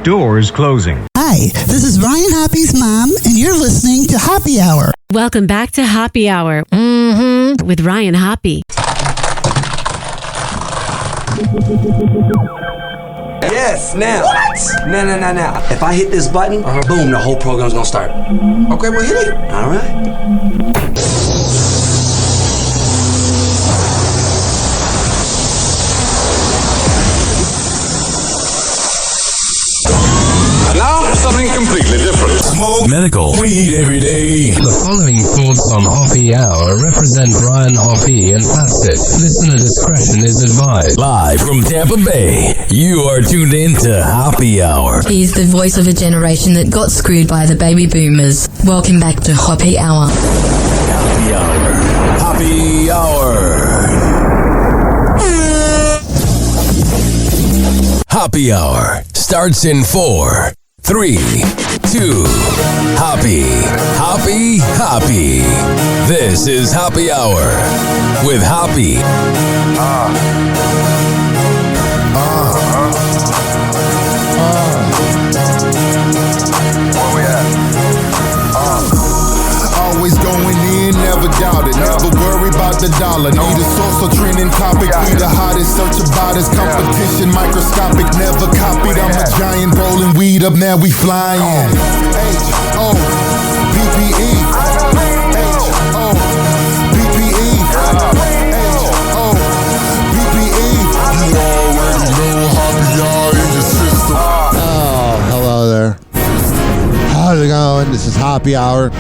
Doors closing. Hi, this is Ryan Hoppe's mom, and you're listening to Hoppe Hour. Welcome back to Hoppe Hour with Ryan Hoppe. Yes, now. What? Now. If I hit this button, boom, the whole program's gonna start. Okay, well, hit it. All right. Now, something completely different. Smoke medical weed every day. The following thoughts on Hoppe Hour represent Ryan Hoppe and past it. Listener discretion is advised. Live from Tampa Bay, you are tuned in to Hoppe Hour. He's the voice of a generation that got screwed by the baby boomers. Welcome back to Hoppe Hour. Hoppe Hour. Hoppe Hour. Hoppe Hour starts in 4, 3, 2. Hoppe. This is Hoppe Hour with Hoppe. Where we at? Always going in, never doubt it. Never worry about the dollar. Need a source or trending topic. Be the hottest, search about his competition. Microscopic, never copied. I'm a giant rolling weed up, now we flying. H-O-P-P-E. H-O-P-P-E. H-O-P-P-E. You already know Hoppe Hour in your system. Oh, hello there. How's it going? This is Hoppe Hour.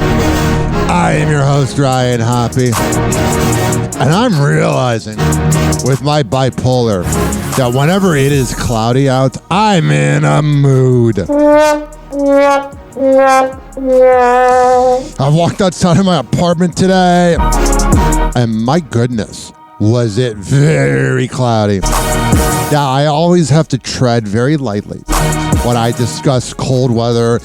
I am your host, Ryan Hoppe, and I'm realizing with my bipolar that whenever it is cloudy out, I'm in a mood. I walked outside of my apartment today, and my goodness, was it very cloudy. Now, I always have to tread very lightly when I discuss cold weather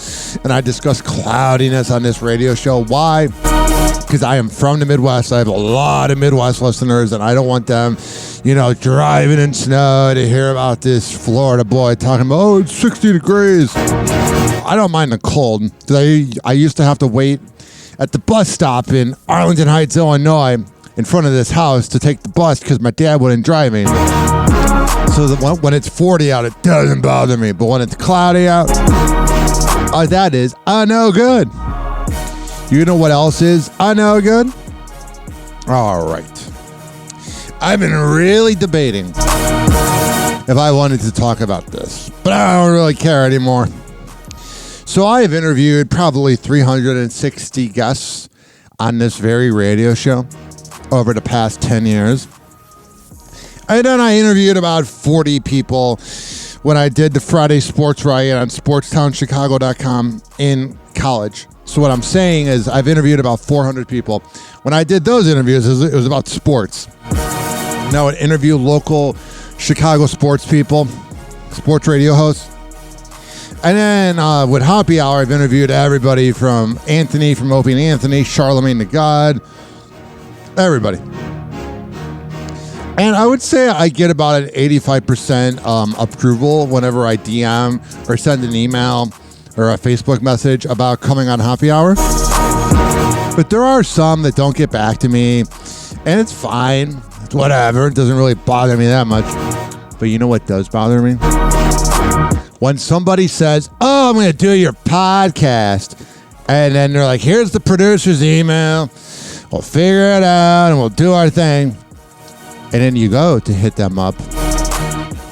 and I discuss cloudiness on this radio show. Why? Because I am from the Midwest. I have a lot of Midwest listeners, and I don't want them, driving in snow to hear about this Florida boy talking about, oh, it's 60 degrees. I don't mind the cold. I used to have to wait at the bus stop in Arlington Heights, Illinois, in front of this house to take the bus because my dad wouldn't drive me. So that when it's 40 out, it doesn't bother me. But when it's cloudy out, that is no good. You know what else is no good? All right. I've been really debating if I wanted to talk about this, but I don't really care anymore. So I have interviewed probably 360 guests on this very radio show over the past 10 years. And then I interviewed about 40 people when I did the Friday Sports Riot on SportsTownChicago.com in college. So what I'm saying is I've interviewed about 400 people. When I did those interviews, it was about sports. Now I would interview local Chicago sports people, sports radio hosts. And then with Hoppe Hour, I've interviewed everybody from Anthony, from Opie and Anthony, Charlemagne the God, everybody. And I would say I get about an 85% approval whenever I DM or send an email or a Facebook message about coming on Hoppe Hour. But there are some that don't get back to me, and it's fine. It's whatever. It doesn't really bother me that much. But you know what does bother me? When somebody says, oh, I'm going to do your podcast, and then they're like, here's the producer's email. We'll figure it out, and we'll do our thing. And then you go to hit them up,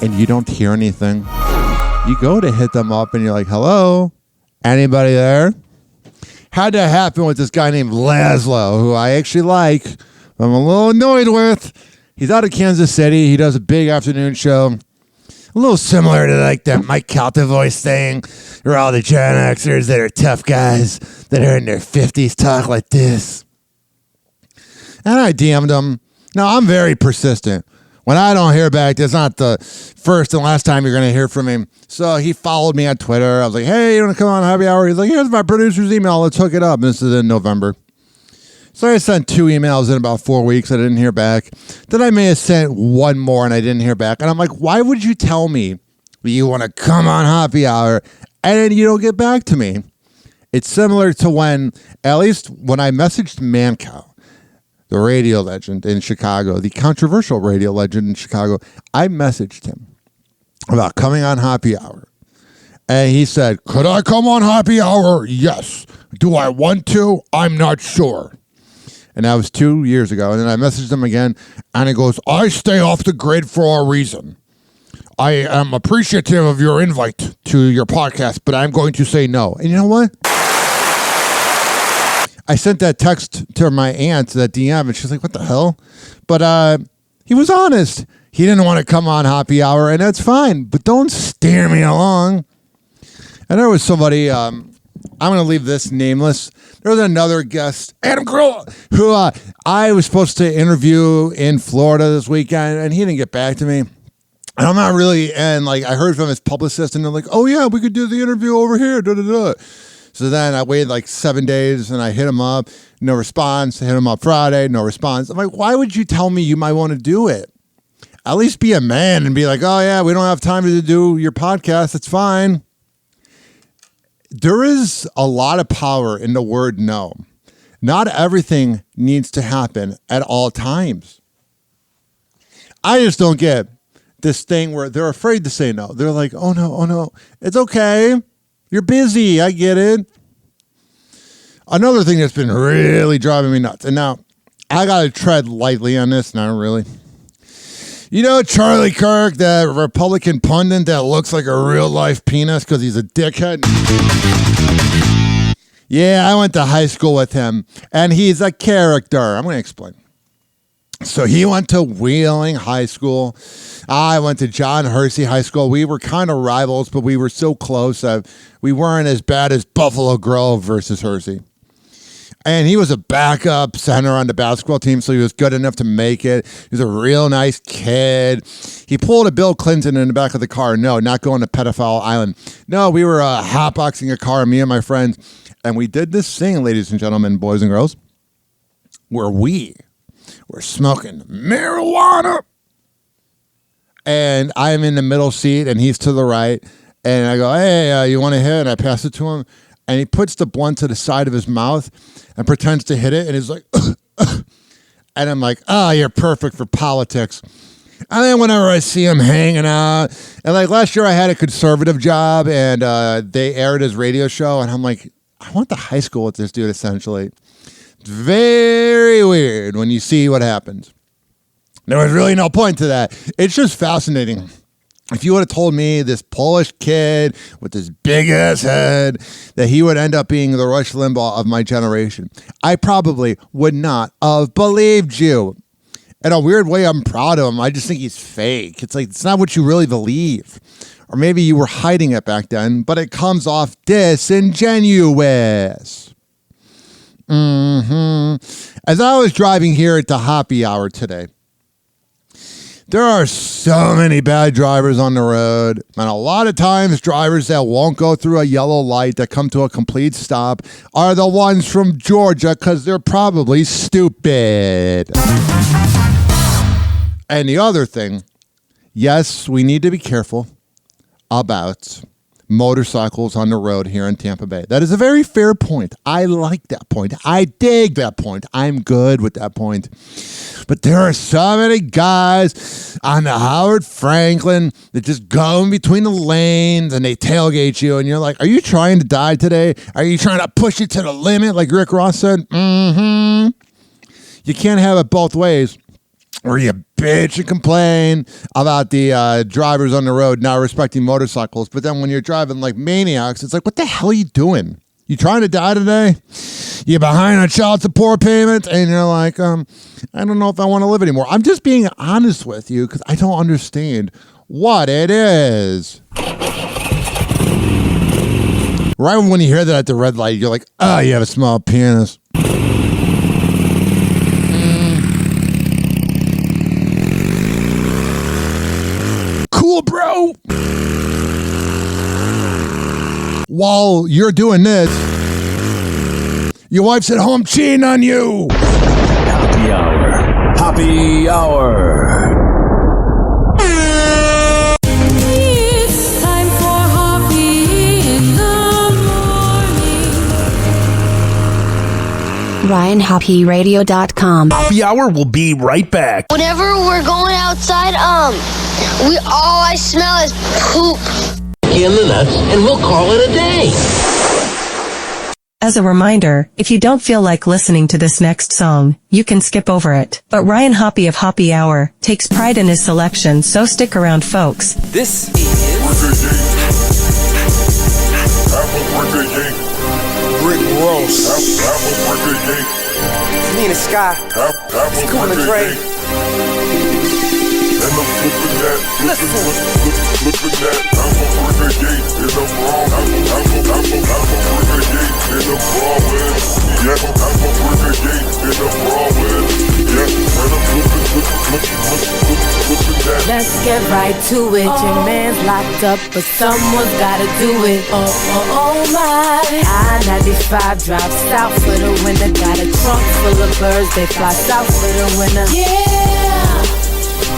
and you don't hear anything. You go to hit them up, and you're like, hello? Anybody there? How'd that happen with this guy named Laszlo, who I actually like, I'm a little annoyed with. He's out of Kansas City. He does a big afternoon show. A little similar to like that Mike Calta voice thing, where all the Gen Xers that are tough guys that are in their 50s talk like this. And I DM'd him. Now, I'm very persistent. When I don't hear back, that's not the first and last time you're going to hear from him. So he followed me on Twitter. I was like, hey, you want to come on Hoppe Hour? He's like, here's my producer's email. Let's hook it up. And this is in November. So I sent 2 emails in about 4 weeks. I didn't hear back. Then I may have sent one more and I didn't hear back. And I'm like, why would you tell me but you want to come on Happy Hour, and then you don't get back to me. It's similar to when I messaged Mancow, the radio legend in Chicago, the controversial radio legend in Chicago. I messaged him about coming on Happy Hour. And he said, could I come on Happy Hour? Yes. Do I want to? I'm not sure. And that was 2 years ago. And then I messaged him again, and he goes, I stay off the grid for a reason. I am appreciative of your invite to your podcast, but I'm going to say no. And you know what? I sent that text to my aunt, that DM, and she's like, what the hell? But he was honest. He didn't want to come on Happy Hour, and that's fine. But don't steer me along. And there was somebody, I'm going to leave this nameless. There was another guest, Adam Carolla, who I was supposed to interview in Florida this weekend, and he didn't get back to me. And I'm not really, and like I heard from his publicist, and they're like, oh yeah, we could do the interview over here, da-da-da. So then I waited like 7 days, and I hit him up, no response. I hit him up Friday, no response. I'm like, why would you tell me you might want to do it? At least be a man and be like, oh yeah, we don't have time to do your podcast. It's fine. There is a lot of power in the word no. Not everything needs to happen at all times. I just don't get this thing where they're afraid to say no. They're like, oh no. It's okay. You're busy. I get it. Another thing that's been really driving me nuts. And now I got to tread lightly on this. Not really. You know Charlie Kirk, that Republican pundit that looks like a real-life penis because he's a dickhead? Yeah, I went to high school with him, and he's a character. I'm going to explain. So he went to Wheeling High School. I went to John Hersey High School. We were kind of rivals, but we were so close that we weren't as bad as Buffalo Grove versus Hersey. And he was a backup center on the basketball team, so he was good enough to make it. He was a real nice kid. He pulled a Bill Clinton in the back of the car. No, not going to Pedophile Island. No, we were hotboxing a car, me and my friends. And we did this thing, ladies and gentlemen, boys and girls, where we were smoking marijuana. And I'm in the middle seat, and he's to the right. And I go, hey, you want to hit? And I pass it to him. And he puts the blunt to the side of his mouth and pretends to hit it. And he's like, and I'm like, oh, you're perfect for politics. And then whenever I see him hanging out, and like last year I had a conservative job, and they aired his radio show. And I'm like, I went to high school with this dude, essentially. It's very weird when you see what happens. There was really no point to that. It's just fascinating. If you would have told me this Polish kid with this big ass head that he would end up being the Rush Limbaugh of my generation, I probably would not have believed you. In a weird way, I'm proud of him. I just think he's fake. It's like, it's not what you really believe. Or maybe you were hiding it back then, but it comes off disingenuous. As I was driving here at the Happy Hour today, there are so many bad drivers on the road, and a lot of times drivers that won't go through a yellow light, that come to a complete stop, are the ones from Georgia because they're probably stupid. And the other thing, yes, we need to be careful about motorcycles on the road here in Tampa Bay. That is a very fair point. I like that point. I dig that point. I'm good with that point. But there are so many guys on the Howard Franklin that just go in between the lanes and they tailgate you, and you're like, are you trying to die today? Are you trying to push it to the limit like Rick Ross said? You can't have it both ways. Or you bitch and complain about the drivers on the road not respecting motorcycles. But then when you're driving like maniacs, it's like, what the hell are you doing? You trying to die today? You're behind on child support payments, and you're like, I don't know if I want to live anymore. I'm just being honest with you because I don't understand what it is. Right when you hear that at the red light, you're like, oh, you have a small penis. Cool, bro. While you're doing this, your wife's at home cheating on you. Happy Hour. Happy Hour. If RyanHoppeRadio.com. Happy Hour will be right back. Whenever we're going outside, all I smell is poop. In the nuts, and we'll call it a day. As a reminder, if you don't feel like listening to this next song, you can skip over it. But Ryan Hoppe of Hoppe Hour takes pride in his selection, so stick around, folks. This is Rick Ross. Me in the sky. It's cool and great. Listen. Flipping that, I'm a renegade in the wrong. I'm a renegade in the wrong way. Yeah, I'm a renegade in the wrong way. Yeah, and I'm flipping that. Let's get right to it. Your man's locked up, but someone's gotta do it. Oh my. I-95 drives south for the winter. Got a trunk full of birds, they fly south for the winter. Yeah.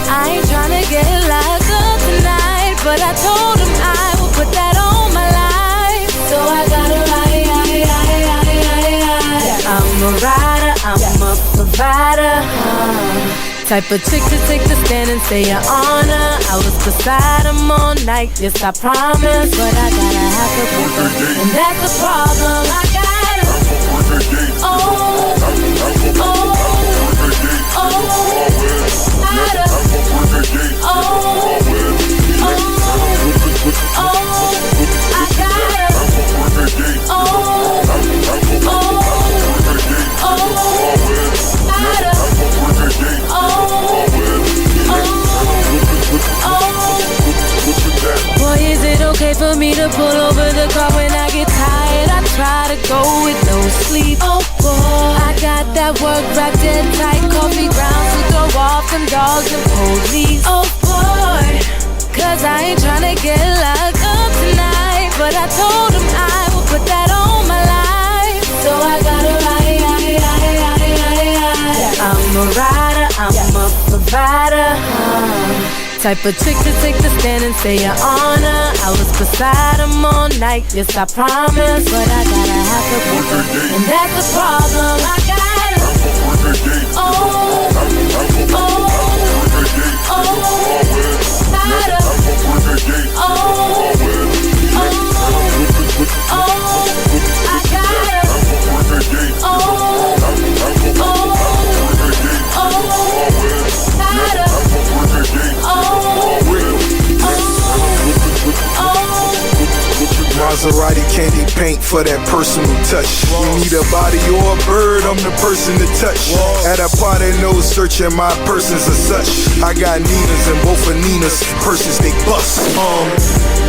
I ain't tryna get locked up tonight, but I told him I would put that on my life. So I gotta ride. I'm a rider, I'm a provider. Type of chick to take the stand and say your honor. I was beside him all night, yes I promise. But I gotta have to put him, and that's the problem. I gotta. Boy, is it okay for me to pull over the car when I get tired? I try to go with no sleep. Oh boy, I got that work wrapped dead tight, coffee grounds to throw off them dogs and police. Oh boy, cause I ain't tryna get locked up tonight, but I told him I would put that on my life. So I gotta ride. I'm a rider, I'm a provider. Type of chick to take the stand and say your honor. I was beside him all night, yes I promise. But I gotta have to put him, and that's the problem. I gotta. Maserati candy paint for that personal touch. You need a body or a bird, I'm the person to touch. At a party, no searching my persons as such. I got Ninas and both of Nina's purses, they bust.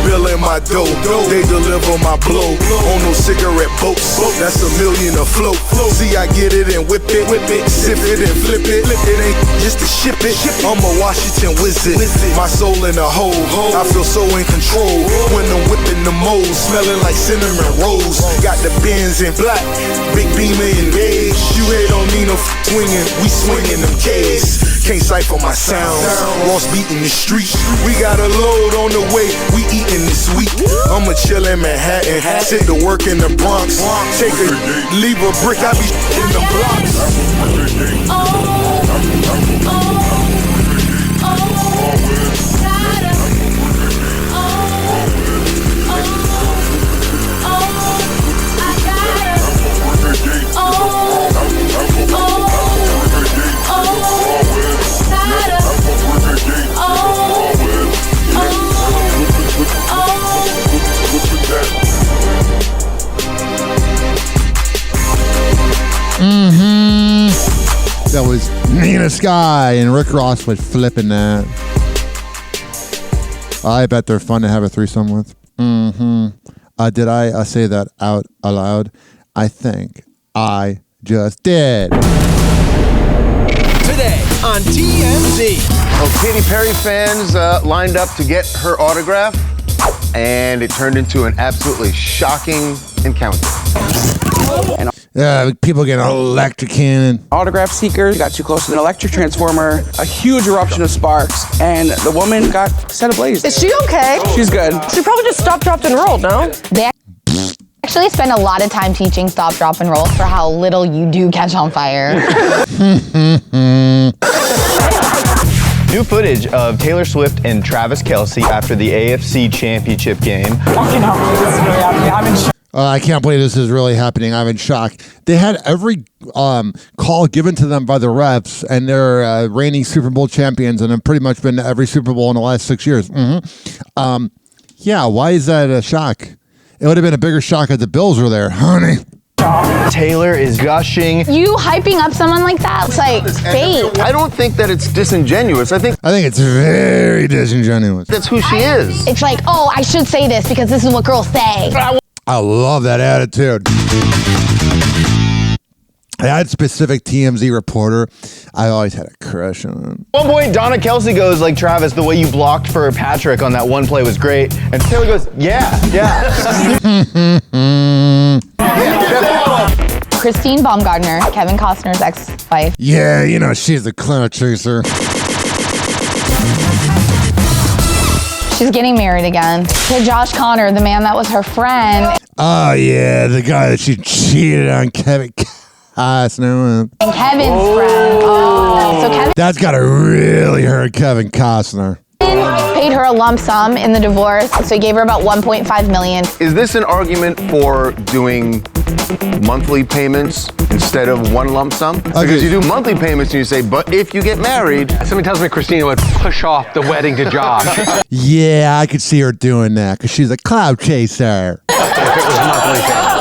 Bill in my dough, they deliver my blow. On no cigarette boats, that's $1 million a float. See, I get it and whip it, sip it and flip it. It ain't just to ship it. I'm a Washington wizard, my soul in a hole. I feel so in control when I'm whipping the moles, smelling like cinnamon rolls. Got the Benz in black, big beamer engaged. You hate on me, no swinging, we swinging them K's. Can't cipher my sound, Ross beating the street. We got a load on the way, we eating this week. I'ma chill in Manhattan, sit to work in the Bronx. Take a, leave a brick, I be in the blocks. That was Nina Sky and Rick Ross with Flipping That. I bet they're fun to have a threesome with. Did I say that out aloud? I think I just did. Today on TMZ. Well, Katy Perry fans lined up to get her autograph, and it turned into an absolutely shocking encounter. People getting electrocuted. Autograph seekers got too close to an electric transformer, a huge eruption of sparks, and the woman got set ablaze. Is she okay? She's good. She probably just stopped, dropped, and rolled, no? They actually spend a lot of time teaching stop, drop, and roll for how little you do catch on fire. New footage of Taylor Swift and Travis Kelce after the AFC Championship game. Fucking hell, this is really happening. I'm in shock. I can't believe this is really happening. I'm in shock. They had every call given to them by the refs, and they're reigning Super Bowl champions, and have pretty much been to every Super Bowl in the last 6 years. Yeah, why is that a shock? It would have been a bigger shock if the Bills were there, honey. Taylor is gushing. You hyping up someone like that, it's like fake. I don't think that it's disingenuous. I think it's very disingenuous. That's who she is. It's like, oh, I should say this because this is what girls say. I love that attitude. I had specific TMZ reporter I always had a crush on. At one point, Donna Kelce goes like, Travis, the way you blocked for Patrick on that one play was great. And Taylor goes, yeah. Christine Baumgartner, Kevin Costner's ex-wife. Yeah, you know, she's the clout chaser. She's getting married again to Josh Connor, the man that was her friend. Oh, yeah, the guy that she cheated on, Kevin Costner. And Kevin's friend. Oh, so Kevin. That's got to really hurt Kevin Costner. Paid her a lump sum in the divorce, so he gave her about $1.5 million. Is this an argument for doing monthly payments instead of one lump sum? Because you do monthly payments and you say, but if you get married. Somebody tells me Christina would push off the wedding to Josh. Yeah, I could see her doing that because she's a cloud chaser. If it was monthly payments.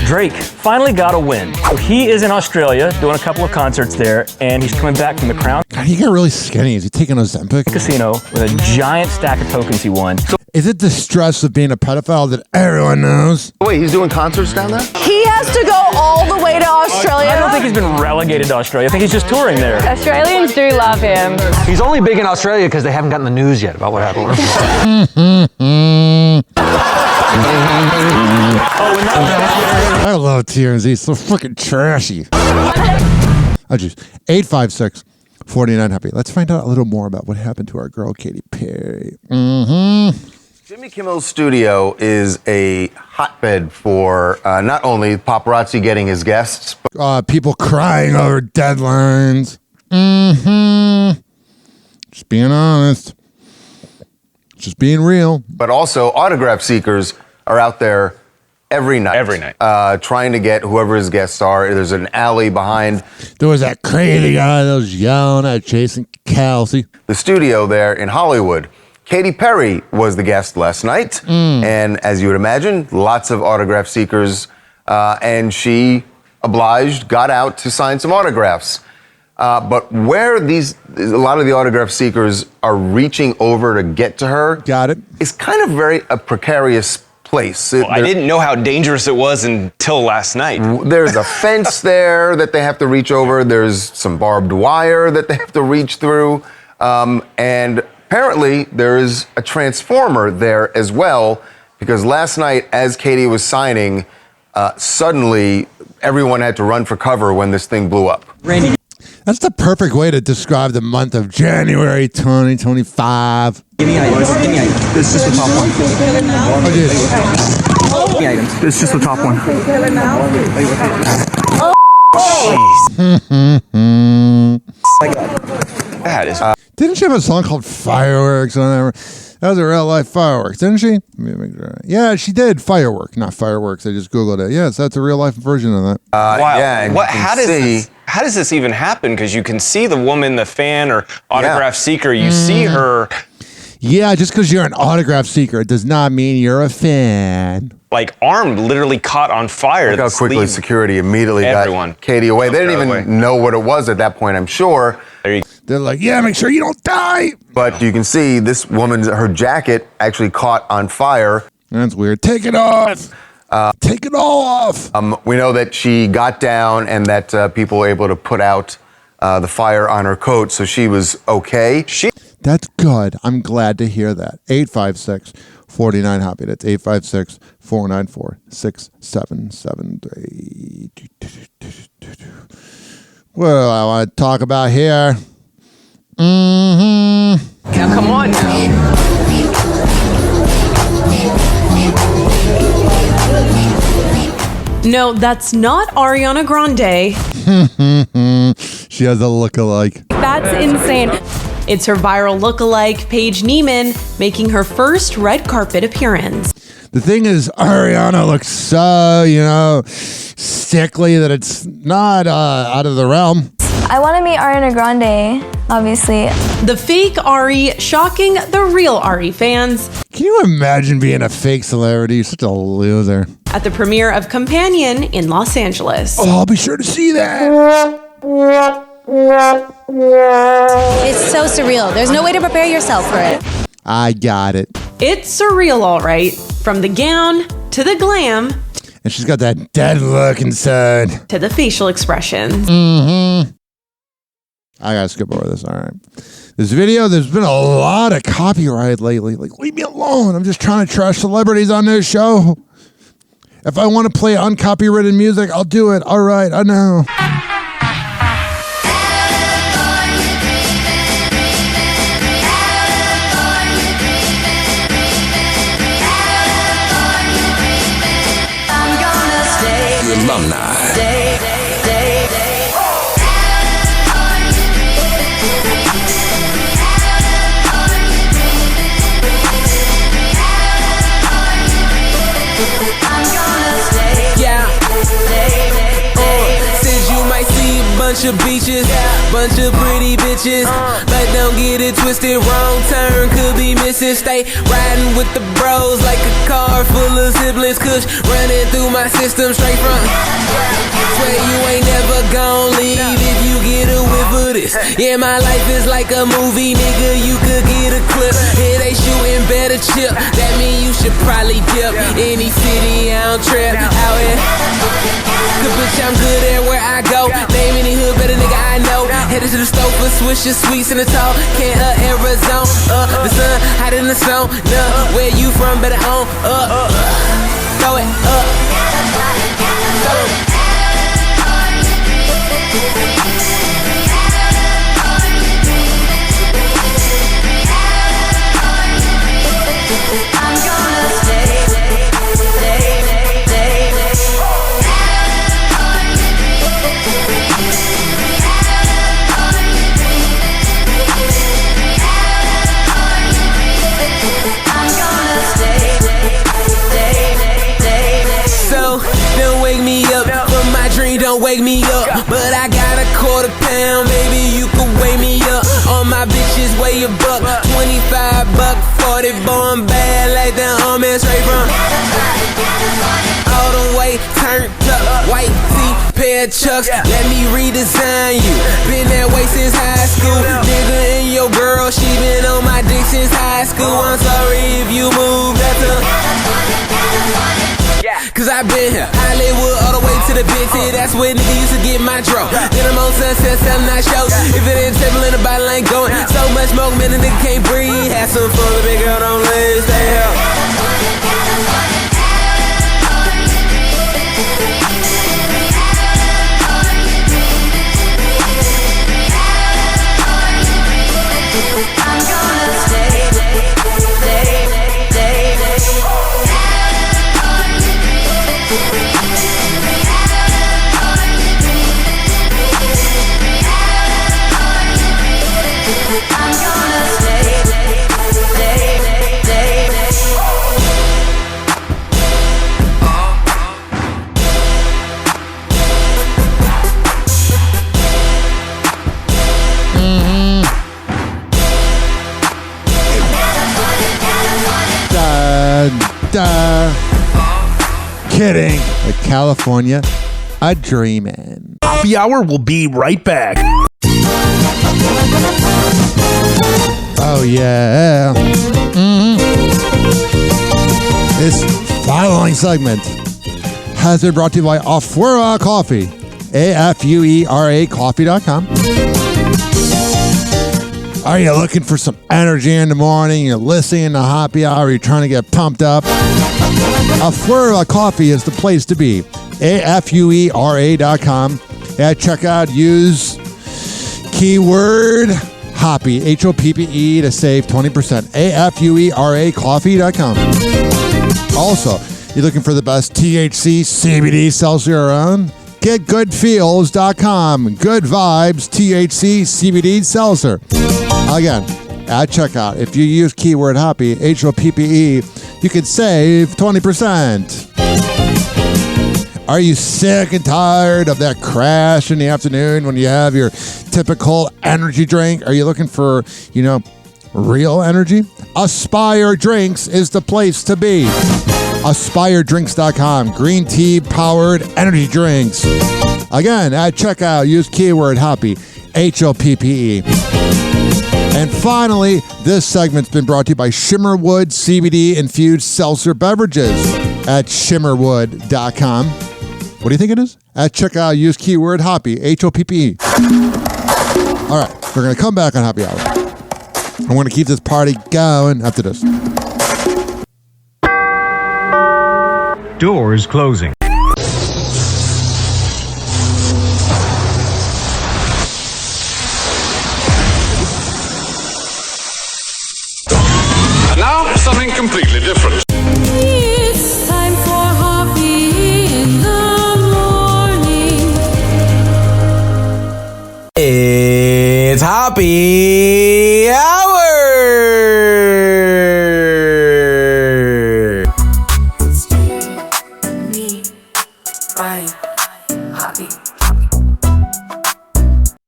Drake finally got a win. So he is in Australia doing a couple of concerts there, and he's coming back from the Crown. God, he got really skinny. Is he taking Ozempic? Casino with a giant stack of tokens he won. Is it the stress of being a pedophile that everyone knows? Wait, he's doing concerts down there? He has to go all the way to Australia. I don't think he's been relegated to Australia. I think he's just touring there. Australians do love him. He's only big in Australia because they haven't gotten the news yet about what happened. I love TMZ. It's so fucking trashy. I just 856-49-HAPPY. Let's find out a little more about what happened to our girl Katy Perry. Jimmy Kimmel's studio is a hotbed for not only paparazzi getting his guests, but people crying over deadlines. Just being honest. Just being real. But also autograph seekers are out there every night. Trying to get whoever his guests are. There's an alley behind. There was that crazy guy that was yelling at Jason Kelce. The studio there in Hollywood. Katy Perry was the guest last night. And as you would imagine, lots of autograph seekers. And she got out to sign some autographs. But where a lot of the autograph seekers are reaching over to get to her. It's kind of a precarious place. I didn't know how dangerous it was until last night. There's a fence there that they have to reach over. There's some barbed wire that they have to reach through. And apparently there is a transformer there as well, because last night as Katy was signing, suddenly everyone had to run for cover when this thing blew up. That's the perfect way to describe the month of January 2025. Give me items. This is just the top one. Give me items. This is just the top one. That is. Didn't she have a song called Fireworks on there? That was a real life fireworks, didn't she? Yeah, she did. Firework, not fireworks. I just Googled it. Yes, that's a real life version of that. Wow. Yeah, How does this even happen? Because you can see the woman, the fan or autograph seeker. You see her. Yeah, just because you're an autograph seeker, it does not mean you're a fan. Like, arm literally caught on fire. Look how quickly security immediately got Katy away. They didn't even know what it was at that point, I'm sure. They're like, yeah, make sure you don't die. But you can see this woman's, her jacket actually caught on fire. That's weird. Take it off. Take it all off. We know that she got down and that people were able to put out the fire on her coat, so she was okay. That's good. I'm glad to hear that. 856-49-HAPPY. That's 856-494-6773. What do I want to talk about here? Now, come on now. No, that's not Ariana Grande. She has a look-alike. That's insane. It's her viral look-alike, Paige Neiman, making her first red carpet appearance. The thing is, Ariana looks so, sickly that it's not out of the realm. I want to meet Ariana Grande, obviously. The fake Ari shocking the real Ari fans. Can you imagine being a fake celebrity? You're such a loser. At the premiere of Companion in Los Angeles. Oh, I'll be sure to see that. It's so surreal. There's no way to prepare yourself for it. I got it. It's surreal, all right. From the gown to the glam. And she's got that dead look inside. To the facial expressions. Mm-hmm. I gotta skip over this. All right. This video, there's been a lot of copyright lately. Like, leave me alone. I'm just trying to trash celebrities on this show. If I want to play uncopyrighted music, I'll do it. All right, I know. Alumni. Bunch of beaches, bunch of pretty bitches, but don't get it twisted, wrong turn, could be missing, stay riding with the bros like a car full of siblings, kush running through my system straight from, swear you ain't never gon' leave if you get a whiff of this, yeah my life is like a movie, nigga, you could get a clip, here they shooting better chip, that mean you should probably dip, any city I don't trip, out here, cause bitch I'm good at where I go, name any hood better nigga I know. Headed to the stove for Swisher Sweets in the tall can Arizona. The sun hot in the snow. Where you from? Better on throw it up. I'm gonna stay. Don't wake me up from my dream, don't wake me up. But I got a £1/4, baby, you can wake me up. All my bitches weigh a buck, 25 buck, 40, born bad like the homie straight from all the way turned up, white tee, pair of chucks. Let me redesign you. Been that way since high school, nigga. And your girl, she been on my dick since high school. I'm sorry if you move, that's a. Cause I been here, Hollywood all the way to the Bentley. That's where nigga used to get my draw. Then I'm on Sunset, selling night shows. If it ain't table in the bottle, ain't going. So much smoke, man, the nigga can't breathe. Have some fun, the big girl don't let stay here. I'm gonna stay. I'm gonna stay. Kidding. Like California, a dreamin'. Hoppe Hour will be right back. Oh, yeah. This following segment has been brought to you by Afuera Coffee. AFUERA coffee.com. Are you looking for some energy in the morning? You're listening to Hoppe Hour. You're trying to get pumped up. Afuera Coffee is the place to be. AFUERA.com. At checkout, use keyword Hoppe, HOPPE, to save 20%. AFUERA coffee.com. Also, You looking for the best THC, CBD seltzer around? Get goodfeels.com. Good vibes, THC, CBD seltzer. Again, at checkout, if you use keyword Hoppe, Hoppe, you can save 20%. Are you sick and tired of that crash in the afternoon when you have your typical energy drink? Are you looking for, real energy? Aspire Drinks is the place to be. AspireDrinks.com. Green tea powered energy drinks. Again, at checkout, use keyword Hoppe, Hoppe. And finally, this segment's been brought to you by Shimmerwood CBD infused seltzer beverages at shimmerwood.com. What do you think it is? At checkout, use keyword Hoppe, Hoppe. All right, we're going to come back on Happy Hour. I'm going to keep this party going after this. Doors closing. And now, something completely different. It's time for Hoppe in the morning. It's Happy Hour.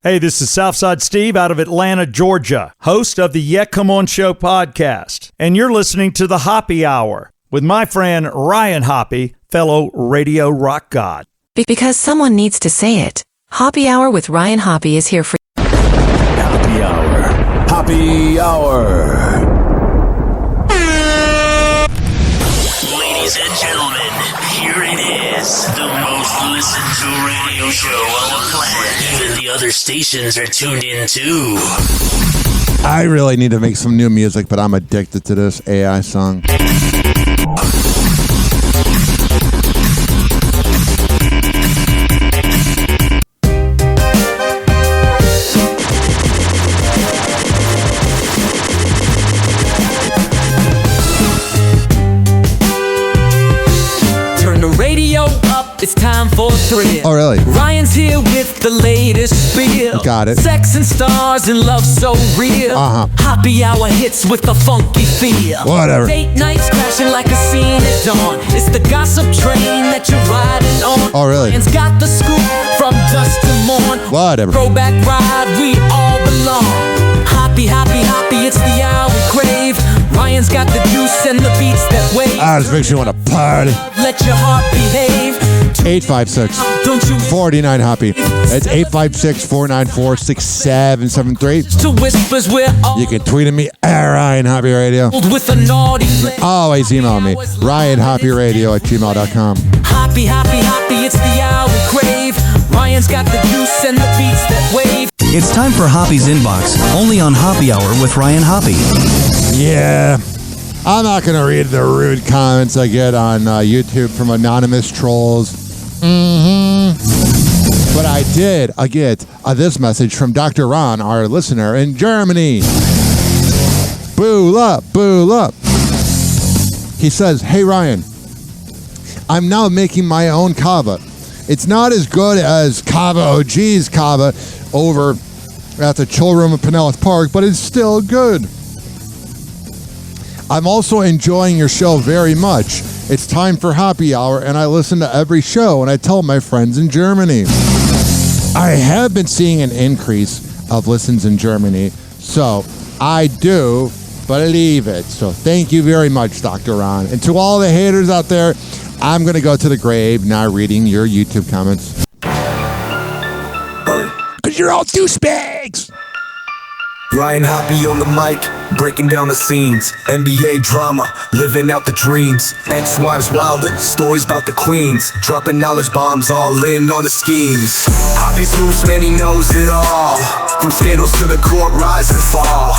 Hey, this is Southside Steve out of Atlanta, Georgia, host of the Yeah Come On Show podcast. And you're listening to the Hoppe Hour with my friend Ryan Hoppe, fellow radio rock god. Because someone needs to say it. Hoppe Hour with Ryan Hoppe is here for Happy Hour. Happy Hour. Ladies and gentlemen, here it is. The most listened to radio show on the planet. Even the other stations are tuned in too. I really need to make some new music, but I'm addicted to this AI song. Turn the radio up, it's time for a thrill. Oh, really? Ryan's here with the latest spiel. Got it. Sex and stars and love so real. Happy Hour hits with the funky feel. Whatever. Date nights crashing like a scene at dawn. It's the gossip train that you're riding on. Oh, really? Ryan's got the scoop from dusk to morn. Whatever. Throwback ride, we all belong. Happy, happy, happy, it's the hour we crave. Ryan's got the juice and the beats that wave. This makes me want to party. Let your heart behave. 856-49 Hoppe. It's 856-494-6773. To whispers we're all You can tweet at me at Ryan Hoppe Radio. with a naughty flavor. Always email me, RyanHoppeRadio@gmail.com. Happy, happy, happy, it's the hour we crave. Ryan's got the juice and the beats that wave. It's time for Hoppe's Inbox, only on Happy Hour with Ryan Hoppe. Yeah. I'm not going to read the rude comments I get on YouTube from anonymous trolls. But I get this message from Dr. Ron, our listener in Germany. Boo up, boo up. He says, hey Ryan, I'm now making my own kava. It's not as good as Kava OG's kava over at the chill room at Pinellas Park, but it's still good. I'm also enjoying your show very much. It's time for Happy Hour, and I listen to every show, and I tell my friends in Germany. I have been seeing an increase of listens in Germany, so I do believe it. So thank you very much, Dr. Ron. And to all the haters out there, I'm going to go to the grave now reading your YouTube comments. Because you're all douchebags. Ryan Hoppe on the mic, breaking down the scenes. NBA drama, living out the dreams. Ex-wives wilder, stories about the queens. Dropping knowledge bombs, all in on the schemes. Hoppe's loose, man, he knows it all. From scandals to the court, rise and fall.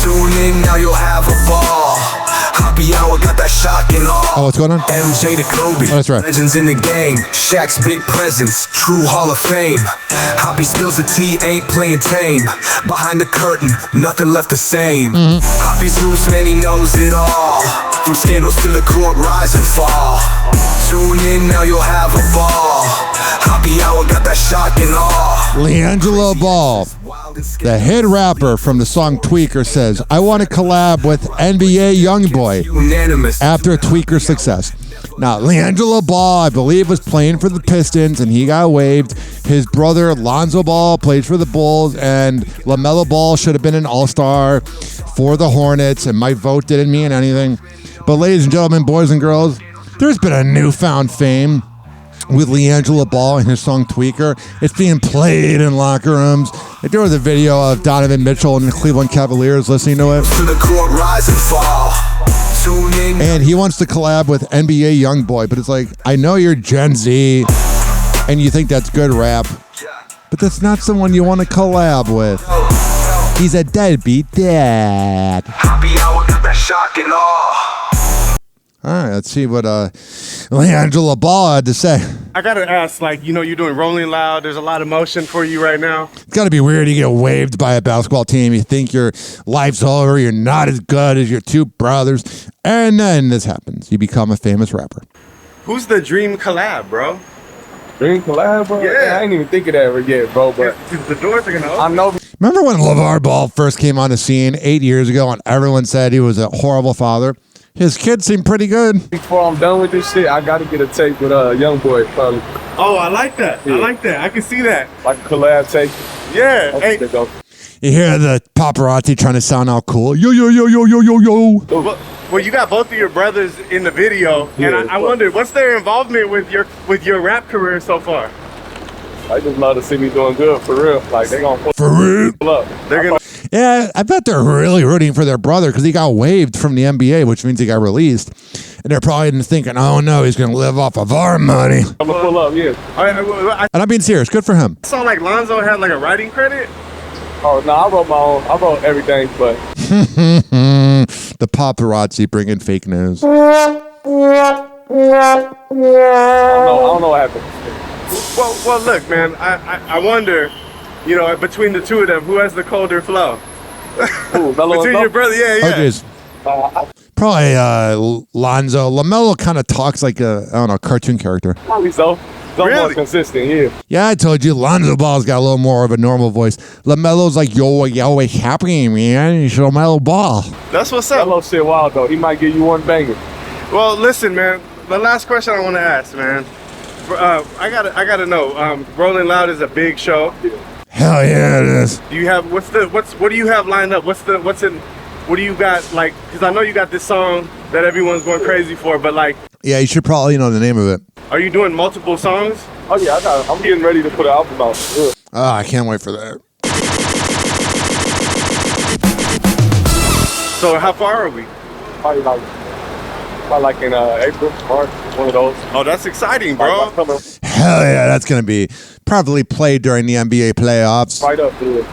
Tune in, now you'll have a ball. Happy Hour got that shock and awe. Oh, what's going on? MJ to Kobe, that's right. Legends in the game. Shaq's big presence, true Hall of Fame. Hoppe spills the tea, ain't playing tame. Behind the curtain, nothing left the same. Hoppe's loose, man, he knows it all. From scandals to the court, rise and fall. Tune in, now you'll have a ball. Hoppe Hour got that shock and awe. LiAngelo Ball, the hit rapper from the song Tweaker, says, I want to collab with NBA Youngboy after Tweaker's success. Now, LiAngelo Ball, I believe, was playing for the Pistons, and he got waived. His brother, Lonzo Ball, plays for the Bulls, and LaMelo Ball should have been an all-star for the Hornets, and my vote didn't mean anything. But ladies and gentlemen, boys and girls, there's been a newfound fame with LiAngelo Ball and his song Tweaker. It's being played in locker rooms. There was a video of Donovan Mitchell and the Cleveland Cavaliers listening to it. To the court, rise and fall. Tune in. And he wants to collab with NBA Youngboy, but it's like, I know you're Gen Z and you think that's good rap, but that's not someone you want to collab with. He's a deadbeat dad. Hoppe Hour got that shock and awe. All right, let's see what LiAngelo Ball had to say. I gotta ask, like, you know, you're doing Rolling Loud. There's a lot of motion for you right now. It's got to be weird. You get waived by a basketball team. You think your life's over. You're not as good as your two brothers. And then this happens. You become a famous rapper. Who's the dream collab, bro? Dream collab, bro? Yeah. I ain't even thinking of it yet, bro. But the doors are gonna open. I know. Remember when LeVar Ball first came on the scene 8 years ago and everyone said he was a horrible father? His kids seem pretty good. Before I'm done with this shit, I got to get a tape with Youngboy, probably. Oh, I like that. Yeah. I like that. I can see that. Like a collab tape. Yeah. Hey. You hear the paparazzi trying to sound all cool. Yo, yo, yo, yo, yo, yo, yo. Well, you got both of your brothers in the video, and I wondered, what's their involvement with your rap career so far? I just love to see me doing good, for real. Like, they gonna pull up. They're gonna. Yeah, I bet they're really rooting for their brother because he got waived from the NBA, which means he got released. And they're probably thinking, oh no, he's going to live off of our money. I'm going to pull up, yeah. And I'm being serious. Good for him. I saw like Lonzo had like a writing credit. Oh, no, I wrote my own. I wrote everything, but. The paparazzi bringing fake news. I don't know what happened. Well, look, man, I wonder, you know, between the two of them, who has the colder flow? Ooh, between your brother, yeah. Okay, probably Lonzo. LaMelo kind of talks like a, I don't know, cartoon character. Probably so. More consistent, yeah. Yeah, I told you, Lonzo Ball's got a little more of a normal voice. LaMelo's like, yo, what's happening, man? It's LaMelo Ball. That's what's up. LaMelo shit wild, though. He might give you one banger. Well, listen, man, the last question I want to ask, man. I gotta know. Rolling Loud is a big show. Hell yeah, it is. Do you have what do you have lined up? What do you got, like? Because I know you got this song that everyone's going crazy for, but like. Yeah, you should probably know the name of it. Are you doing multiple songs? Oh yeah, I'm getting ready to put an album out. Yeah. Oh, I can't wait for that. So how far are we? Probably like in April, March, one of those. Oh, that's exciting, bro. Hell yeah, that's going to be probably played during the NBA playoffs. Right up there.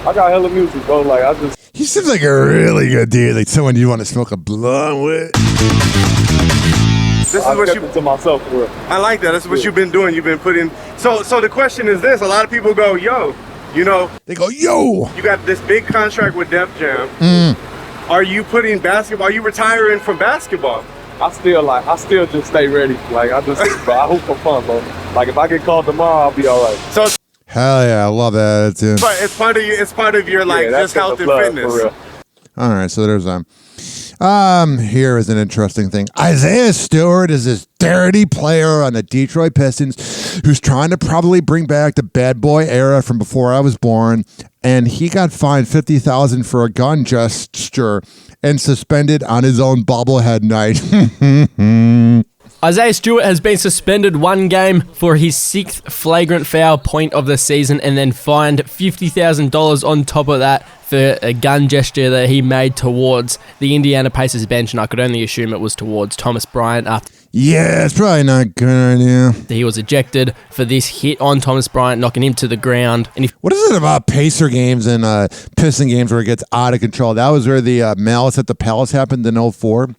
I got hella music, bro. Like, I just... He seems like a really good dude. Like someone you want to smoke a blunt with. This is what you... to myself, for real. I like that. That's what you've been doing. You've been putting... So the question is this. A lot of people go, yo, you know... They go, yo! You got this big contract with Def Jam. Are you putting basketball... Are you retiring from basketball? I still just stay ready. Like, I hoop for fun, bro. Like, if I get called tomorrow, I'll be all right. So, hell yeah, I love that attitude. But it's part of your like just health and fitness. All right, so there's here is an interesting thing. Isaiah Stewart is this dirty player on the Detroit Pistons who's trying to probably bring back the bad boy era from before I was born, and he got fined $50,000 for a gun gesture and suspended on his own bobblehead night. Isaiah Stewart has been suspended 1 game for his 6th flagrant foul point of the season and then fined $50,000 on top of that for a gun gesture that he made towards the Indiana Pacers bench, and I could only assume it was towards Thomas Bryant after. Yeah, it's probably not a good idea. He was ejected for this hit on Thomas Bryant, knocking him to the ground. And what is it about Pacer games and Piston games where it gets out of control? That was where the Malice at the Palace happened in 2004.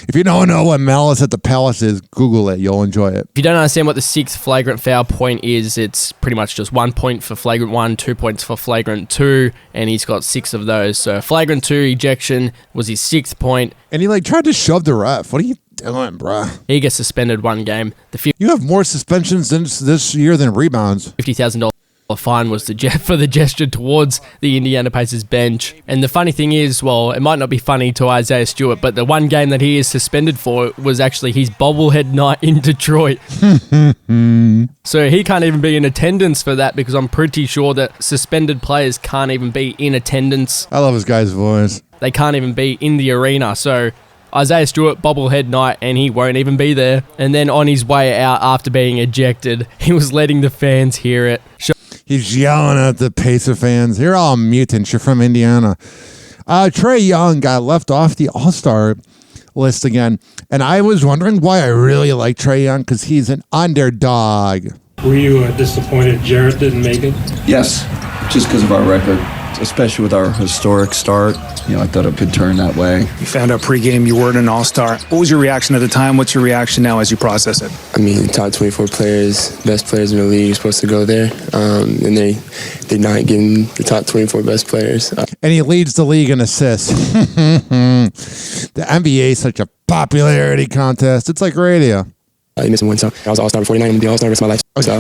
If you don't know what Malice at the Palace is, Google it. You'll enjoy it. If you don't understand what the 6th flagrant foul point is, it's pretty much just 1 point for flagrant 1, 2 points for flagrant 2, and he's got 6 6 of those. So flagrant 2 ejection was his 6th point. And he tried to shove the ref. What are you doing, bruh? He gets suspended 1 game. You have more suspensions this year than rebounds. $50,000 fine was for the gesture towards the Indiana Pacers bench. And the funny thing is, well, it might not be funny to Isaiah Stewart, but the 1 game that he is suspended for was actually his bobblehead night in Detroit. So he can't even be in attendance for that, because I'm pretty sure that suspended players can't even be in attendance. I love this guy's voice. They can't even be in the arena. So Isaiah Stewart, bobblehead night, and he won't even be there. And then on his way out after being ejected, he was letting the fans hear it. He's yelling at the Pacer fans. You're all mutants. You're from Indiana. Trae Young got left off the All-Star list again. And I was wondering why I really like Trae Young, because he's an underdog. Were you disappointed Jarrett didn't make it? Yes, just because of our record, especially with our historic start. I thought it could turn that way. You found out pregame you weren't an all-star. What was your reaction at the time? What's your reaction now as you process it? I mean, top 24 players, best players in the league are supposed to go there. And they're not getting the top 24 best players. And he leads the league in assists. The NBA is such a popularity contest. It's like radio. He missing 1, so I was all-star before tonight. I'm going to be all-star the rest of my life. So,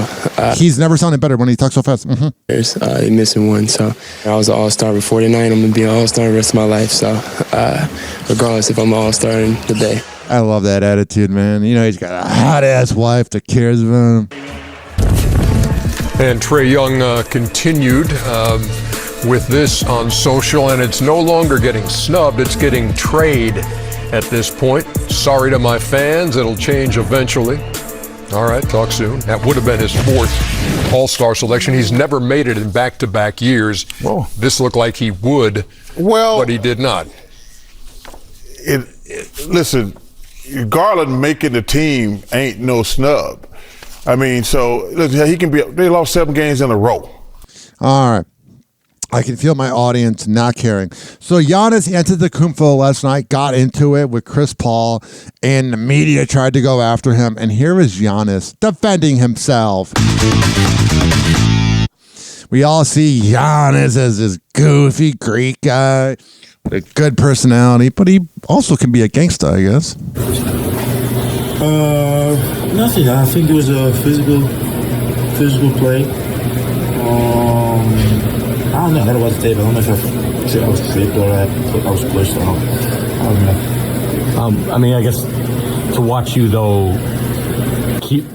he's never sounded better when he talks so fast. He missing 1, so I was an all-star before tonight. I'm going to be an all-star the rest of my life. So regardless if I'm an all-star in the day. I love that attitude, man. He's got a hot-ass wife that cares about him. And Trae Young continued with this on social, and it's no longer getting snubbed, it's getting trade at this point. Sorry to my fans, it'll change eventually. All right, talk soon. That would have been his 4th All-Star selection. He's never made it in back-to-back years. Whoa. This looked like he would, but he did not. Listen, Garland making the team ain't no snub. I mean, so listen, he can be. They lost 7 games in a row. All right. I can feel my audience not caring. So Giannis Antetokounmpo last night got into it with Chris Paul, and the media tried to go after him. And here is Giannis defending himself. We all see Giannis as this goofy Greek guy with a good personality, but he also can be a gangster, I guess. Nothing. I think it was a physical play. I don't know. I gotta watch the tape. I don't know if I was tripped or I was pushed. I don't know. I mean, I guess to watch you though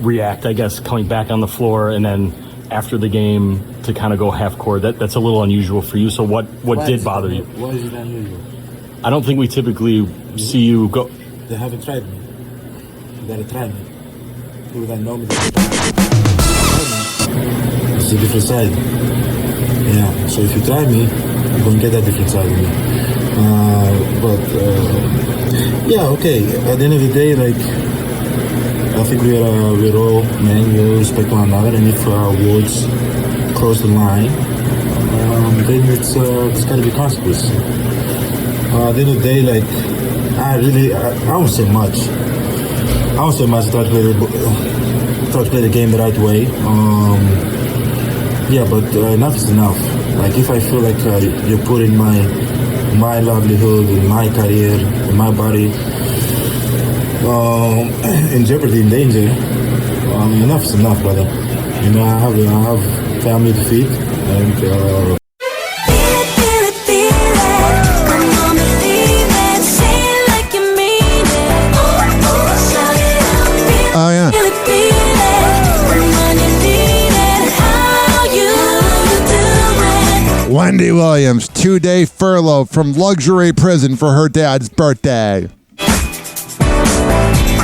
react, I guess, coming back on the floor and then after the game to kind of go half court, that's a little unusual for you. So what did bother you? Why is it unusual? I don't think we typically see you go. They haven't tried me. You gotta try me. People that know me, it's a different side. Yeah, so if you try me, you're going to get that different side of me. Yeah, okay. At the end of the day, I think we're all men. We respect one another, and if our words cross the line, then it's got to be consequence. At the end of the day, I won't say much. I won't say much. Try to play the game the right way. Yeah, but enough is enough. If I feel like you're putting my livelihood, and my career, and my body in jeopardy, in danger, enough is enough, brother. I have family to feed, and oh yeah. Wendy Williams, 2-day furlough from luxury prison for her dad's birthday.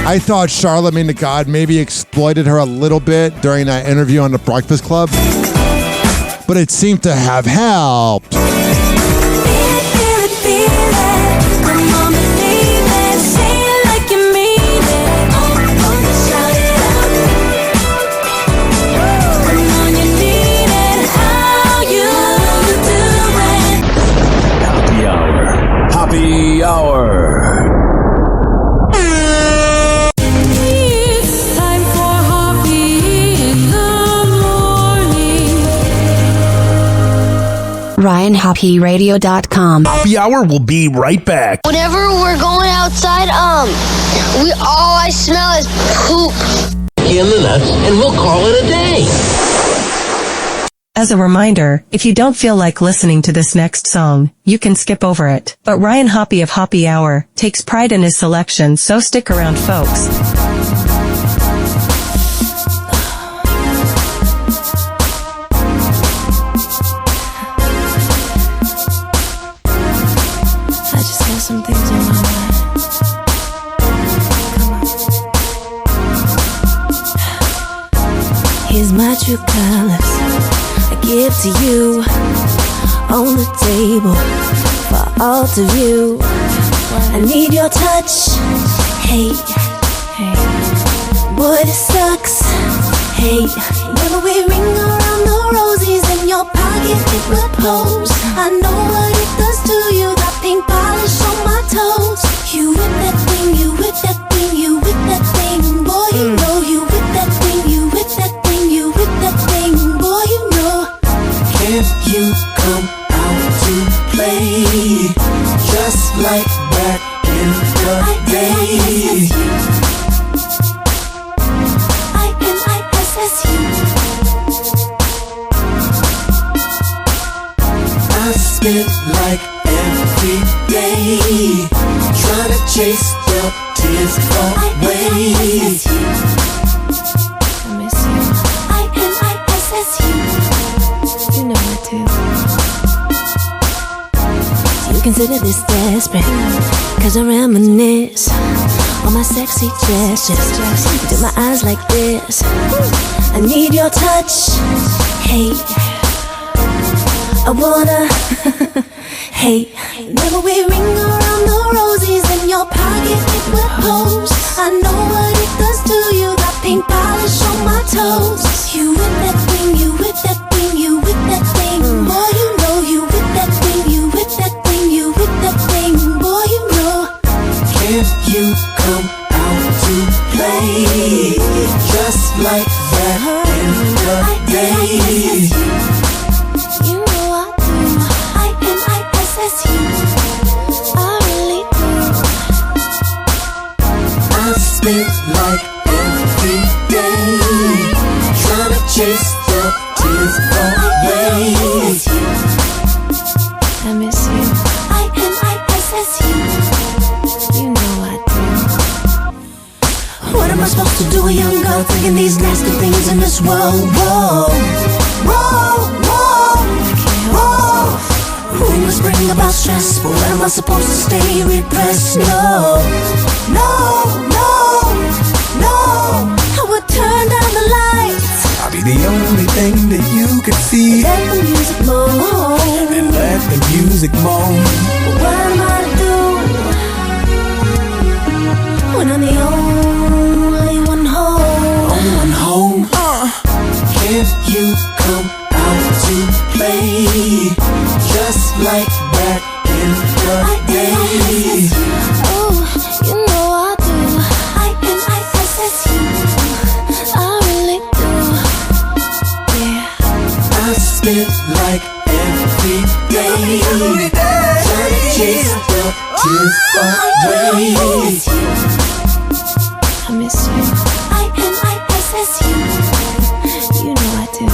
I thought Charlamagne the God maybe exploited her a little bit during that interview on The Breakfast Club, but it seemed to have helped. Hoppe Hour. It's time for Hoppe in the morning. Ryan RyanHoppe.com. Hoppe Hour will be right back. Whenever we're going outside, all I smell is poop. In the nuts, and we'll call it a day. As a reminder, if you don't feel like listening to this next song, you can skip over it. But Ryan Hoppe of Hoppe Hour takes pride in his selection, so stick around, folks. I just got some things on my mind. Here's my true colors. I give to you on the table for all to view. I need your touch. Hey, hey, boy, this sucks. Hey, when we ring around the rosies in your pocket, it will pose. I know what it does to you. Got pink polish on my toes. You with that thing, you with that thing, you with that thing, boy, you know you with that thing, you with that thing, you with that thing, boy, you know. Can you come out to play just like back in the day? I spent like every day trying to chase the tears away. I miss you. You know I do. So you consider this desperate, cause I reminisce on my sexy gestures. Do my eyes like this. I need your touch. Hey, I wanna. Hey, whenever we ring around the rosies in your pocket, it will pose. I know what it does to you. Got pink polish on my toes. You with that thing, you with that thing, you with that thing, boy, you know you with that thing, you with that thing, you with that thing, boy, you know. Can you come out to play just like that in the day? You know I do. I really do. I spent like every day trying to chase the tears away. I miss you. You know I do. What am I supposed to do, a young girl thinking these nasty things in this world? Whoa, whoa, whoa, whoa. Rumors bring about stress, but where am I supposed to stay repressed? No, no, no, no. I would turn down the lights. I'll be the only thing that you could see. Let the music moan. And let the music moan. But what am I to do when I'm the only one home? Only one home. Can't you come out to play just like back in the day? Oh, you know I do. I really do. Yeah. I spent like every day trying to chase the tears away. I miss you. You know I do.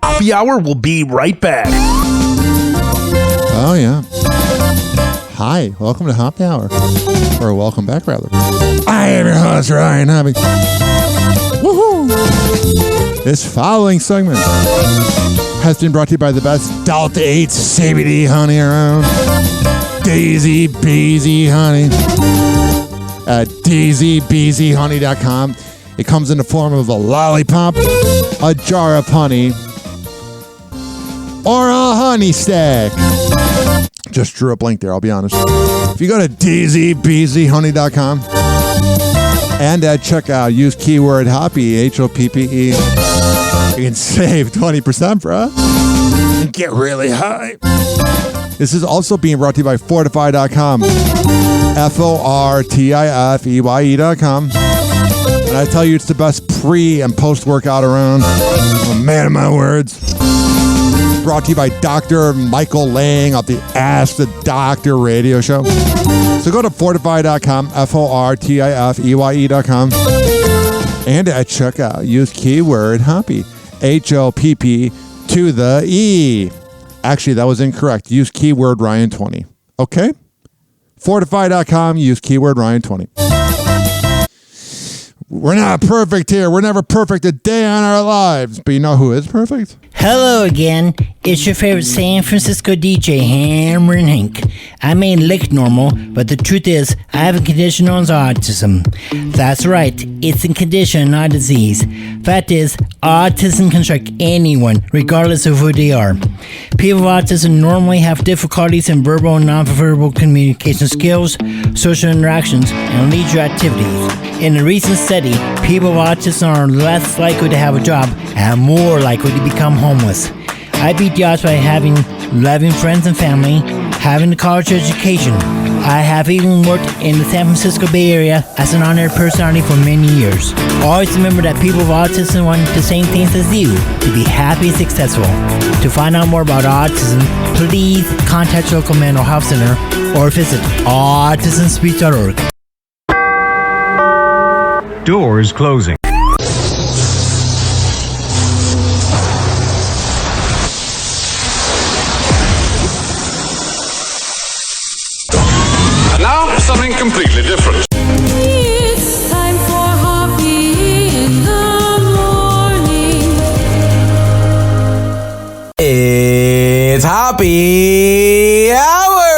Hoppe Hour will be right back. Oh, yeah. Hi, welcome to Hoppe Hour. Or welcome back, rather. I am your host, Ryan Hoppe. Woohoo! This following segment has been brought to you by the best Delta 8 CBD honey around. Daisy Beezy Honey. At daisybeezyhoney.com. It comes in the form of a lollipop, a jar of honey, or a honey stick. Just drew a blank there, I'll be honest. If you go to dzbzhoney.com and at checkout, use keyword Hoppe, H-O-P-P-E, you can save 20%, bro. And get really high. This is also being brought to you by Fortify.com. Fortifeye.com. And I tell you, it's the best pre- and post-workout around. I'm a man of my words. Brought to you by Dr. Michael Lang of the Ask the Doctor radio show. So go to Fortify.com, Fortifeye.com. And at checkout, use keyword Hoppe, H-O-P-P to the E. Actually, that was incorrect. Use keyword Ryan20. Okay? Fortify.com, use keyword Ryan20. We're not perfect here. We're never perfect a day in our lives. But you know who is perfect? Hello again. It's your favorite San Francisco DJ, Hammerin' Hank. I may look normal, but the truth is, I have a condition known as autism. That's right, it's a condition, not a disease. Fact is, autism can strike anyone, regardless of who they are. People with autism normally have difficulties in verbal and non-verbal communication skills, social interactions, and leisure activities. In a recent study, people with autism are less likely to have a job and more likely to become homeless. I beat the odds by having loving friends and family, having a college education. I have even worked in the San Francisco Bay Area as an honored personality for many years. Always remember that people with autism want the same things as you, to be happy and successful. To find out more about autism, please contact your local mental health center or visit autismspeech.org. Doors closing. Now, something completely different. It's time for Hoppe in the morning. It's Hoppe Hour!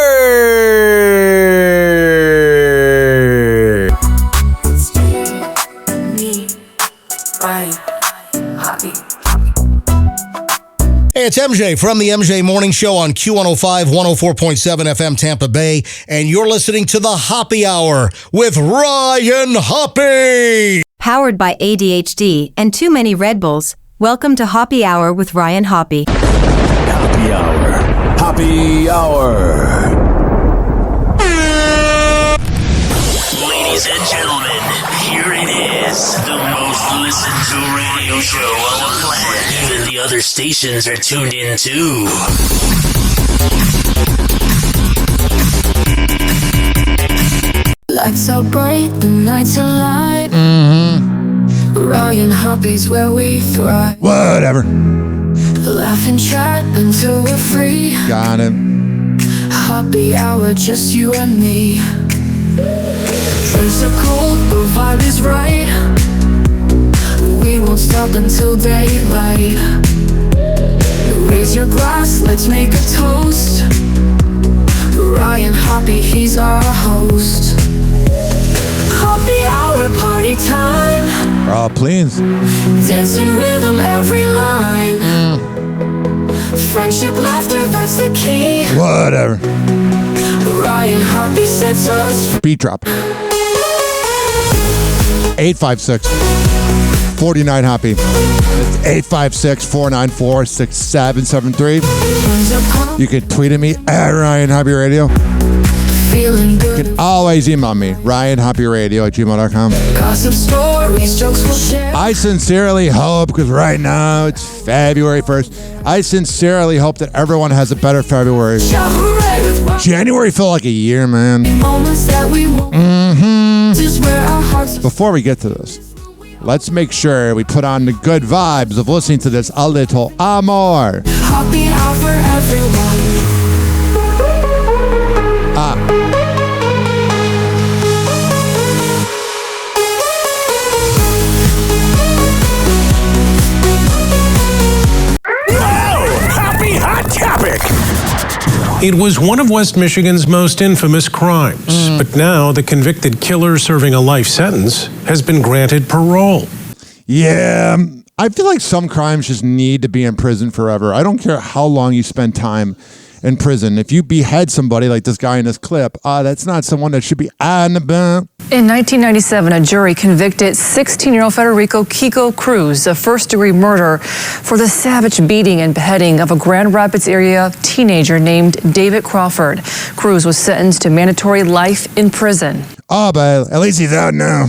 Hey, it's MJ from the MJ Morning Show on Q105, 104.7 FM Tampa Bay, and you're listening to the Hoppe Hour with Ryan Hoppe. Powered by ADHD and too many Red Bulls, welcome to Hoppe Hour with Ryan Hoppe. Hoppe Hour. Hoppe Hour. Ladies and gentlemen, here it is, the most listened to radio show on the planet. Even the other stations are tuned in too. Lights are bright, the nights are light. Ryan Hoppe's where we thrive. Whatever. Laugh and chat until we're free. Got it. Hoppe Hour, just you and me. Drinks are cold, the vibe is right. We won't stop until daylight. Raise your glass, let's make a toast. Ryan Hoppe, he's our host. Hoppe Hour, party time. Oh, please. Dancing rhythm, every line. Friendship, laughter, that's the key. Whatever. Ryan Hoppe sets us free. Beat drop. 856-49 Hoppe. It's 856-494-6773. You can tweet at me at Ryan Hoppe Radio. Feeling good. You can always email me, RyanHoppeRadio@gmail.com. Gossip stories, jokes we'll share. I sincerely hope, because right now it's February 1st, I sincerely hope that everyone has a better February. January felt like a year, man. Moments that we won't. Just where our hearts. Before we get to this, let's make sure we put on the good vibes of listening to this a little amor. Hoppe Hour for everyone. Hoppe Hot Topic. It was one of West Michigan's most infamous crimes, but now the convicted killer serving a life sentence has been granted parole. Yeah, I feel like some crimes just need to be in prison forever. I don't care how long you spend time in prison. If you behead somebody like this guy in this clip, that's not someone that should be on the bench. In 1997, a jury convicted 16-year-old Federico Kiko Cruz of first-degree murder for the savage beating and beheading of a Grand Rapids area teenager named David Crawford. Cruz was sentenced to mandatory life in prison. Oh, but at least he's out now.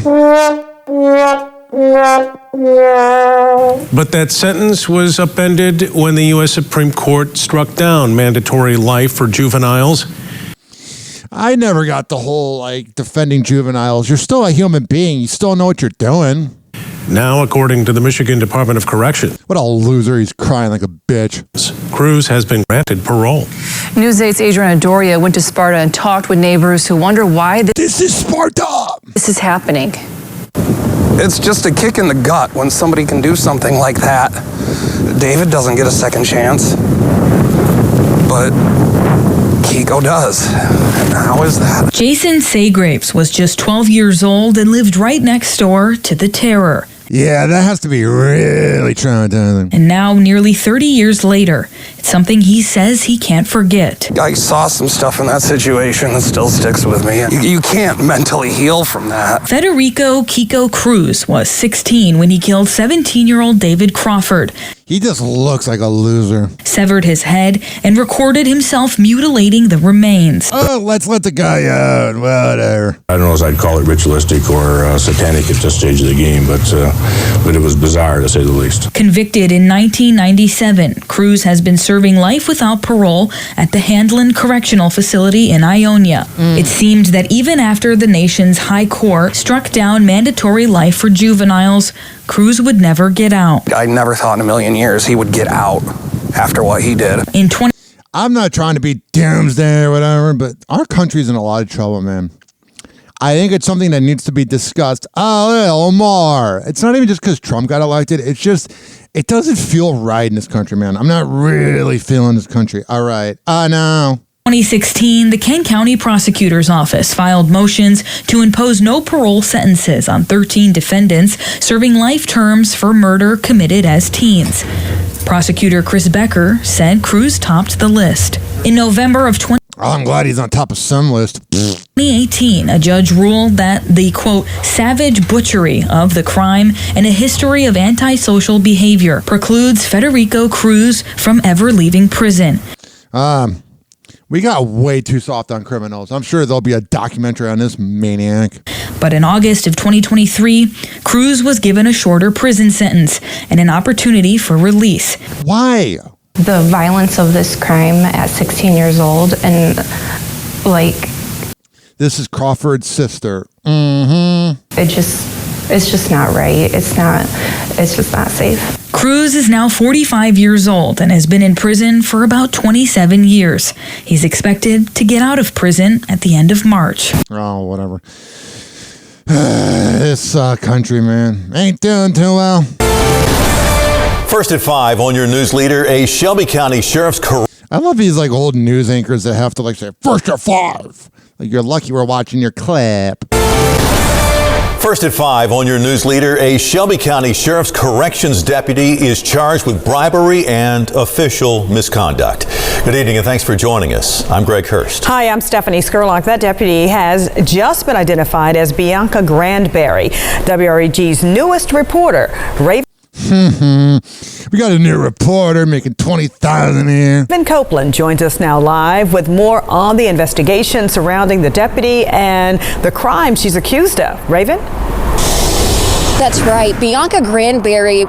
But that sentence was upended when the U.S. Supreme Court struck down mandatory life for juveniles. I never got the whole, defending juveniles. You're still a human being. You still know what you're doing. Now, according to the Michigan Department of Corrections. What a loser. He's crying like a bitch. Cruz has been granted parole. News 8's Adriana Doria went to Sparta and talked with neighbors who wonder why this is Sparta! This is happening. It's just a kick in the gut when somebody can do something like that. David doesn't get a second chance, but Kiko does. And how is that? Jason Saygraves was just 12 years old and lived right next door to the terror. Yeah, that has to be really traumatizing. And now, nearly 30 years later, it's something he says he can't forget. I saw some stuff in that situation that still sticks with me. You can't mentally heal from that. Federico Kiko Cruz was 16 when he killed 17-year-old David Crawford. He just looks like a loser. Severed his head and recorded himself mutilating the remains. Oh, let's let the guy out. Whatever. I don't know if I'd call it ritualistic or satanic at this stage of the game, but it was bizarre to say the least. Convicted in 1997, Cruz has been serving life without parole at the Handlin Correctional Facility in Ionia. It seemed that even after the nation's high court struck down mandatory life for juveniles, Cruz would never get out. I never thought in a million years he would get out after what he did. I'm not trying to be doomsday or whatever, but our country's in a lot of trouble, man. I think it's something that needs to be discussed. Oh, Omar. It's not even just because Trump got elected. It's just, it doesn't feel right in this country, man. I'm not really feeling this country. All right. No. 2016, the Kent County Prosecutor's Office filed motions to impose no parole sentences on 13 defendants serving life terms for murder committed as teens. Prosecutor Chris Becker said Cruz topped the list. In November of I'm glad he's on top of some list. 2018, a judge ruled that the, quote, savage butchery of the crime and a history of antisocial behavior precludes Federico Cruz from ever leaving prison. We got way too soft on criminals. I'm sure there'll be a documentary on this maniac. But in August of 2023, Cruz was given a shorter prison sentence and an opportunity for release. Why? The violence of this crime at 16 years old and, This is Crawford's sister. It's just not right. It's just not safe. Cruz is now 45 years old and has been in prison for about 27 years. He's expected to get out of prison at the end of March. Oh, whatever. This country, man, ain't doing too well. First at 5 on your news leader, a Shelby County Sheriff's I love these old news anchors that have to say, first at 5. You're lucky we're watching your clip. First at 5 on your news leader, a Shelby County Sheriff's Corrections deputy is charged with bribery and official misconduct. Good evening and thanks for joining us. I'm Greg Hurst. Hi, I'm Stephanie Skurlock. That deputy has just been identified as Bianca Grandberry, WREG's newest reporter. We got a new reporter making $20,000 here. Raven Copeland joins us now live with more on the investigation surrounding the deputy and the crime she's accused of. Raven? That's right. Bianca Grandberry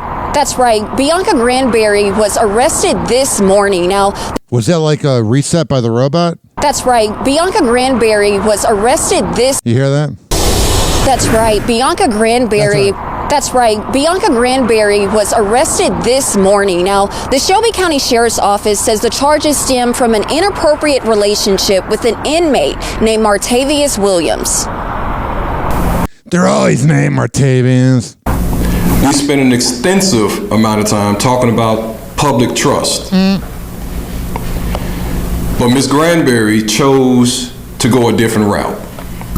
was arrested this morning. Now, was that like a reset by the robot? That's right. Bianca Grandberry was arrested this. You hear that? That's right. Bianca Grandberry. That's right. Bianca Grandberry was arrested this morning. Now, the Shelby County Sheriff's Office says the charges stem from an inappropriate relationship with an inmate named Martavius Williams. They're always named Martavius. We spent an extensive amount of time talking about public trust. But Ms. Grandberry chose to go a different route.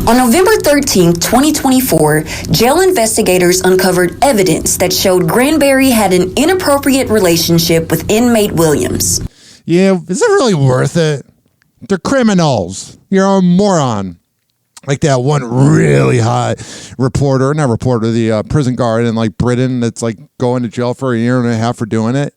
On November 13, 2024, jail investigators uncovered evidence that showed Granberry had an inappropriate relationship with inmate Williams. Yeah, is it really worth it? They're criminals. You're a moron. Like that one really hot the prison guard in like Britain that's like going to jail for a year and a half for doing it.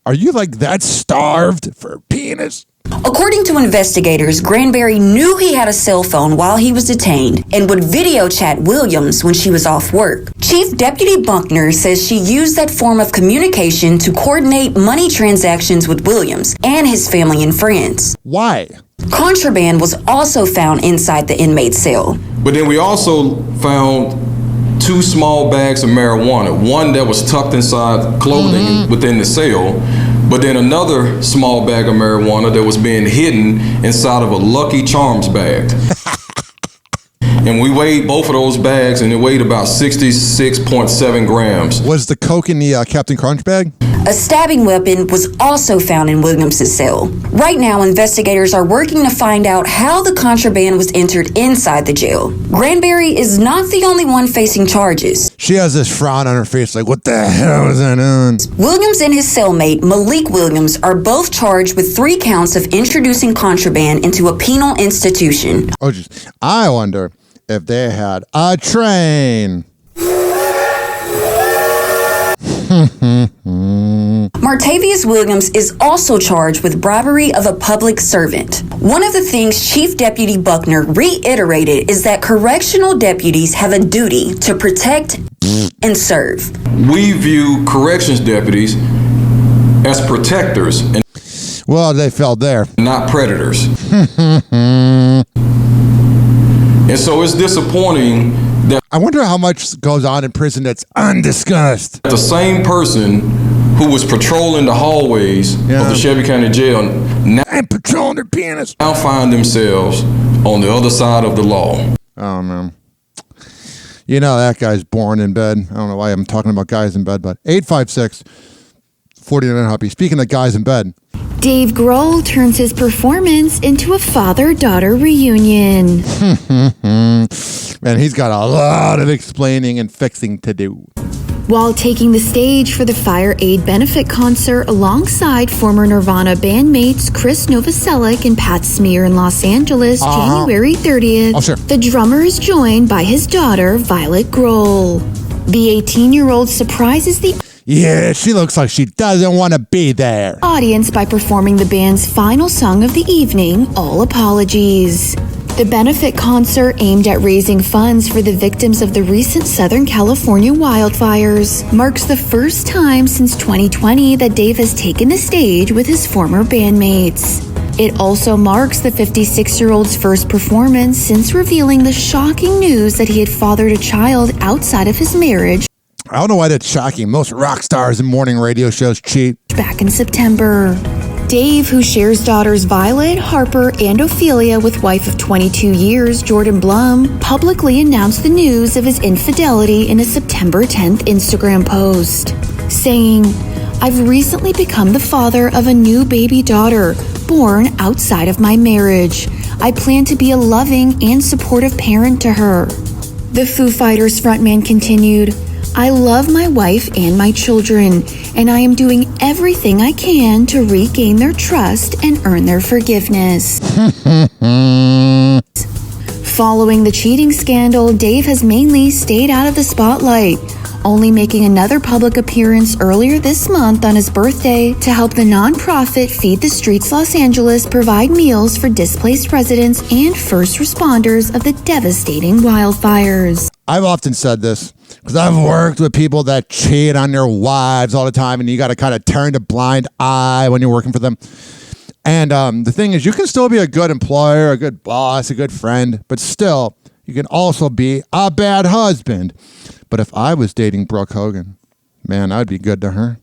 Are you like that starved for a penis? According to investigators, Granberry knew he had a cell phone while he was detained and would video chat Williams when she was off work. Chief Deputy Buckner says she used that form of communication to coordinate money transactions with Williams and his family and friends. Why? Contraband was also found inside the inmate's cell. But then we also found 2 small bags of marijuana, one that was tucked inside clothing within the cell, but then another small bag of marijuana that was being hidden inside of a Lucky Charms bag. And we weighed both of those bags, and it weighed about 66.7 grams. Was the coke in the Captain Crunch bag? A stabbing weapon was also found in Williams' cell. Right now, investigators are working to find out how the contraband was entered inside the jail. Granberry is not the only one facing charges. She has this frown on her face like, what the hell is that on? Williams and his cellmate, Malik Williams, are both charged with 3 counts of introducing contraband into a penal institution. Oh, just, I wonder if they had a train. Martavius Williams is also charged with bribery of a public servant. One of the things Chief Deputy Buckner reiterated is that correctional deputies have a duty to protect and serve. We view corrections deputies as protectors and well, they fell there. Not predators. And so it's disappointing that I wonder how much goes on in prison that's undiscussed. The same person who was patrolling the hallways of the Shelby County Jail now patrolling their penis now find themselves on the other side of the law. Oh man. You know that guy's born in bed. I don't know why I'm talking about guys in bed, but 856-49 Hoppe. Speaking of guys in bed. Dave Grohl turns his performance into a father-daughter reunion. Man, he's got a lot of explaining and fixing to do. While taking the stage for the Fire Aid benefit concert alongside former Nirvana bandmates Chris Novoselic and Pat Smear in Los Angeles, January 30th, the drummer is joined by his daughter, Violet Grohl. The 18-year-old surprises the yeah, she looks like she doesn't want to be there. Audience by performing the band's final song of the evening, All Apologies. The benefit concert aimed at raising funds for the victims of the recent Southern California wildfires marks the first time since 2020 that Dave has taken the stage with his former bandmates. It also marks the 56-year-old's first performance since revealing the shocking news that he had fathered a child outside of his marriage. I don't know why that's shocking. Most rock stars in morning radio shows cheat. Back in September. Dave, who shares daughters Violet, Harper, and Ophelia with wife of 22 years, Jordan Blum, publicly announced the news of his infidelity in a September 10th Instagram post, saying, "I've recently become the father of a new baby daughter, born outside of my marriage. I plan to be a loving and supportive parent to her." The Foo Fighters frontman continued, "I love my wife and my children, and I am doing everything I can to regain their trust and earn their forgiveness." Following the cheating scandal, Dave has mainly stayed out of the spotlight, only making another public appearance earlier this month on his birthday to help the nonprofit Feed the Streets Los Angeles provide meals for displaced residents and first responders of the devastating wildfires. I've often said this because I've worked with people that cheat on their wives all the time, and you got to kind of turn a blind eye when you're working for them. And the thing is, you can still be a good employer, a good boss, a good friend, but still, you can also be a bad husband. But if I was dating Brooke Hogan, man, I'd be good to her.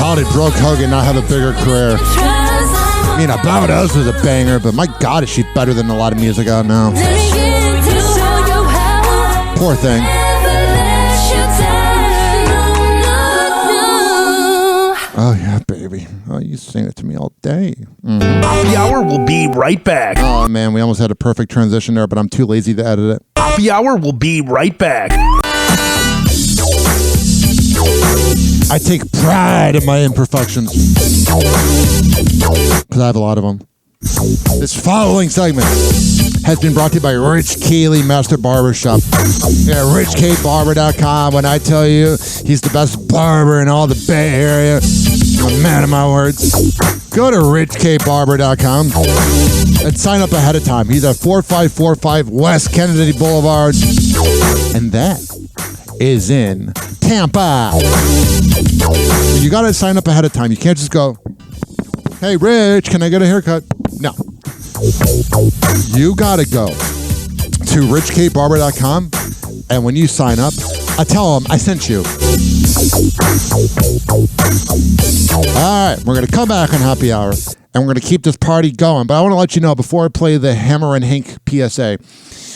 How did Brooke Hogan not have a bigger career? I mean, About Us was a banger, but my God, is she better than a lot of music out now? Poor thing. Oh, yeah, baby. Oh, you sing it to me all day. Mm-hmm. Happy Hour will be right back. Oh, man, we almost had a perfect transition there, but I'm too lazy to edit it. Happy Hour will be right back. I take pride in my imperfections because I have a lot of them. This following segment has been brought to you by Rich Keeley Master Barbershop. Yeah, richkbarber.com. When I tell you he's the best barber in all the Bay Area, I'm a man of my words. Go to richkbarber.com and sign up ahead of time. He's at 4545 West Kennedy Boulevard, and that is in Tampa. You got to sign up ahead of time. You can't just go, hey, Rich, can I get a haircut? No. You got to go to richkbarber.com, and when you sign up, I tell them I sent you. All right, we're going to come back on Happy Hour, and we're going to keep this party going. But I want to let you know, before I play the Hammer and Hank PSA,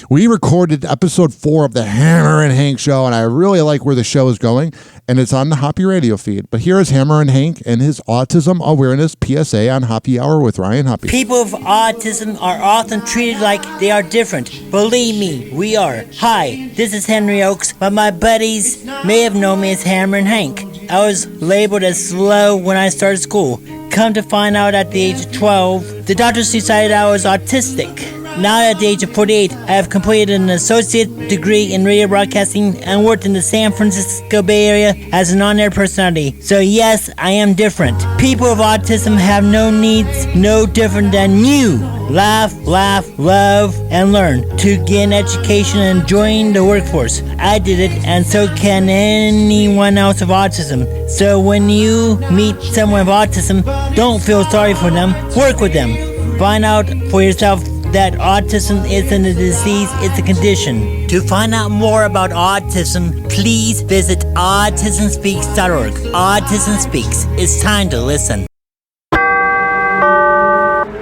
we recorded episode 4 of the Hammer and Hank show, and I really like where the show is going, and it's on the Hoppe radio feed. But here is Hammer and Hank and his autism awareness PSA on Happy Hour with Ryan Hoppe. People with autism are often treated like they are different. Believe me, we are. Hi, this is Henry Oakes, but my buddies may have known me as Hammer and Hank. I was labeled as slow when I started school. Come to find out at the age of 12, the doctors decided I was autistic. Now at the age of 48, I have completed an associate degree in radio broadcasting and worked in the San Francisco Bay Area as an on-air personality. So yes, I am different. People with autism have no needs, no different than you. Laugh, love, and learn to gain education and join the workforce. I did it, and so can anyone else with autism. So when you meet someone with autism, don't feel sorry for them. Work with them. Find out for yourself that autism isn't a disease, it's a condition. To find out more about autism, please visit autismspeaks.org. Autism Speaks. It's time to listen.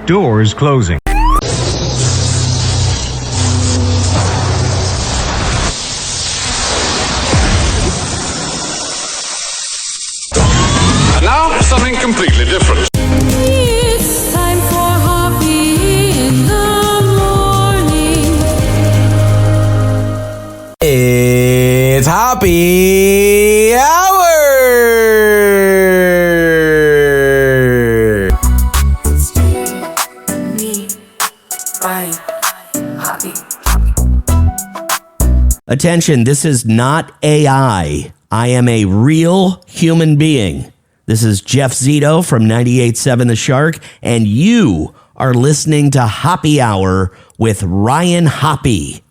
Doors closing. And now, something completely different. It's time for Hoppe in the morning. It's Happy Hour. Attention, this is not AI. I am a real human being. This is Jeff Zito from 98.7 The Shark, and you are listening to Happy Hour with Ryan Hoppe.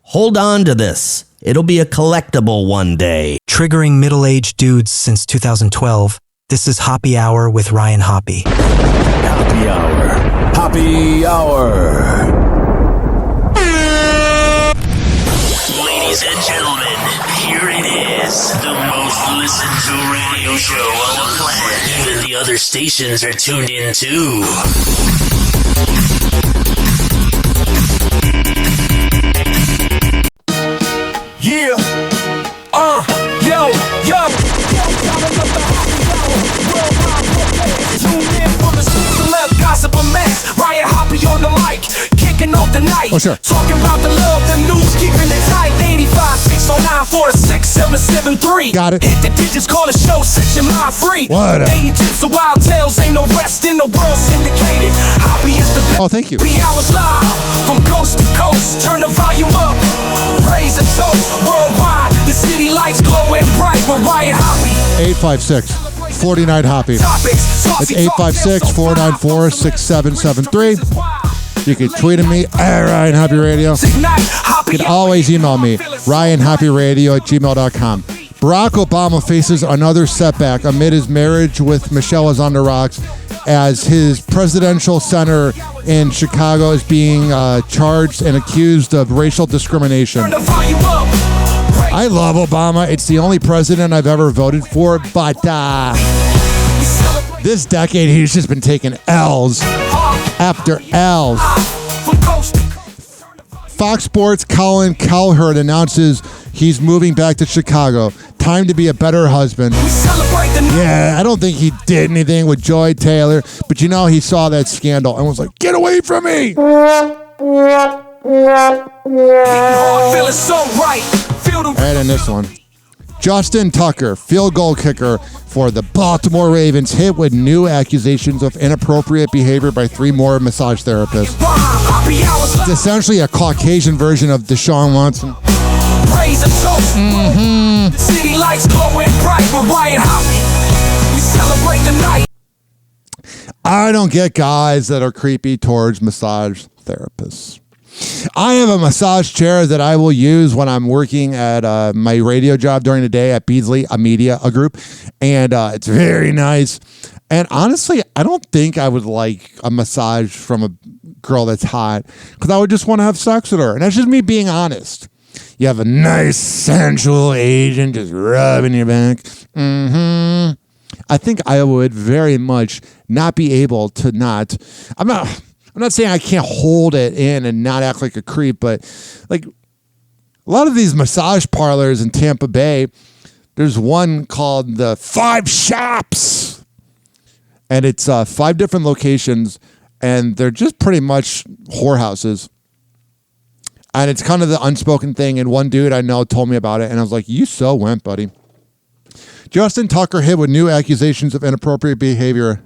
Hold on to this. It'll be a collectible one day. Triggering middle-aged dudes since 2012. This is Happy Hour with Ryan Hoppe. Happy Hour. Happy Hour. Ladies and gentlemen, here it is, the most listened to radio show on the planet. Even the other stations are tuned in too. Yeah. Yo. Tune in for the celeb gossip of mess. Ryan Hoppe on the mic, kicking off the night. Oh, sure. Talking about the love, the news, keeping it tight. 85-609-46-773. Got it. Hit the digits, call the show, set your mind free. What? Agents of wild tales, ain't no rest in the world, syndicated. Hoppe is the best. Oh, thank you. 3 hours live, from coast to coast. Turn the volume up, praise and toast. Worldwide, the city lights glowing bright with Ryan Hoppe. 856-49-HOPPE. It's 856-494-6773. You can tweet at me at Ryan Hoppe Radio. You can always email me, ryanhopperadio@gmail.com. Barack Obama faces another setback amid his marriage with Michelle is on the rocks, as his presidential center in Chicago is being charged and accused of racial discrimination. I love Obama. It's the only president I've ever voted for, but This decade, he's just been taking L's after L's. Fox Sports' Colin Cowherd announces he's moving back to Chicago. Time to be a better husband. Yeah, I don't think he did anything with Joy Taylor, but you know he saw that scandal and was like, get away from me! And in this one, Justin Tucker, field goal kicker for the Baltimore Ravens, hit with new accusations of inappropriate behavior by 3 more massage therapists. It's essentially a Caucasian version of Deshaun Watson. Mm-hmm. The city lights glowing bright with Ryan Hoppe. We celebrate the night. I don't get guys that are creepy towards massage therapists. I have a massage chair that I will use when I'm working at my radio job during the day at Beasley, a group, and it's very nice. And honestly, I don't think I would like a massage from a girl that's hot because I would just want to have sex with her. And that's just me being honest. You have a nice, sensual Asian just rubbing your back. Mm-hmm. I think I would very much not be able to not. I'm not saying I can't hold it in and not act like a creep, but like a lot of these massage parlors in Tampa Bay, there's one called the 5 Shops, and it's 5 different locations, and they're just pretty much whorehouses. And it's kind of the unspoken thing. And one dude I know told me about it, and I was like, you so went, buddy. Justin Tucker hit with new accusations of inappropriate behavior.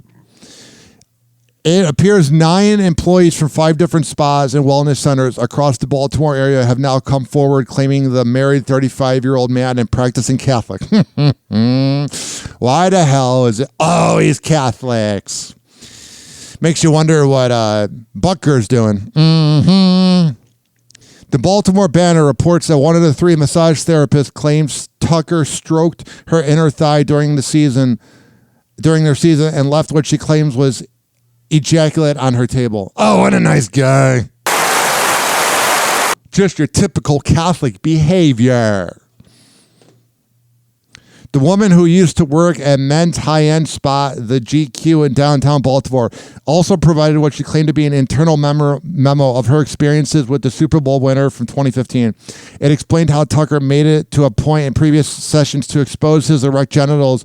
It appears 9 employees from 5 different spas and wellness centers across the Baltimore area have now come forward claiming the married 35-year-old man and practicing Catholic. Why the hell is it always Catholics? Makes you wonder what Butker's doing. Mm-hmm. The Baltimore Banner reports that one of the 3 massage therapists claims Tucker stroked her inner thigh during their season and left what she claims was ejaculate on her table. Oh, what a nice guy. Just your typical Catholic behavior. The woman who used to work at men's high-end spa, the GQ in downtown Baltimore, also provided what she claimed to be an internal memo of her experiences with the Super Bowl winner from 2015. It explained how Tucker made it to a point in previous sessions to expose his erect genitals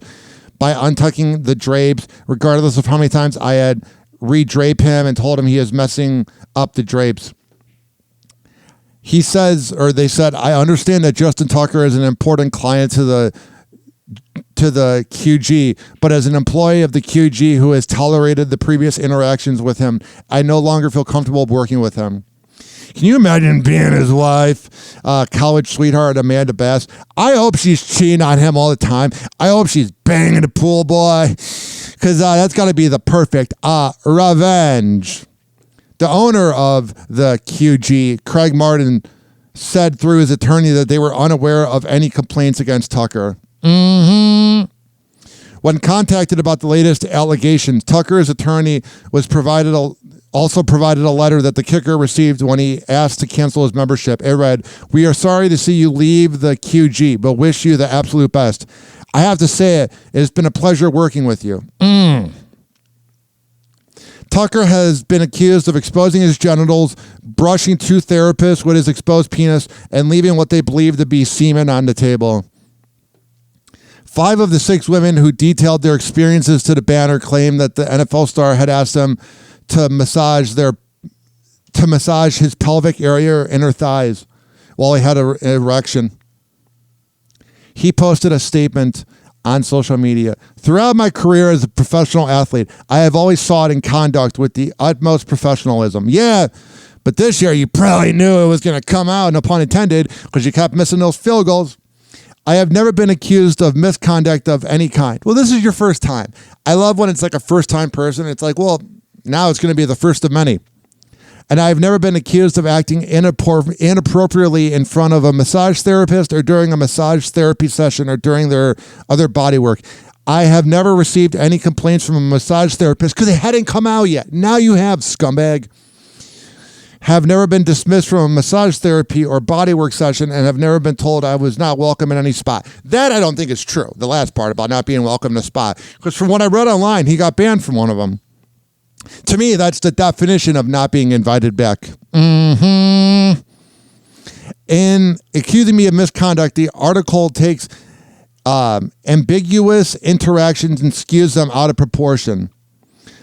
by untucking the drapes, regardless of how many times I had re-drape him and told him he is messing up the drapes. He says, or they said, I understand that Justin Tucker is an important client to the QG, but as an employee of the QG who has tolerated the previous interactions with him, I no longer feel comfortable working with him. Can you imagine being his wife, college sweetheart Amanda Bass? I hope she's cheating on him all the time. I hope she's banging the pool boy, because that's got to be the perfect revenge. The owner of the QG, Craig Martin, said through his attorney that they were unaware of any complaints against Tucker. Mm-hmm. When contacted about the latest allegations, Tucker's attorney also provided a letter that the kicker received when he asked to cancel his membership. It read, "We are sorry to see you leave the QG, but wish you the absolute best. I have to say it has been a pleasure working with you." Tucker has been accused of exposing his genitals, brushing 2 therapists with his exposed penis, and leaving what they believe to be semen on the table. 5 of the 6 women who detailed their experiences to the Banner claimed that the NFL star had asked them to massage his pelvic area or inner thighs while he had an erection. He posted a statement on social media. Throughout my career as a professional athlete, I have always sought in conduct with the utmost professionalism. Yeah, but this year you probably knew it was going to come out, no pun intended, because you kept missing those field goals. I have never been accused of misconduct of any kind. Well, this is your first time. I love when it's like a first-time person. It's like, well, now it's going to be the first of many. And I've never been accused of acting inappropriately in front of a massage therapist or during a massage therapy session or during their other body work. I have never received any complaints from a massage therapist because it hadn't come out yet. Now you have, scumbag. have never been dismissed from a massage therapy or bodywork session, and have never been told I was not welcome in any spot. That I don't think is true, the last part about not being welcome in a spot. Because from what I read online, he got banned from one of them. To me, that's the definition of not being invited back. In accusing me of misconduct, the article takes ambiguous interactions and skews them out of proportion.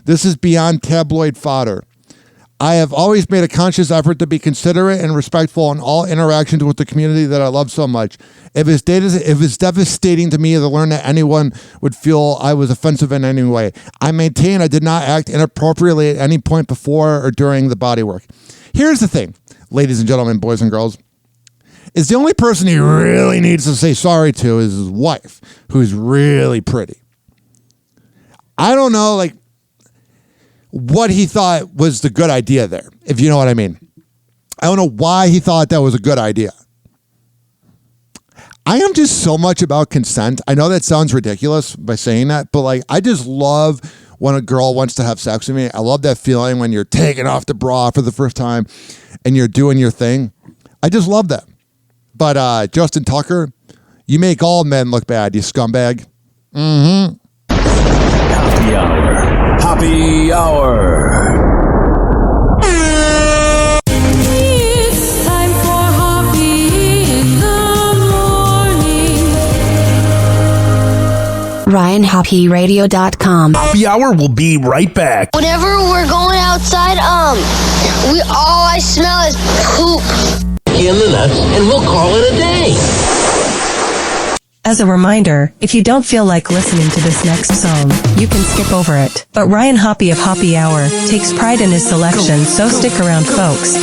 This is beyond tabloid fodder. I have always made a conscious effort to be considerate and respectful in all interactions with the community that I love so much. If it's devastating to me to learn that anyone would feel I was offensive in any way, I maintain I did not act inappropriately at any point before or during the bodywork. Here's the thing, ladies and gentlemen, boys and girls, is the only person he really needs to say sorry to is his wife, who's really pretty. I don't know, like, what he thought was the good idea there, if you know what I mean. I don't know why he thought that was a good idea. I am just so much about consent. I know that sounds ridiculous by saying that, but like, I just love when a girl wants to have sex with me. I love that feeling when you're taking off the bra for the first time and you're doing your thing. I just love that. But Justin Tucker, you make all men look bad, you scumbag. Mm-hmm. Happy Hour. Happy Hour. It's time for Hoppe in the morning. RyanHoppeRadio.com. Happy Hour will be right back. Whenever we're going outside, all I smell is poop. In the nuts, and we'll call it a day. As a reminder, if you don't feel like listening to this next song, you can skip over it. But Ryan Hoppe of Hoppe Hour takes pride in his selection, so stick around, folks.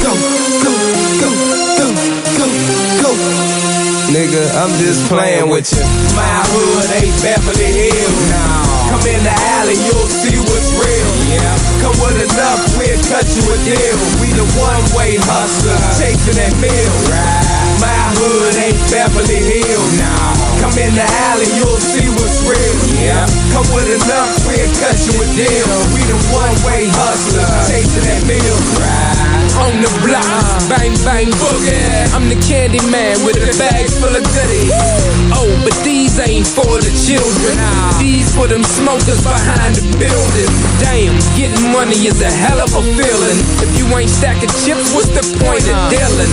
Nigga, I'm just playing with you. My hood ain't Beverly Hills now. Come in the alley, you'll see what's real. Yeah. Come with enough, we'll cut you a deal. We the one-way hustler, chasing that meal. Right. My hood ain't Beverly Hills now. Come in the alley, you'll see what's real. Yeah. Come with enough, we'll cut you a deal. We the one-way hustler, chasing that meal. Right. On the block, bang bang boogie. I'm the candy man with a bag full of goodies. Oh, but these ain't for the children. These for them smokers behind the building. Damn, getting money is a hell of a feeling. If you ain't stacking chips, what's the point of dealing?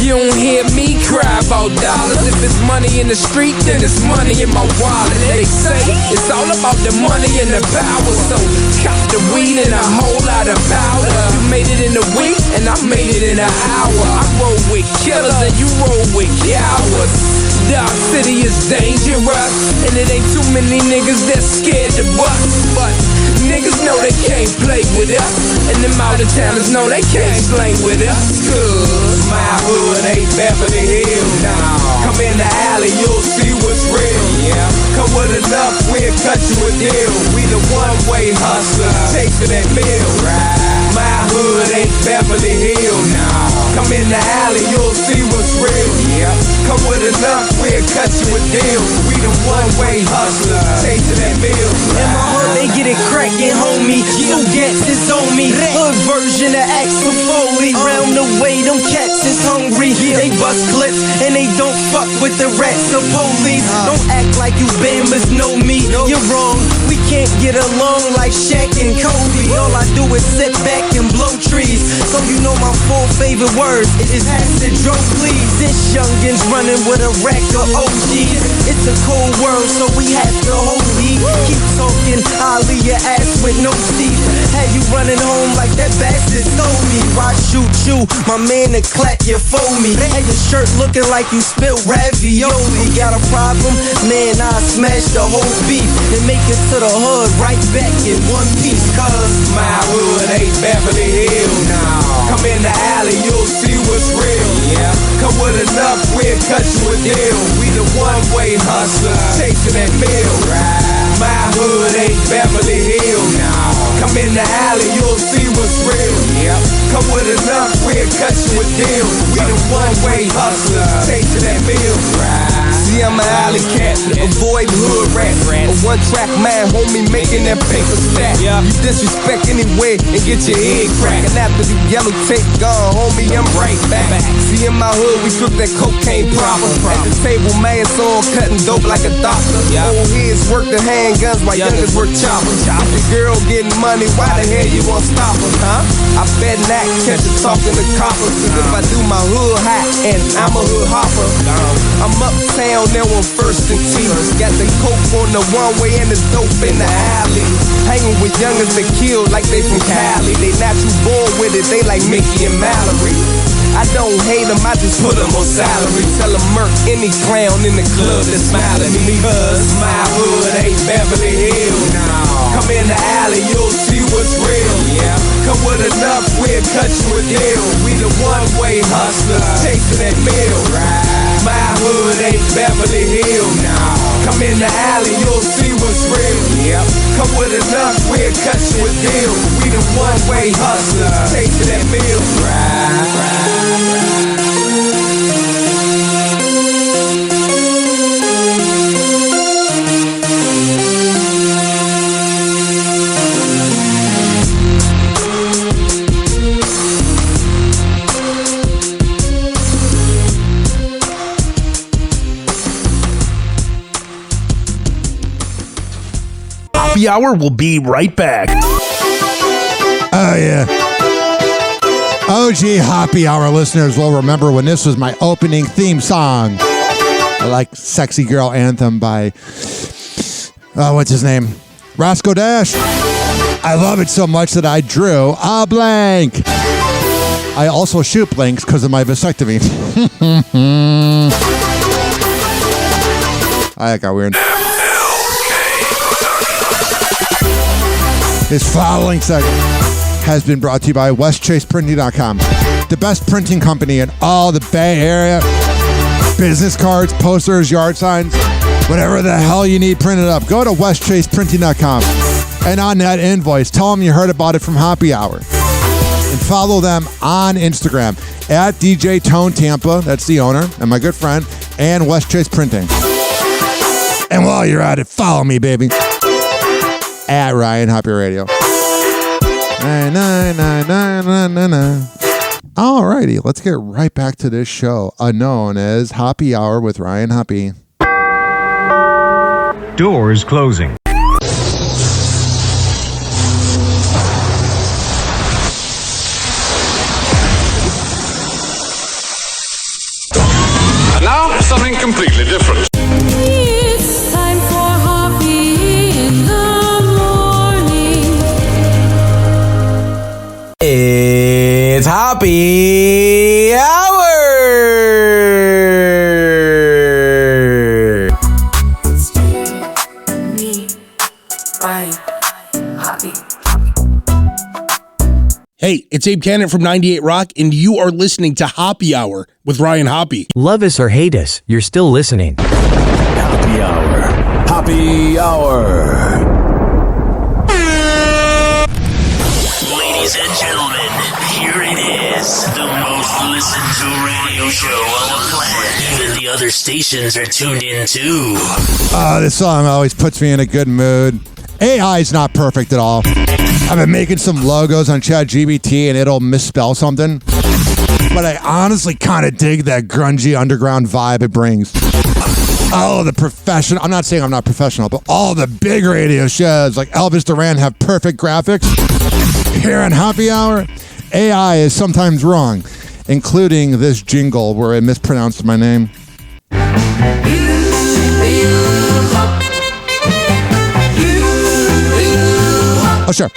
You don't hear me cry about dollars. If it's money in the street, then it's money in my wallet. They say it's all about the money and the power. So cop the weed and a whole lot of powder. You made it in a week, and I made it in an hour. I roll with killers and you roll with cowards. Dark City is dangerous, and it ain't too many niggas that's scared to bust. But niggas know they can't play with us, and them out-of-towners know they can't slang with us. Cause my hood ain't Beverly Hills now. Come in the alley, you'll see what's real. Yeah. Come with enough, we'll cut you a deal. We the one-way hustler, chasing that meal. Right. My hood ain't Beverly Hills now. Come in the alley, you'll see what's real. Yeah. Come with enough, we'll cut you a deal. We the one-way hustler, chasing that meal. In my hood, they get it crackin', homie. So gats is on me. Hood version of Axel Foley. Round the way, them cats is hungry. They bust clips and they don't fuck with the rats or police. Don't act like you Bambas know me. You're wrong. We can't get along like Shaq and Kobe. All I do is sit back and blow trees. So you know my 4 favorite words is acid, drunk, please. This youngin's running with a rack of OGs. It's a cold world, so we have to hold heat. Keep talking, I'll leave your ass with no teeth. Had you running home like that bastard stole me. Why shoot you? My man to clap you for me. Had your shirt looking like you spilled ravioli. Got a problem? Man, I smash the whole beef and make it to the hood right back in one piece. Cause my hood ain't Beverly Hills now. Come in the alley, you'll see what's real. Yeah. Come with enough, we'll cut you a deal. We the one-way hustler, chasing that meal. Right. My hood ain't Beverly Hills now. Come in the alley, you'll see what's real. Yeah. Come with enough, we'll cut you a deal. We the one-way hustler, chasing that meal. Right. See, I'm an alley cat, avoid hood rat. But once track, man, homie, making that paper stack. You disrespect anyway and get your head cracked. And after the yellow tape gone, homie, I'm right back. See, in my hood, we cook that cocaine proper. At the table, man, it's all cutting dope like a doctor. Old heads work the handguns while youngers work choppers. If the girl getting money, why the hell you won't stop her, huh? I bet not catch her talking to coppers. Cause if I do my hood hot, and I'm a hood hopper, I'm uptown there on First and T. Got the coke on the one way and the dope in the alley. Hanging with youngers that kill like they from Cali. They natural born with it, they like Mickey and Mallory. I don't hate them, I just put them on salary. Tell them murk any clown in the club that smile at me. Cause my hood ain't Beverly Hills. Come in the alley, you'll see what's real. Come with enough, we'll cut you a deal. We the one-way hustler, chasing that meal. My hood ain't Beverly Hills. Come in the alley, you'll see what's real. Come with enough, we'll cut you a deal. We the one-way hustler, chasing that meal. Happy Hour will be right back. Oh, yeah. OG Happy Hour listeners will remember when this was my opening theme song. I like Sexy Girl Anthem by, what's his name? Roscoe Dash. I love it so much that I drew a blank. I also shoot blanks because of my vasectomy. That got weird. This following segment has been brought to you by westchaseprinting.com, the best printing company in all the Bay Area. Business cards, posters, yard signs, whatever the hell you need printed up. Go to westchaseprinting.com and on that invoice, tell them you heard about it from Happy Hour. And follow them on Instagram at DJ Tone Tampa, that's the owner, and my good friend, and West Chase Printing. And while you're at it, follow me, baby. At Ryan Hoppe Radio. Alrighty, let's get right back to this show, known as Happy Hour with Ryan Hoppe. Doors closing. And now, something completely different. It's time for Hoppe in the morning. It's Happy Hour. Hey, it's Abe Cannon from 98 Rock, and you are listening to Happy Hour with Ryan Hoppe. Love us or hate us, you're still listening. Happy Hour. Happy Hour. Ladies and gentlemen, here it is, the most listened to radio show on the planet. Even the other stations are tuned in too. This song always puts me in a good mood. AI is not perfect at all. I've been making some logos on ChatGPT and it'll misspell something. But I honestly kind of dig that grungy underground vibe it brings. All of the professional, I'm not saying I'm not professional, but all the big radio shows like Elvis Duran have perfect graphics. Here on Happy Hour, AI is sometimes wrong, including this jingle where it mispronounced my name. Oh, sure.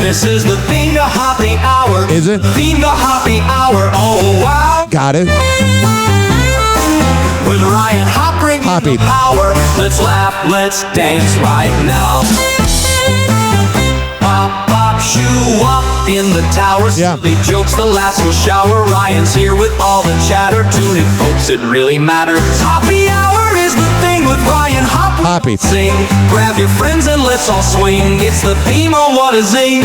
This is the theme to Happy Hour. Is it? Theme to Happy Hour. Oh, wow. Got it. With Ryan Hoppe Hoppe. Power. Let's laugh, let's dance right now. Pop, pop, shoo up in the tower. Silly jokes, the last will shower. Ryan's here with all the chatter. Tune in, folks, it really matters. Happy Hour is the thing with Ryan Hoppe. Hoppe. Sing, grab your friends and let's all swing. It's the theme on What a Zing.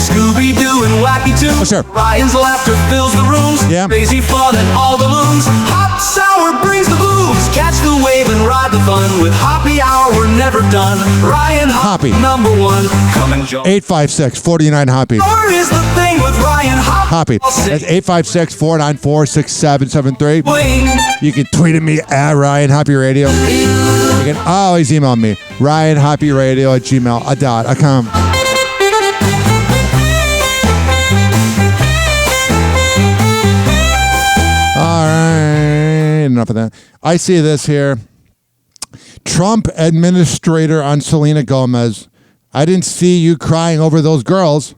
Scooby-Doo and Wacky Too. Oh, sure. Ryan's laughter fills the rooms. Yeah. Crazy fun and all balloons. Hot sour brings the booze. Catch the wave and ride the fun. With Hoppe Hour, we're never done. Ryan Hoppe, #1. Come and join. 856-49-HOPPE. Or is the thing with Ryan Hoppe. Hoppe. That's 856-494-6773. Wing. You can tweet at me at Ryan Hoppe Radio. You can always email me, ryanhopperadio@gmail.com. All right, enough of that. I see this here. Trump administrator on Selena Gomez. I didn't see you crying over those girls.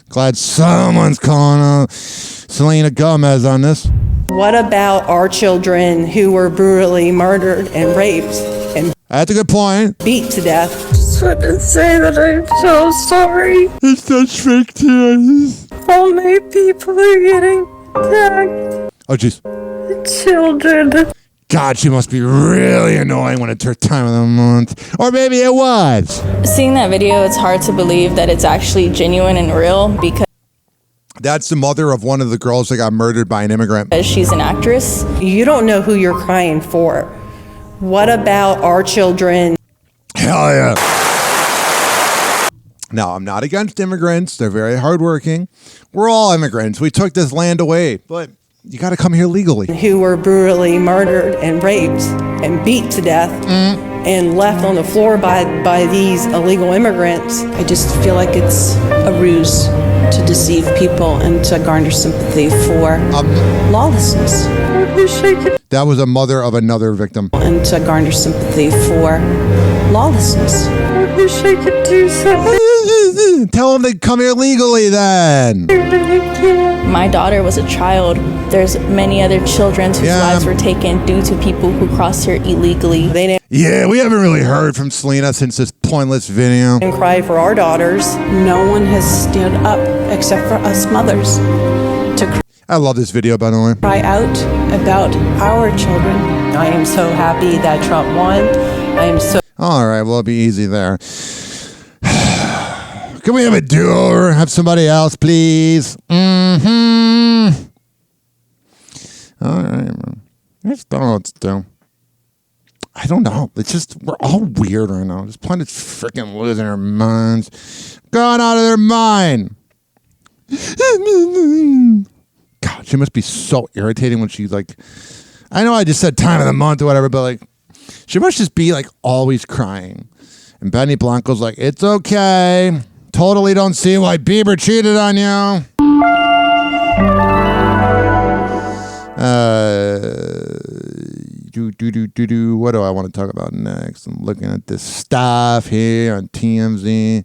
Glad someone's calling out Selena Gomez on this. What about our children who were brutally murdered and raped and That's a good point. beat to death? Just want to say that I'm so sorry. It's such fake tears. So many people are getting attacked. Oh, jeez. Children. God, she must be really annoying when it's her time of the month. Or maybe it was. Seeing that video, it's hard to believe that it's actually genuine and real because That's the mother of one of the girls that got murdered by an immigrant. she's an actress. You don't know who you're crying for. What about our children? Hell yeah. Now, I'm not against immigrants. They're very hardworking. We're all immigrants. We took this land away, but you got to come here legally. Who were brutally murdered and raped and beat to death and left on the floor by these illegal immigrants. I just feel like it's a ruse to deceive people and to garner sympathy for lawlessness. I wish I could. That was a mother of another victim. And to garner sympathy for lawlessness. I wish I could do something. Tell them to come here legally then. My daughter was a child. There's many other children whose lives were taken due to people who crossed here illegally. Yeah, we haven't really heard from Selena since this pointless video. And cry for our daughters. No one has stood up except for us mothers to I love this video, by the way. cry out about our children. I am so happy that Trump won. I am so. All right, well, it'll be easy there. Can we have a do-over? Have somebody else, please? Mm-hmm. All right, man. I just don't know what to do. I don't know. It's just, we're all weird right now. This planet's freaking losing their minds. Gone out of their mind. God, she must be so irritating when she's like, I know I just said time of the month or whatever, but like, she must just be like always crying. And Benny Blanco's like, it's okay. Totally don't see why Bieber cheated on you. What do I want to talk about next? I'm looking at this stuff here on TMZ.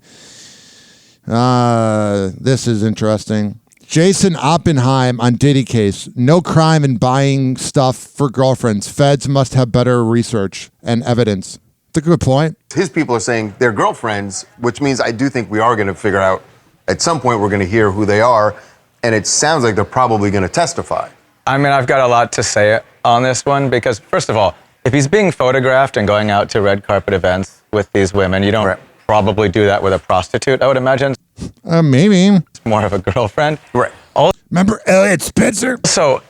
This is interesting. Jason Oppenheim on Diddy case. No crime in buying stuff for girlfriends. Feds must have better research and evidence. That's a good point. His people are saying they're girlfriends, which means I do think we are going to figure out, at some point we're going to hear who they are, and it sounds like they're probably going to testify. I mean, I've got a lot to say on this one because, first of all, if he's being photographed and going out to red carpet events with these women, you don't probably do that with a prostitute, I would imagine. Maybe. It's more of a girlfriend. Right. Remember Elliot Spitzer? So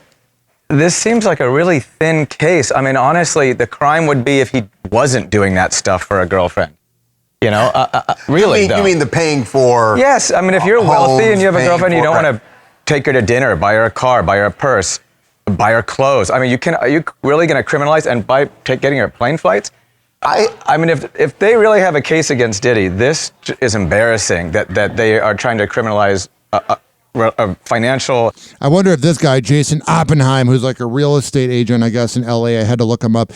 this seems like a really thin case. I mean, honestly, the crime would be if he wasn't doing that stuff for a girlfriend. You know, really, You mean the paying for... Yes, I mean, if you're wealthy and you have a paying girlfriend, you for- don't want to take her to dinner, buy her a car, buy her a purse, buy her clothes. I mean, are you really going to criminalize and getting her plane flights? I mean, if they really have a case against Diddy, this is embarrassing that they are trying to criminalize a financial... I wonder if this guy, Jason Oppenheim, who's like a real estate agent, I guess, in LA, I had to look him up.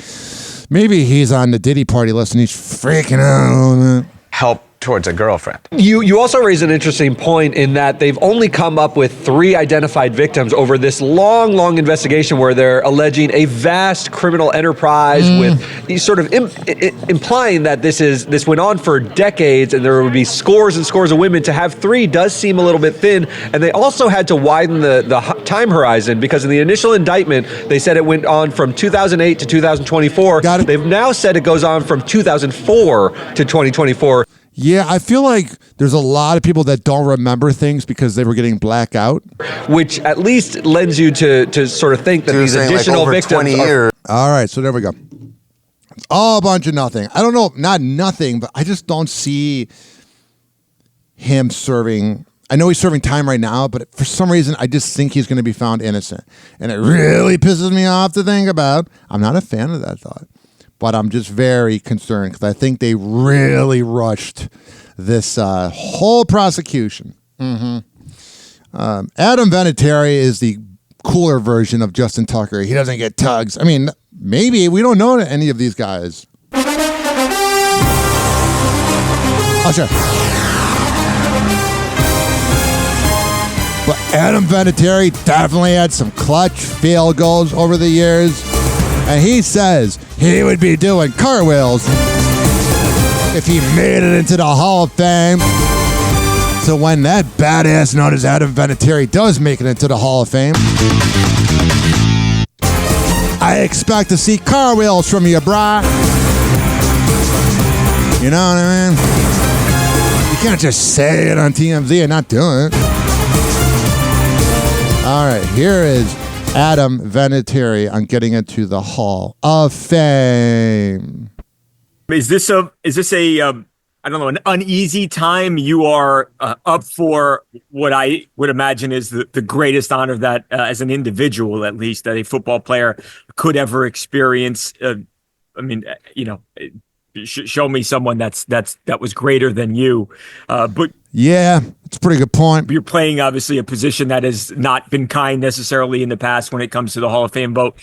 Maybe he's on the Diddy party list and he's freaking out. Help towards a girlfriend. You also raise an interesting point in that they've only come up with 3 identified victims over this long investigation where they're alleging a vast criminal enterprise with these sort of implying that this went on for decades and there would be scores and scores of women. To have 3 does seem a little bit thin, and they also had to widen the time horizon because in the initial indictment they said it went on from 2008 to 2024. They've now said it goes on from 2004 to 2024. Yeah, I feel like there's a lot of people that don't remember things because they were getting blackout. Which at least lends you to sort of think that these additional victims 20 years. All right, so there we go. It's all a bunch of nothing. I don't know, not nothing, but I just don't see him serving. I know he's serving time right now, but for some reason, I just think he's going to be found innocent. And it really pisses me off to think about. I'm not a fan of that thought. But I'm just very concerned because I think they really rushed this whole prosecution. Adam Vinatieri is the cooler version of Justin Tucker. He doesn't get tugs. I mean, maybe. We don't know any of these guys. Oh, sure. But Adam Vinatieri definitely had some clutch field goals over the years. And he says he would be doing cartwheels if he made it into the Hall of Fame. So when that badass known as Adam Vinatieri does make it into the Hall of Fame, I expect to see cartwheels from you, brah. You know what I mean? You can't just say it on TMZ and not do it. All right, here is Adam Vinatieri on getting into the Hall of Fame. Is this a I don't know, an uneasy time? You are up for what I would imagine is the greatest honor that, as an individual at least, that a football player could ever experience. I mean, you know, show me someone that was greater than you. But yeah, it's a pretty good point. You're playing obviously a position that has not been kind necessarily in the past when it comes to the Hall of Fame vote.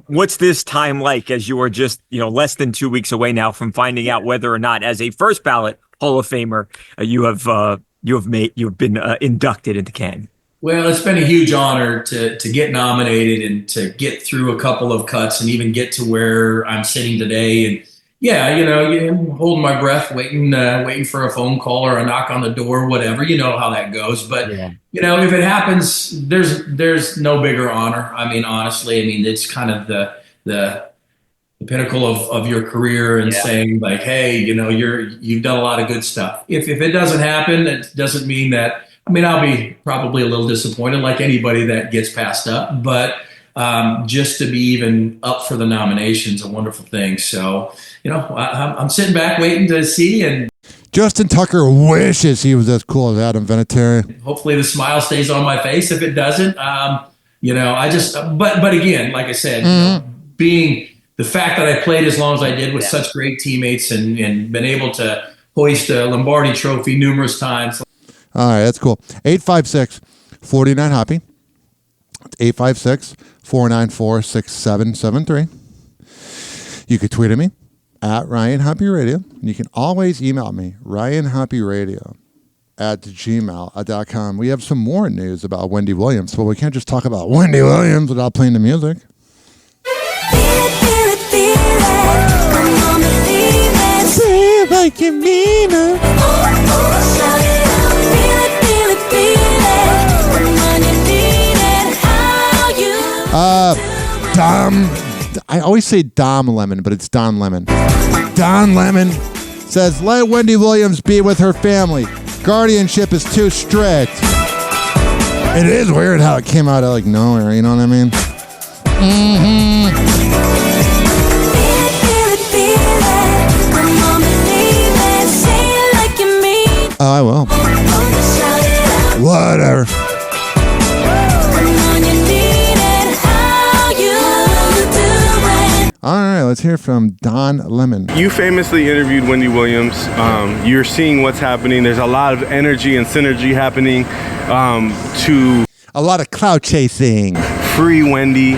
What's this time like as you are just, you know, less than 2 weeks away now from finding out whether or not, as a first ballot Hall of Famer, you have been inducted into Canton? Well, it's been a huge honor to get nominated and to get through a couple of cuts and even get to where I'm sitting today. And yeah, you know, I'm holding my breath, waiting for a phone call or a knock on the door, whatever. You know how that goes. But you know, if it happens, there's no bigger honor. I mean, honestly, I mean, it's kind of the pinnacle of your career and saying like, hey, you know, you've done a lot of good stuff. If it doesn't happen, it doesn't mean that. I mean, I'll be probably a little disappointed, like anybody that gets passed up. But just to be even up for the nomination's a wonderful thing. So, you know, I'm sitting back waiting to see. And Justin Tucker wishes he was as cool as Adam Vinatieri. Hopefully the smile stays on my face. If it doesn't, you know, I just, but again, like I said, you know, being the fact that I played as long as I did with such great teammates and been able to hoist a Lombardi trophy numerous times. All right, that's cool. 856-49-HOPPE. 856-494-6773. You could tweet at me at Ryan Hoppe Radio. You can always email me, ryanhopperadio@gmail.com. We have some more news about Wendy Williams, but we can't just talk about Wendy Williams without playing the music. Say it like you mean it. I always say Dom Lemon, but it's Don Lemon. Don Lemon says, let Wendy Williams be with her family. Guardianship is too strict. It is weird how it came out of like nowhere, you know what I mean? Oh, I will. Whatever. All right, let's hear from Don Lemon. You famously interviewed Wendy Williams. You're seeing what's happening. There's a lot of energy and synergy happening to... A lot of clout chasing. Free Wendy.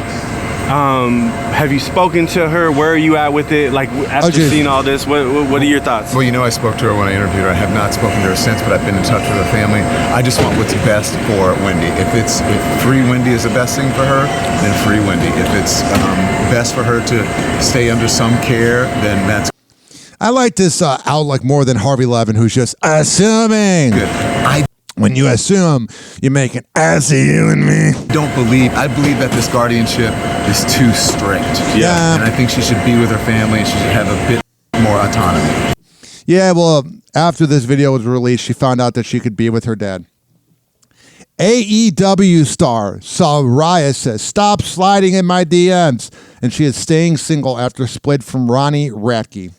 Have you spoken to her? Where are you at with it? Like, after seeing all this, what are your thoughts? Well, you know, I spoke to her when I interviewed her. I have not spoken to her since, but I've been in touch with her family. I just want what's best for Wendy. If free Wendy is the best thing for her, then free Wendy. If it's best for her to stay under some care, then that's. I like this outlook more than Harvey Levin, who's just assuming. Good. When you assume, you make an ass of you and me. I believe that this guardianship is too strict. Yeah. And I think she should be with her family and she should have a bit more autonomy. Yeah, well, after this video was released, she found out that she could be with her dad. AEW star Saraya says, "Stop sliding in my DMs." And she is staying single after split from Ronnie Radke.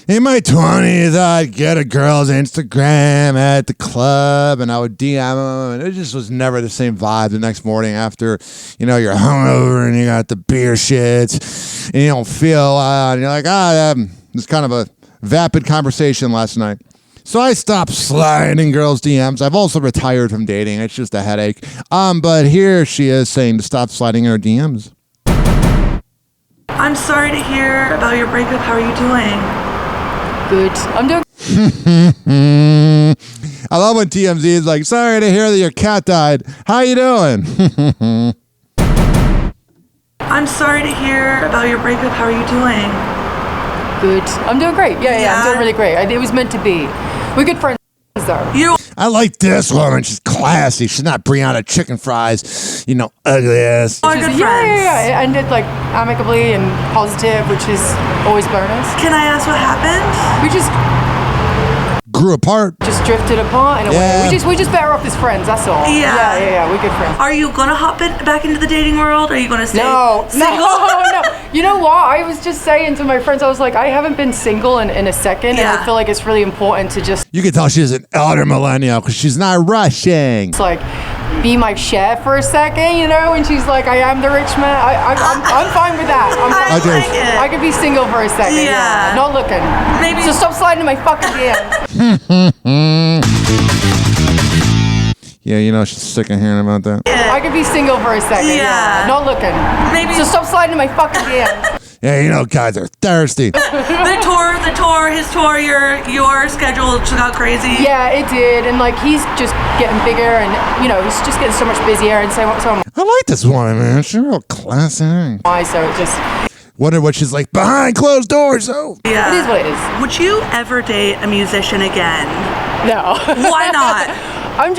In my 20s, I'd get a girl's Instagram at the club and I would DM them, and it just was never the same vibe the next morning after, you know, you're hungover and you got the beer shits and you don't feel, and you're like, it's kind of a vapid conversation last night. So I stopped sliding in girls' DMs. I've also retired from dating. It's just a headache. But here she is saying to stop sliding in her DMs. I'm sorry to hear about your breakup. How are you doing? Good. I'm doing. I love when TMZ is like, "Sorry to hear that your cat died. How you doing?" I'm sorry to hear about your breakup. How are you doing? Good. I'm doing great. Yeah. I'm doing really great. It was meant to be. We're good friends, though. I like this woman. She's classy. She's not Brianna chicken fries, you know, ugly ass. Yeah. It ended like amicably and positive, which is always bonus. Can I ask what happened? We just grew apart. Just drifted apart in a way. We just better off as friends. That's all. Yeah. We're good friends. Are you gonna hop back into the dating world? Or are you gonna stay single? No. You know what? I was just saying to my friends, I was like, I haven't been single in a second, and I feel like it's really important to just. You can tell she's an elder millennial because she's not rushing. It's like, be my chef for a second, you know? And she's like, I am the rich man. I'm fine with that. I could be single for a second. Yeah. Not looking. Maybe. So stop sliding in my fucking DMs. Yeah, you know, she's sick of hearing about that. Yeah. I could be single for a second. Yeah. Not looking. Maybe. So stop sliding in my fucking DMs. Yeah, you know, guys are thirsty. The tour, his tour, your schedule just got crazy. Yeah, it did. And like, he's just getting bigger and, you know, he's just getting so much busier. And so I like this woman, man. She's real classy. So it just. Wonder what she's like behind closed doors. So yeah. It is what it is. Would you ever date a musician again? No. Why not? I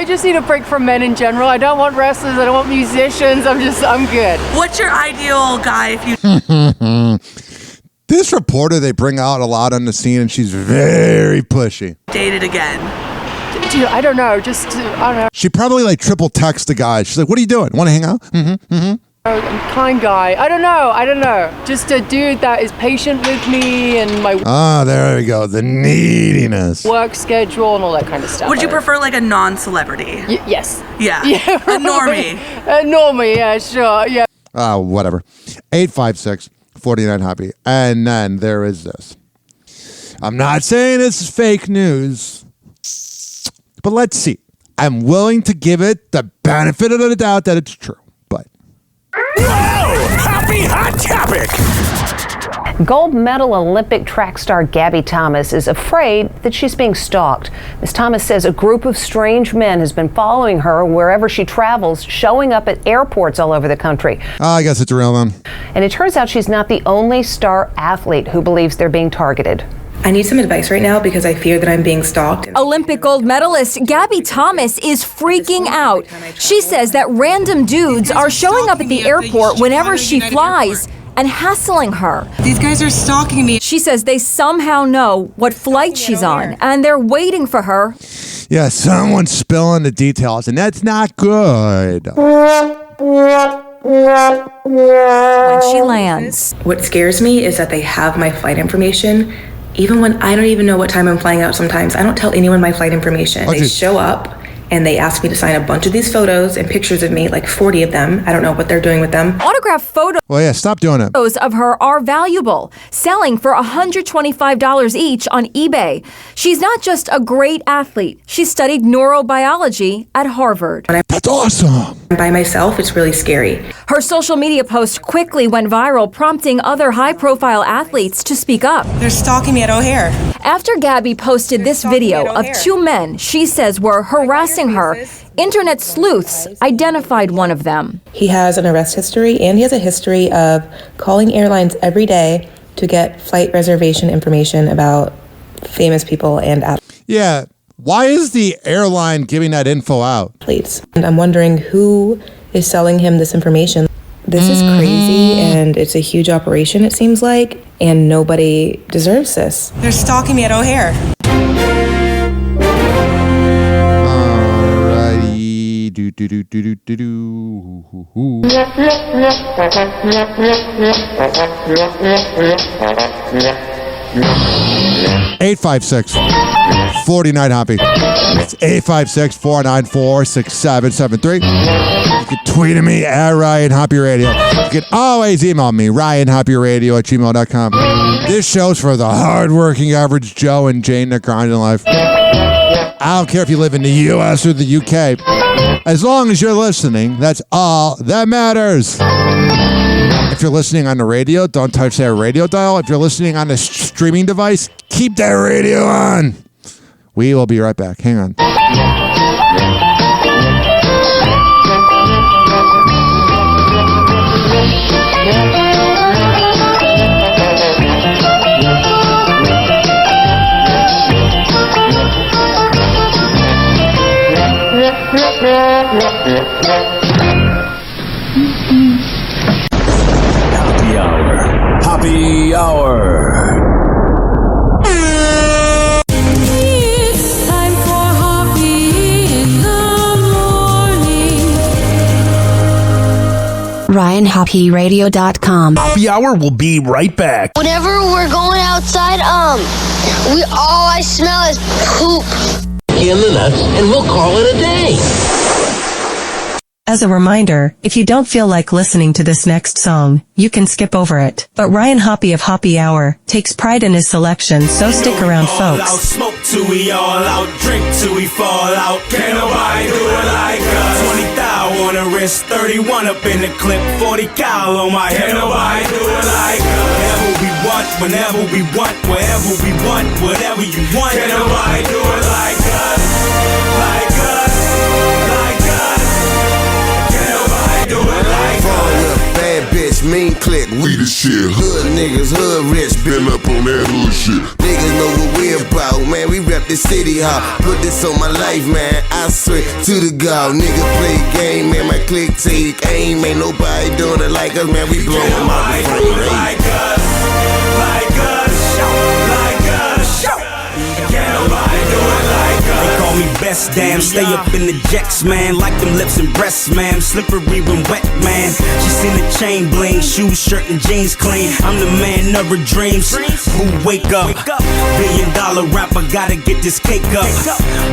just need a break from men in general. I don't want wrestlers. I don't want musicians. I'm good. What's your ideal guy if you? This reporter they bring out a lot on the scene, and she's very pushy. Dated again. Dude, I don't know. I don't know. She probably like triple text the guy. She's like, "What are you doing? Want to hang out?" Kind guy. I don't know. Just a dude that is patient with me and my there we go. The neediness. Work schedule and all that kind of stuff. Would you prefer like a non-celebrity? Yes. Yeah. A normie. A normie, yeah, sure. Yeah. Whatever. 856-49-HOPPE. And then there is this. I'm not saying this is fake news, but let's see. I'm willing to give it the benefit of the doubt that it's true. Whoa! Happy hot topic! Gold medal Olympic track star Gabby Thomas is afraid that she's being stalked. Ms. Thomas says a group of strange men has been following her wherever she travels, showing up at airports all over the country. I guess it's real then. And it turns out she's not the only star athlete who believes they're being targeted. I need some advice right now because I fear that I'm being stalked. Olympic gold medalist Gabby Thomas is freaking out. She says that random dudes are showing up at the airport whenever she flies and hassling her. These guys are stalking me. She says they somehow know what flight she's on and they're waiting for her. Yeah, someone's spilling the details and that's not good. When she lands. What scares me is that they have my flight information. Even when I don't even know what time I'm flying out sometimes, I don't tell anyone my flight information. They show up and they asked me to sign a bunch of these photos and pictures of me, like 40 of them. I don't know what they're doing with them. Autographed photos Well, yeah, stop doing it. of her are valuable, selling for $125 each on eBay. She's not just a great athlete. She studied neurobiology at Harvard. That's awesome. By myself, it's really scary. Her social media post quickly went viral, prompting other high-profile athletes to speak up. They're stalking me at O'Hare. After Gabby posted this video of two men she says were harassing her, internet sleuths identified one of them. He has an arrest history, and he has a history of calling airlines every day to get flight reservation information about famous people and athletes. Yeah. Why is the airline giving that info out? And I'm wondering who is selling him this information. This is crazy, and it's a huge operation, it seems like, and nobody deserves this. They're stalking me at O'Hare. Alrighty. Do. 856-49 Hoppe. It's 856-494-6773. You can tweet at me at Ryan Hoppe Radio. You can always email me, RyanHoppeRadio@gmail.com. This show's for the hardworking average Joe and Jane that grind in life. I don't care if you live in the U.S. or the U.K. As long as you're listening, that's all that matters. If you're listening on the radio, don't touch that radio dial. If you're listening on a streaming device, keep that radio on. We will be right back. Hang on. Hoppe Hour. It's time for Hoppe in the morning. RyanHoppeRadio.com. Hoppe Hour will be right back. Whenever we're going outside, all I smell is poop. In the nuts, and we'll call it a day. As a reminder, if you don't feel like listening to this next song, you can skip over it. But Ryan Hoppe of Hoppe Hour takes pride in his selection, so stick around, folks. Out, smoke till we all out, drink till we fall out. Can't nobody do it like us. 20 thou on the wrist, 31 up in the clip, 40 cal on my head. Can't nobody do it like us. Whenever we want, whenever we want, wherever we want, whatever you want. Can't nobody do it like us. Like us. Like us. Can't nobody do it like us. Bad bitch, mean click, we the shit. Hood niggas, hood rich, been up on that hood shit. Niggas know what we about, man. We rep the city hop. Put this on my life, man. I swear to the God, nigga play game, man. My click take aim, ain't nobody doing it like us, man. We blow them out the frame. Like us, like us, like us. Can't nobody do it like us. They call me best, damn. Stay up in the jets, man. Like them lips and breasts, man. Slippery when wet, man. She seen the chain bling, shoes, shirt, and jeans clean. I'm the man of her dreams. Who wake up? $1 billion rapper, gotta get this cake up.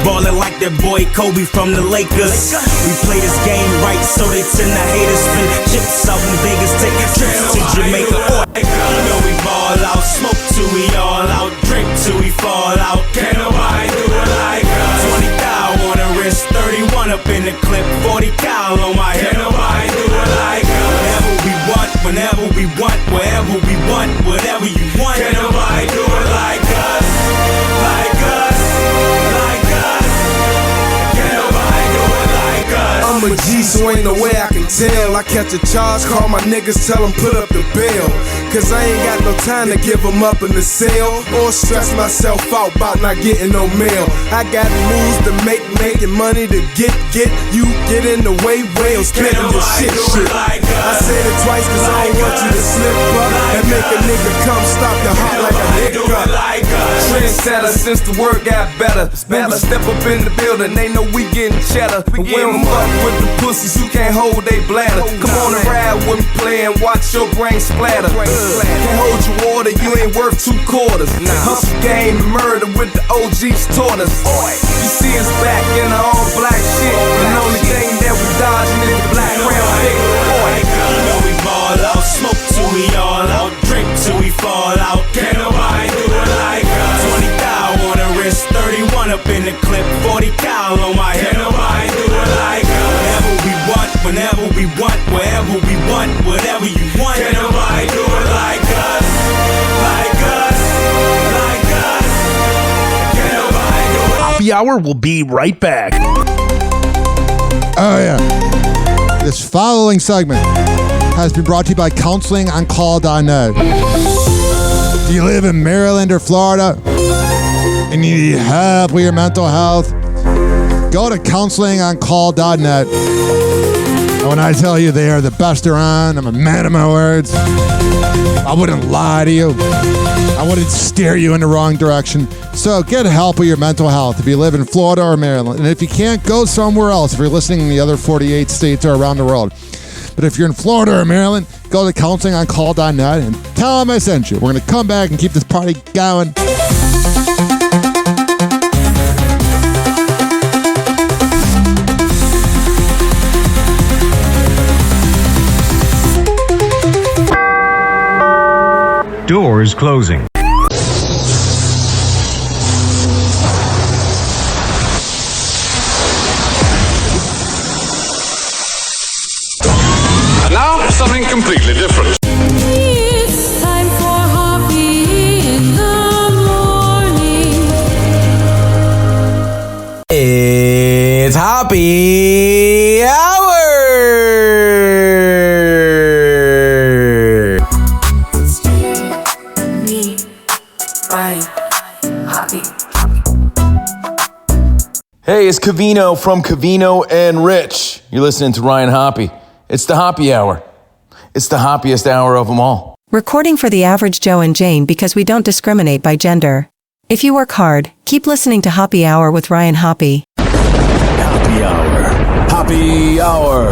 Ballin' like that boy Kobe from the Lakers. We play this game right, so they tend to hate us. Spin chips out in Vegas, take trips to Jamaica. You know we ball out, smoke till we all out, drink till we fall out. Can't nobody do it like us. 20 thou on the wrist, 31 up in the clip, 40 cal on my head. Can't nobody do it like us. Whenever we want, whenever we want, wherever we want, whatever you want. Can't nobody do it like us. Like us. Like us. Can't nobody do it like us. I'm a G, so ain't no way I can tell. I catch a charge, call my niggas, tell them put up the bail. Cause I ain't got no time to give them up in the cell or stress myself out about not getting no mail. I got moves to make, making money to get. You get in the way, whales spitting your shit. I said it twice cause I don't want you to slip up and make a nigga come stop your heart like a hiccup. trendsetter since the word got better. When we step up in the building, they know we getting cheddar. But we don't fuck with the pussies who can't hold they bladder. Come on and ride with me, play and watch your brain splatter. Can't hold your water, you ain't worth 2 quarters. Hustle game and murder with the OGs taught us. You see us back in the all black shit. The only thing that we dodging is the black crown dick. You know we ball out, smoke till we all out, drink till we fall out. Can't nobody do it like us. 20 thou on the wrist, 31 up in the clip, 40 cal on my head. Can't nobody do it like us. Whatever we want, whenever we want, wherever we want, whatever you want. Can't nobody do it like us, like us, like us. Can't nobody do it. Hoppe Hour will be right back. Oh, yeah. This following segment has been brought to you by counselingoncall.net. Do you live in Maryland or Florida and you need help with your mental health? Go to counselingoncall.net. And when I tell you they are the best around, I'm a man of my words. I wouldn't lie to you. I wouldn't steer you in the wrong direction. So get help with your mental health if you live in Florida or Maryland. And if you can't, go somewhere else if you're listening in the other 48 states or around the world. But if you're in Florida or Maryland, go to counselingoncall.net and tell them I sent you. We're going to come back and keep this party going. Doors closing. Now, something completely different. It's time for Hoppe in the morning. It's Hoppe Hour. Me, Ryan, Hoppe. Hey, it's Cavino from Cavino and Rich. You're listening to Ryan Hoppe. It's the Hoppe Hour. It's the hoppiest hour of them all. Recording for the average Joe and Jane because we don't discriminate by gender. If you work hard, keep listening to Hoppe Hour with Ryan Hoppe. Hoppe Hour. Hoppe Hour.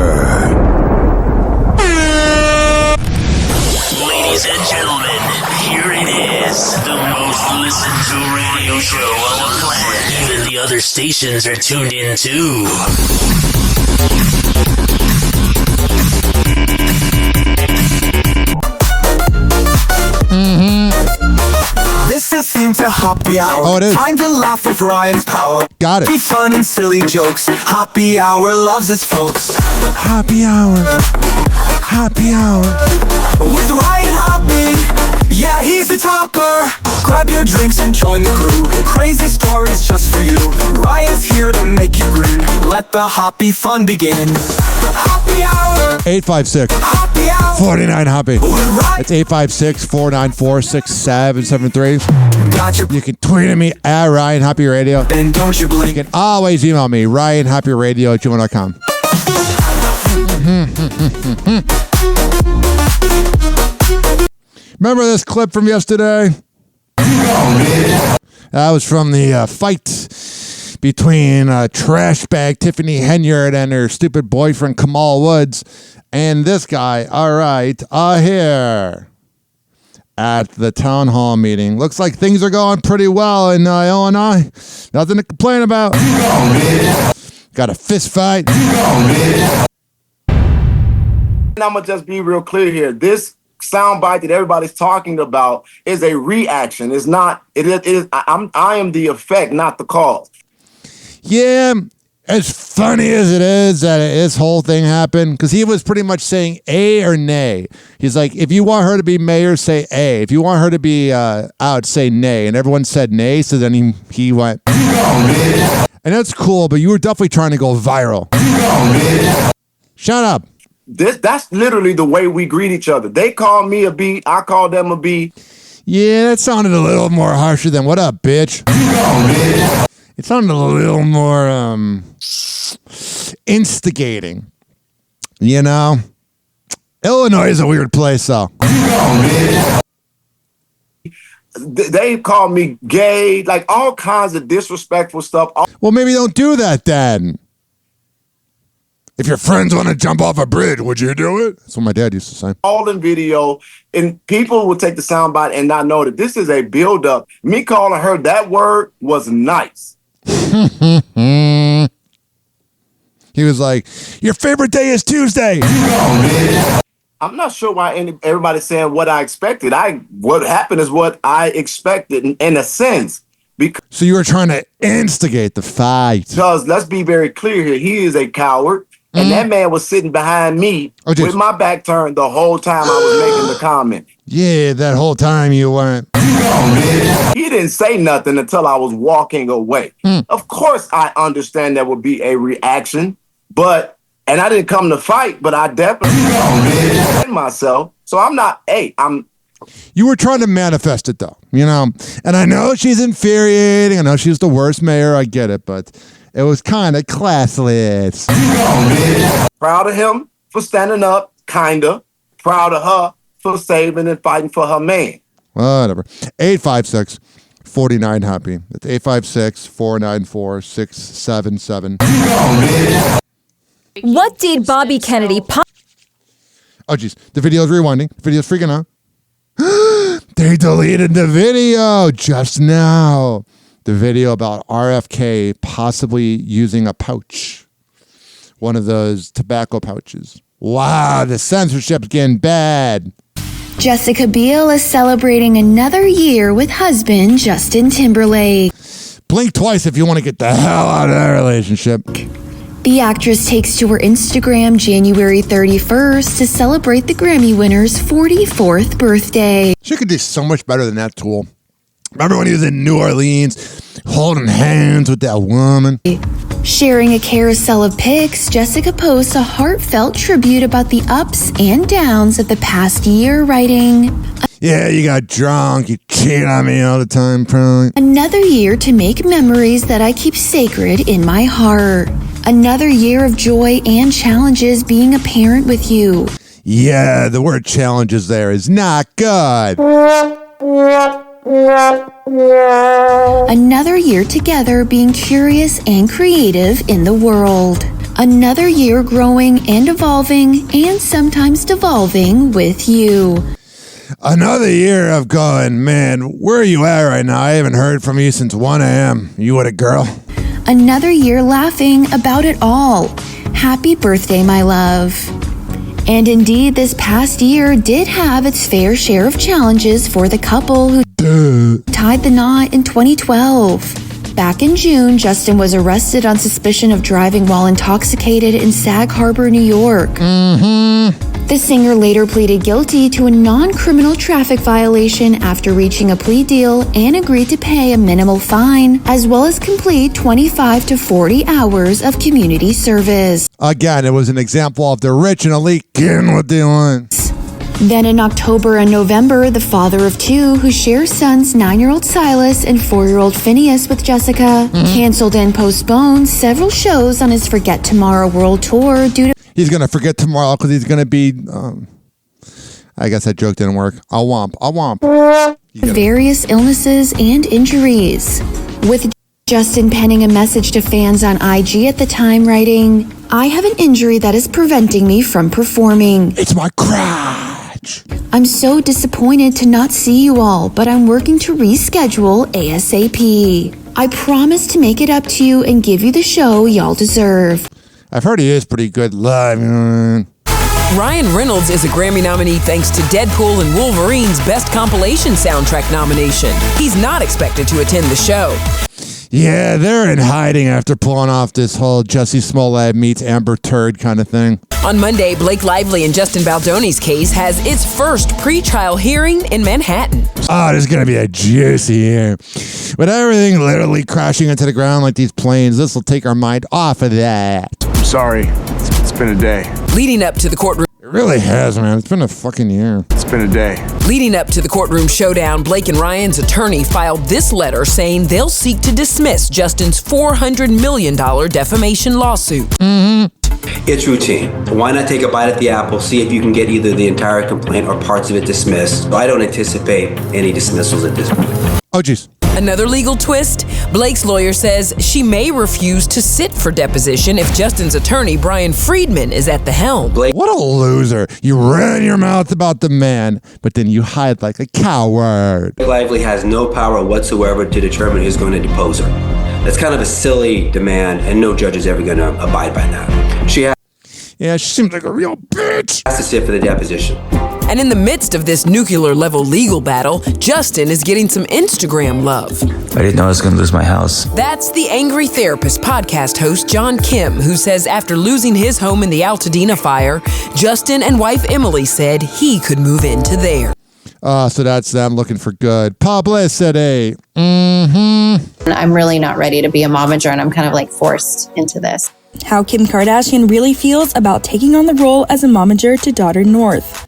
Ladies and gentlemen, here it is. The most listened to radio show on the planet. Even the other stations are tuned in too. This is into Hoppe Hour. Oh, it is. Time to laugh with Ryan's power. Got it. Be fun and silly jokes. Hoppe Hour loves its folks. Hoppe Hour. Happy Hour. With Ryan Hoppe. Yeah, he's the topper. Grab your drinks and join the crew. Crazy stories just for you. Ryan's here to make you grin. Let the Hoppe fun begin. Hoppe Hour. 856-49 Hoppe. It's 856-494-6773. Gotcha. You can tweet at me at Ryan Hoppe Radio. Then don't you blink. You can always email me, RyanHoppeRadio@gmail.com. Remember this clip from yesterday? That was from the fight between trash bag Tiffany Henyard and her stupid boyfriend Kamal Woods and this guy. All right, here at the town hall meeting. Looks like things are going pretty well in Illinois. Nothing to complain about. Got a fist fight. And I'm gonna just be real clear here. This soundbite that everybody's talking about is a reaction. It's not. It is. I am the effect, not the cause. Yeah, as funny as it is that this whole thing happened, because he was pretty much saying A or nay. He's like, if you want her to be mayor, say A. If you want her to be out, say nay. And everyone said nay. So then he went. And that's cool, but you were definitely trying to go viral. Shut up. That's literally the way we greet each other. They call me a B, I call them a B. Yeah, that sounded a little more harsher than what up, bitch. It sounded a little more instigating. You know? Illinois is a weird place, though. they call me gay, like all kinds of disrespectful stuff. Well, maybe don't do that then. If your friends want to jump off a bridge, would you do it? That's what my dad used to say. All in video, and people would take the soundbite and not know that this is a build-up. Me calling her that word was nice. He was like, your favorite day is Tuesday. I'm not sure why everybody's saying what I expected. What happened is what I expected in a sense. So you were trying to instigate the fight. Because let's be very clear here. He is a coward. And that man was sitting behind me with my back turned the whole time I was making the comment. Yeah, that whole time you weren't. He didn't say nothing until I was walking away. Of course, I understand there would be a reaction, and I didn't come to fight, but I definitely defend myself. So I'm not, You were trying to manifest it though, and I know she's infuriating. I know she's the worst mayor. I get it, but it was kind of classless. Proud of him for standing up, kinda. Proud of her for saving and fighting for her man. Whatever. 856-49-HAPPY. That's 856-494-6677. What did Bobby Kennedy... Oh, geez. The video's rewinding. The video's freaking out. They deleted the video just now. The video about RFK possibly using a pouch. One of those tobacco pouches. Wow, the censorship's getting bad. Jessica Biel is celebrating another year with husband Justin Timberlake. Blink twice if you want to get the hell out of that relationship. The actress takes to her Instagram January 31st to celebrate the Grammy winner's 44th birthday. She could do so much better than that tool. Remember when he was in New Orleans holding hands with that woman? Sharing a carousel of pics, Jessica posts a heartfelt tribute about the ups and downs of the past year, writing, yeah, you got drunk, you cheated on me all the time, probably. Another year to make memories that I keep sacred in my heart. Another year of joy and challenges being a parent with you. Yeah, the word challenges there is not good. Another year together being curious and creative in the world. Another year growing and evolving and sometimes devolving with you. Another year of going, man, where are you at right now? I haven't heard from you since 1 a.m. You with a girl? Another year laughing about it all. Happy birthday, my love. And indeed, this past year did have its fair share of challenges for the couple who tied the knot in 2012. Back in June, Justin was arrested on suspicion of driving while intoxicated in Sag Harbor, New York. The singer later pleaded guilty to a non-criminal traffic violation after reaching a plea deal and agreed to pay a minimal fine, as well as complete 25 to 40 hours of community service. Again, it was an example of the rich and elite getting what they want. Then in October and November, the father of two, who shares sons 9-year-old Silas and 4-year-old Phineas with Jessica, canceled and postponed several shows on his Forget Tomorrow World Tour due to... He's going to forget tomorrow because he's going to be... I guess that joke didn't work. I'll womp. various illnesses and injuries. With Justin penning a message to fans on IG at the time, writing, I have an injury that is preventing me from performing. It's my crotch. I'm so disappointed to not see you all, but I'm working to reschedule ASAP. I promise to make it up to you and give you the show y'all deserve. I've heard he is pretty good live. Ryan Reynolds is a Grammy nominee thanks to Deadpool and Wolverine's Best Compilation Soundtrack nomination. He's not expected to attend the show. Yeah, they're in hiding after pulling off this whole Jussie Smollett meets Amber Turd kind of thing. On Monday, Blake Lively and Justin Baldoni's case has its first pre-trial hearing in Manhattan. Oh, there's going to be a juicy year. With everything literally crashing into the ground like these planes, this will take our mind off of that. I'm sorry. It's been a day. Leading up to the courtroom... It really has, man. It's been a fucking year. It's been a day. Leading up to the courtroom showdown, Blake and Ryan's attorney filed this letter saying they'll seek to dismiss Justin's $400 million defamation lawsuit. It's routine. Why not take a bite at the apple, see if you can get either the entire complaint or parts of it dismissed? I don't anticipate any dismissals at this point. Oh, jeez. Another legal twist, Blake's lawyer says she may refuse to sit for deposition if Justin's attorney, Brian Friedman, is at the helm. What a loser. You ran your mouth about the man, but then you hide like a coward. Blake Lively has no power whatsoever to determine who's going to depose her. That's kind of a silly demand, and no judge is ever going to abide by that. Yeah, she seems like a real bitch. Has to sit for the deposition. And in the midst of this nuclear-level legal battle, Justin is getting some Instagram love. I didn't know I was going to lose my house. That's the Angry Therapist podcast host John Kim, who says after losing his home in the Altadena fire, Justin and wife Emily said he could move into theirs. So that's them looking for good publicity. I'm really not ready to be a momager, and I'm kind of like forced into this. How Kim Kardashian really feels about taking on the role as a momager to daughter North.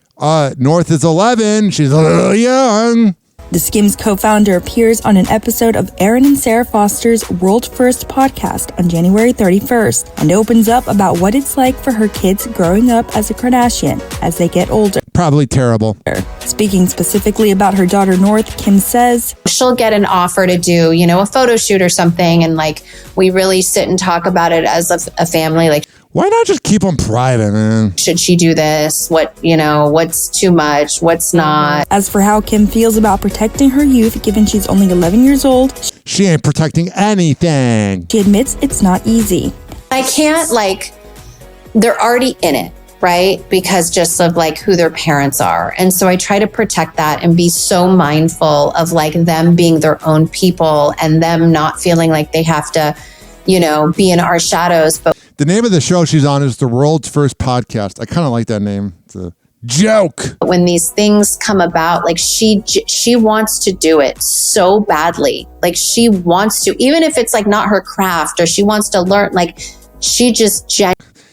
North is 11. She's a little young. The Skims co-founder appears on an episode of Aaron and Sarah Foster's World First podcast on January 31st and opens up about what it's like for her kids growing up as a Kardashian as they get older. Probably terrible. Speaking specifically about her daughter North, Kim says, she'll get an offer to do, a photo shoot or something, and we really sit and talk about it as a family. Why not just keep them private, man? Should she do this? What's too much? What's not? As for how Kim feels about protecting her youth, given she's only 11 years old, she ain't protecting anything. She admits it's not easy. I can't, they're already in it, right? Because just of who their parents are. And so I try to protect that and be so mindful of them being their own people and them not feeling like they have to, be in our shadows. But the name of the show she's on is The World's First Podcast. I kind of like that name. It's a joke. When these things come about, she wants to do it so badly. She wants to, even if it's not her craft or she wants to learn, she just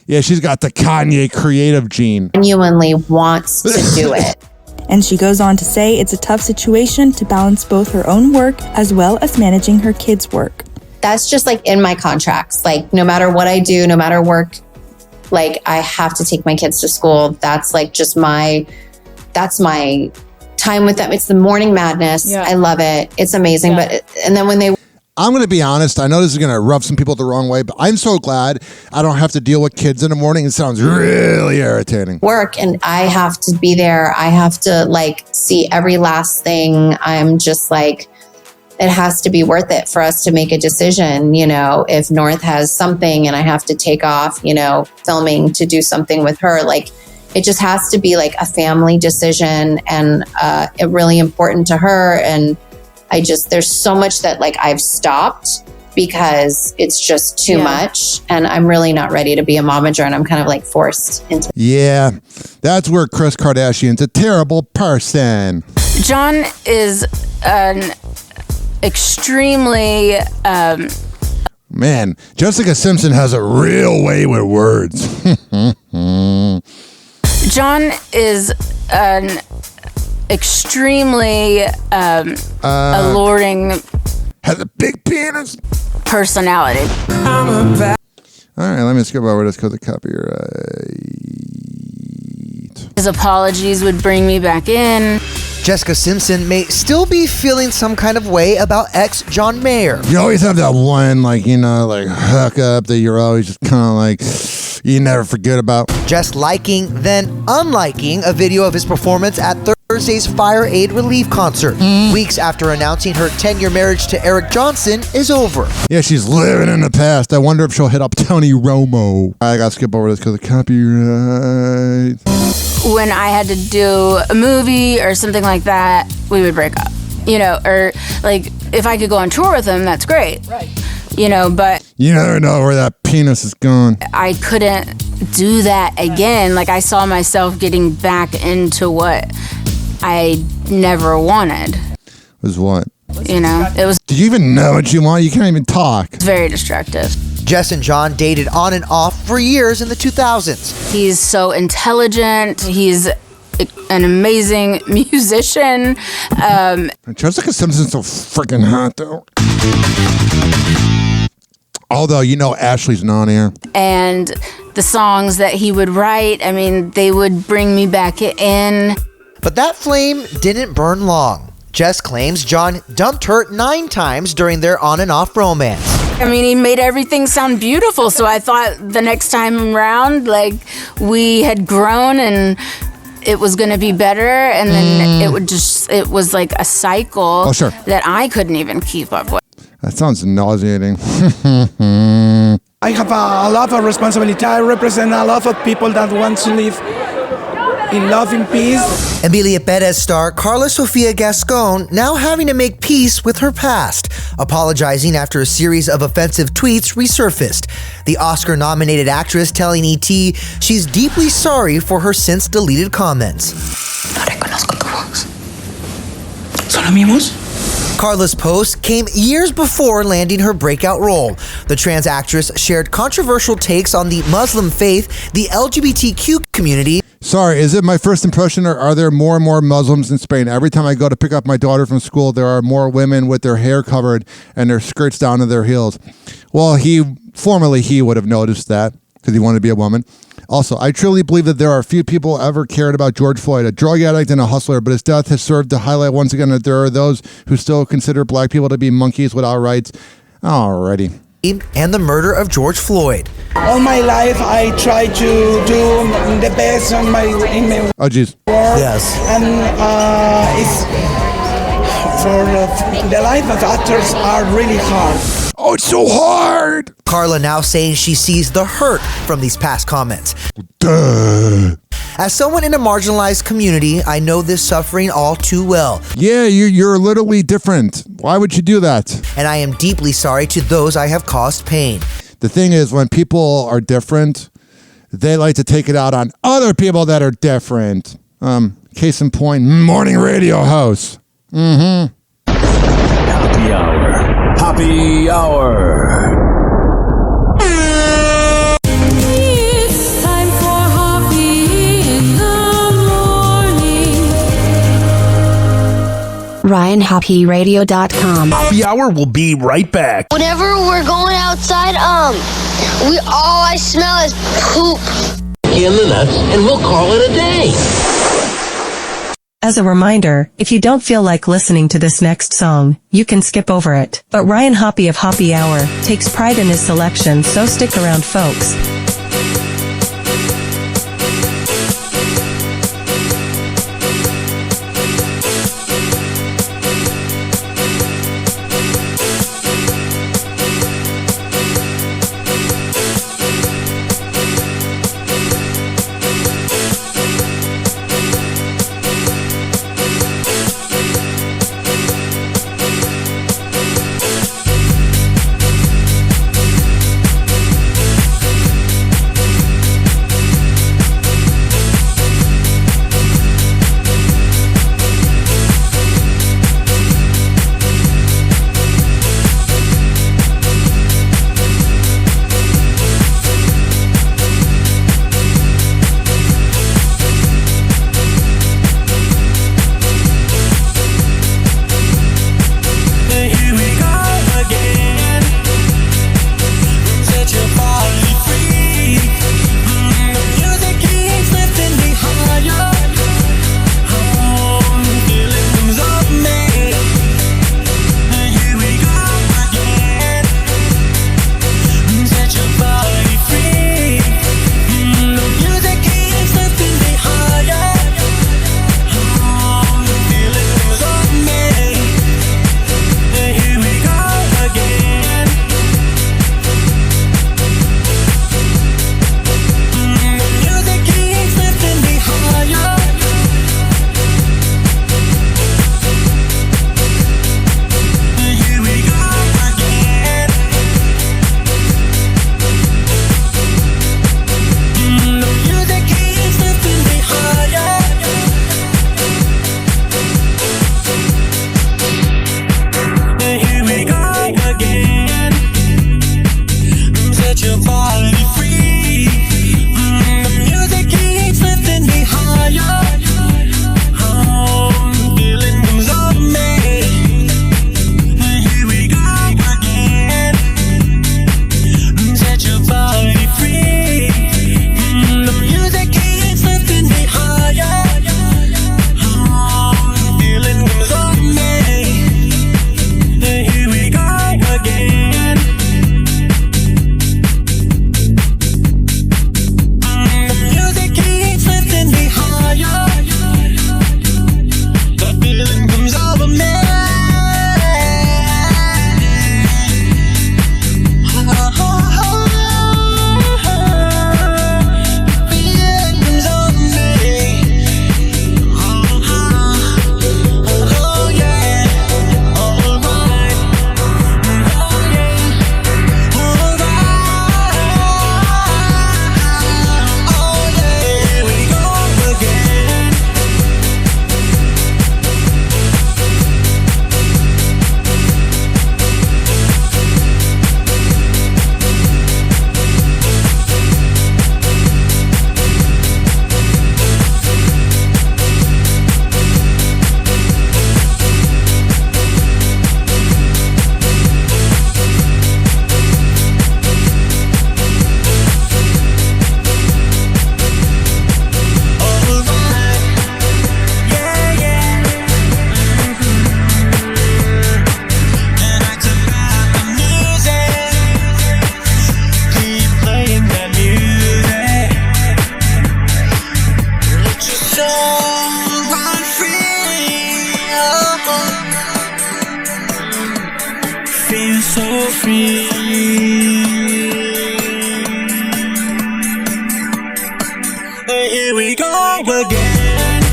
yeah, she's got the Kanye creative gene. Genuinely wants to do it. And she goes on to say it's a tough situation to balance both her own work as well as managing her kids' work. That's just in my contracts. No matter what I do, no matter work, I have to take my kids to school. That's that's my time with them. It's the morning madness. Yeah. I love it. It's amazing. Yeah. And then when I'm going to be honest. I know this is going to rub some people the wrong way, but I'm so glad I don't have to deal with kids in the morning. It sounds really irritating. Work, and I have to be there. I have to see every last thing. I'm just it has to be worth it for us to make a decision. If North has something and I have to take off, filming to do something with her, it just has to be a family decision, and it really important to her. And there's so much that I've stopped because it's just too much, and I'm really not ready to be a momager, and I'm kind of forced into. Yeah, that's where Kris Kardashian's a terrible person. John is an extremely man, Jessica Simpson has a real way with words. John is an extremely alluring, has a big penis personality. All right, let me skip over this because of copyright. His apologies would bring me back in. Jessica Simpson may still be feeling some kind of way about ex-John Mayer. You always have that one, hook up that you're always just kind of you never forget about. Just liking, then unliking a video of his performance at Thursday's Fire Aid Relief concert. Weeks after announcing her 10-year marriage to Eric Johnson is over. Yeah, she's living in the past. I wonder if she'll hit up Tony Romo. I gotta skip over this because of copyright. When I had to do a movie or something like that, we would break up. Or if I could go on tour with him, that's great. Right. But you never know where that penis is going. I couldn't do that again. I saw myself getting back into what I never wanted. Was what? It was. Did you even know what you want? You can't even talk. It's very destructive. Jess and John dated on and off for years in the 2000s. He's so intelligent. He's an amazing musician. Jessica Simpson's so freaking hot, though. Although, Ashley's not here. And the songs that he would write, I mean, they would bring me back in. But that flame didn't burn long. Jess claims John dumped her 9 times during their on and off romance. I mean, he made everything sound beautiful, so I thought the next time around, like, we had grown and it was going to be better, and then it was like a cycle that I couldn't even keep up with. That sounds nauseating. I have a lot of responsibility. I represent a lot of people that want to live in love and peace. Emilia Perez star Carla Sofia Gascon now having to make peace with her past, apologizing after a series of offensive tweets resurfaced. The Oscar-nominated actress telling E.T. she's deeply sorry for her since-deleted comments. No reconozco tu voz. ¿Son amigos? Carla's post came years before landing her breakout role. The trans actress shared controversial takes on the Muslim faith, the LGBTQ community. Sorry, is it my first impression, or are there more and more Muslims in Spain? Every time I go to pick up my daughter from school, there are more women with their hair covered and their skirts down to their heels. Well, formerly he would have noticed that because he wanted to be a woman. Also, I truly believe that there are few people ever cared about George Floyd, a drug addict and a hustler, but his death has served to highlight once again that there are those who still consider black people to be monkeys without rights. Alrighty. And the murder of George Floyd. All my life, I try to do the best in my Oh, geez. work. Yes. And it's for the life of actors are really hard. Oh, it's so hard. Carla now saying she sees the hurt from these past comments. Duh. As someone in a marginalized community, I know this suffering all too well. Yeah, you're literally different. Why would you do that? And I am deeply sorry to those I have caused pain. The thing is, when people are different, they like to take it out on other people that are different. Case in point, morning radio host. Mm-hmm. Happy Hour. Happy Hour. It's time for Hoppe in the morning. RyanHoppeRadio.com. Happy Hour will be right back. Whenever we're going outside, all I smell is poop. In the nuts, and we'll call it a day. As a reminder, if you don't feel like listening to this next song, you can skip over it. But Ryan Hoppe of Hoppe Hour takes pride in his selection, so stick around, folks. free. And here we go again.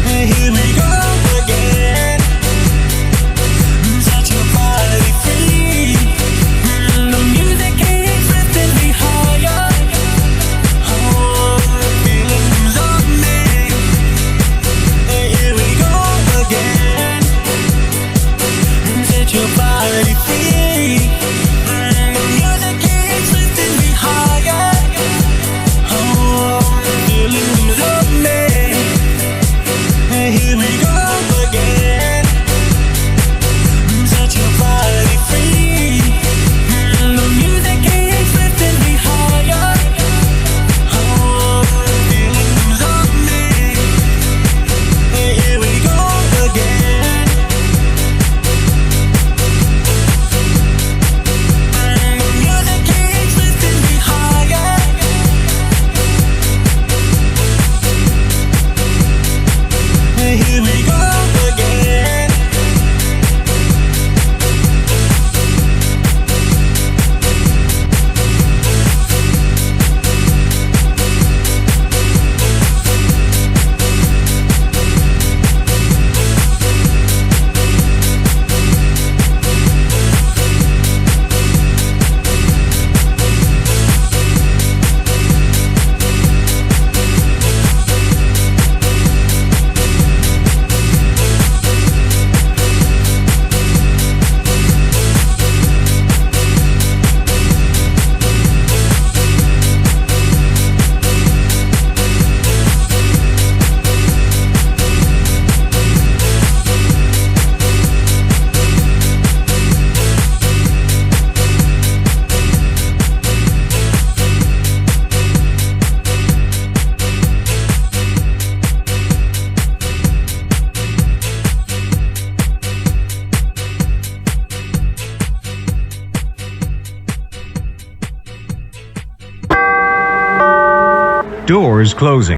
And here we go again. Set your body free. The music keeps lifting me higher. Oh, feelings on me. And here we go again. Set your body free. The music keeps lifting me higher. Oh, feelings on me. And here we go again. Set your body free. The music keeps lifting me higher. Oh, feelings on me. And here we go again. The music keeps lifting me higher. And here we go again. Doors closing.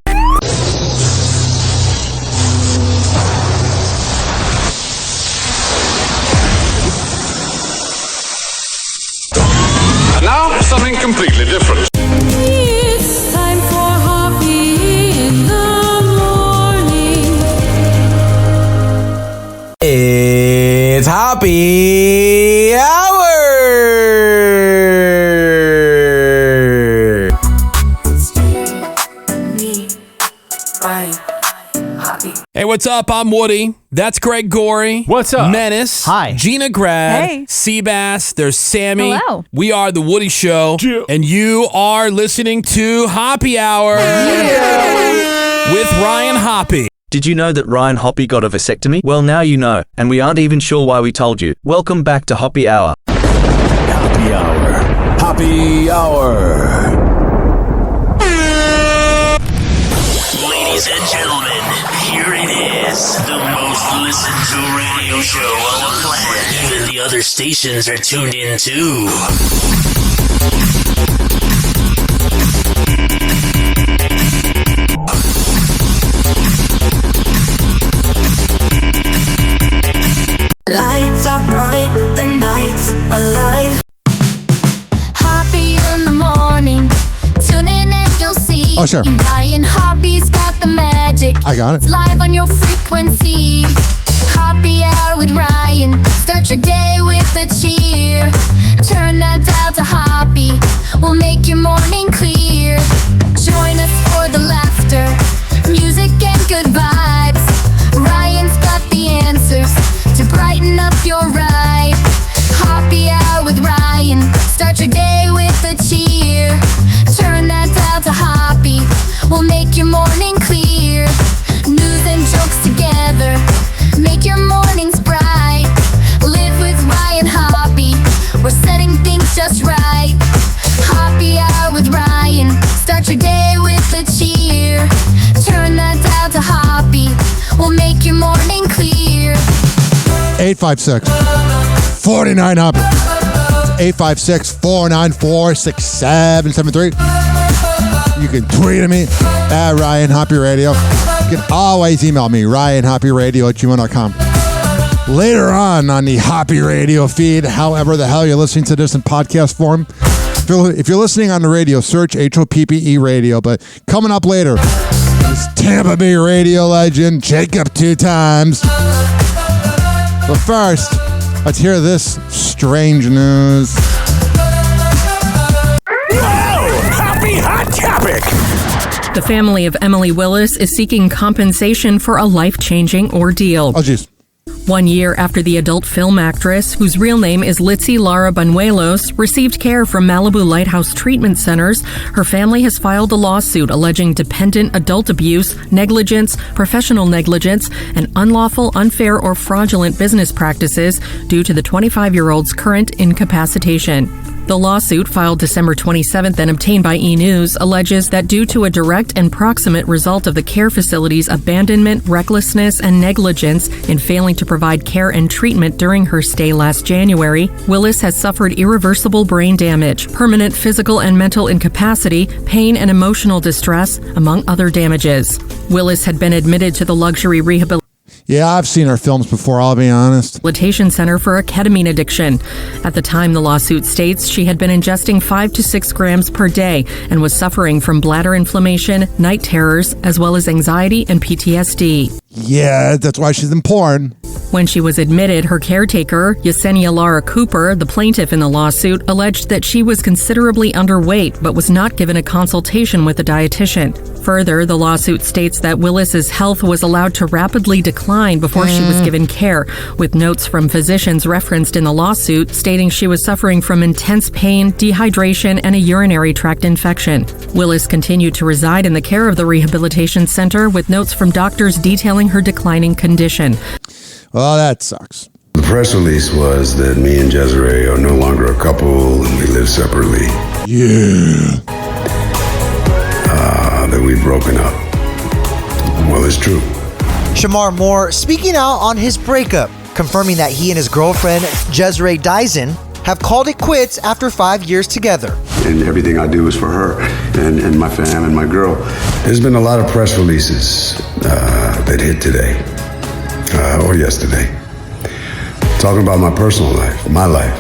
And now, something completely different. It's time for Hoppe in the morning. It's Hoppe Hour. Hey, what's up? I'm Woody. That's Greg Gorey. What's up? Menace. Hi. Gina Grad. Hey. Seabass. There's Sammy. Hello. We are The Woody Show. Yeah. And you are listening to Hoppe Hour with Ryan Hoppe. Did you know that Ryan Hoppe got a vasectomy? Well, now you know, and we aren't even sure why we told you. Welcome back to Hoppe Hour. Hoppe Hour. Hoppe Hour. Ladies and gentlemen, here it is, the most listened to radio show on the planet. Even the other stations are tuned in too. Lights are bright, the night's alive. Hoppe in the morning. Tune in and you'll see. Oh, sure. Ryan Hoppe's got the magic. I got it. It's live on your frequency. Hoppe Hour with Ryan. Start your day with a cheer. Turn that dial to Hoppe. We'll make your morning clear. Join us for the laughter, music and good vibes. Ryan's got the answers to brighten up your ride. Hoppe Hour with Ryan. Start your day with a cheer. Turn that dial to Hoppe. We'll make your morning clear. News and jokes together. Make your mornings bright. Live with Ryan Hoppe. We're setting things just right. Hoppe Hour with Ryan. Start your day with a cheer. Turn that dial to Hoppe. We'll make your morning clear. 856 49 Hoppe. 856-494-6773. You can tweet at me at Ryan Hoppe Radio. You can always email me, ryanhopperadio@gmail.com. Later on the Hoppe Radio feed, however the hell you're listening to this in podcast form, if you're listening on the radio, search HOPPE Radio. But coming up later is Tampa Bay radio legend Jacob 2 times. But first, let's hear this strange news. Happy Hot Topic! The family of Emily Willis is seeking compensation for a life-changing ordeal. Oh, jeez. 1 year after the adult film actress, whose real name is Litzy Lara Banuelos, received care from Malibu Lighthouse Treatment Centers, her family has filed a lawsuit alleging dependent adult abuse, negligence, professional negligence, and unlawful, unfair, or fraudulent business practices due to the 25-year-old's current incapacitation. The lawsuit, filed December 27th and obtained by E! News, alleges that due to a direct and proximate result of the care facility's abandonment, recklessness, and negligence in failing to provide care and treatment during her stay last January, Willis has suffered irreversible brain damage, permanent physical and mental incapacity, pain and emotional distress, among other damages. Willis had been admitted to the luxury rehabilitation Yeah, I've seen her films before, I'll be honest. Rehabilitation Center for a ketamine addiction. At the time, the lawsuit states she had been ingesting 5 to 6 grams per day and was suffering from bladder inflammation, night terrors, as well as anxiety and PTSD. Yeah, that's why she's in porn. When she was admitted, her caretaker, Yesenia Lara Cooper, the plaintiff in the lawsuit, alleged that she was considerably underweight but was not given a consultation with a dietitian. Further, the lawsuit states that Willis's health was allowed to rapidly decline before she was given care, with notes from physicians referenced in the lawsuit stating she was suffering from intense pain, dehydration, and a urinary tract infection. Willis continued to reside in the care of the rehabilitation center, with notes from doctors detailing her declining condition. Well, that sucks. The press release was that me and Desiree are no longer a couple and we live separately. Yeah. That we've broken up. Well, it's true. Shamar Moore speaking out on his breakup, confirming that he and his girlfriend, Desiree Dyson, have called it quits after 5 years together. And everything I do is for her and my fam and my girl. There's been a lot of press releases that hit today or yesterday, talking about my personal life, my life.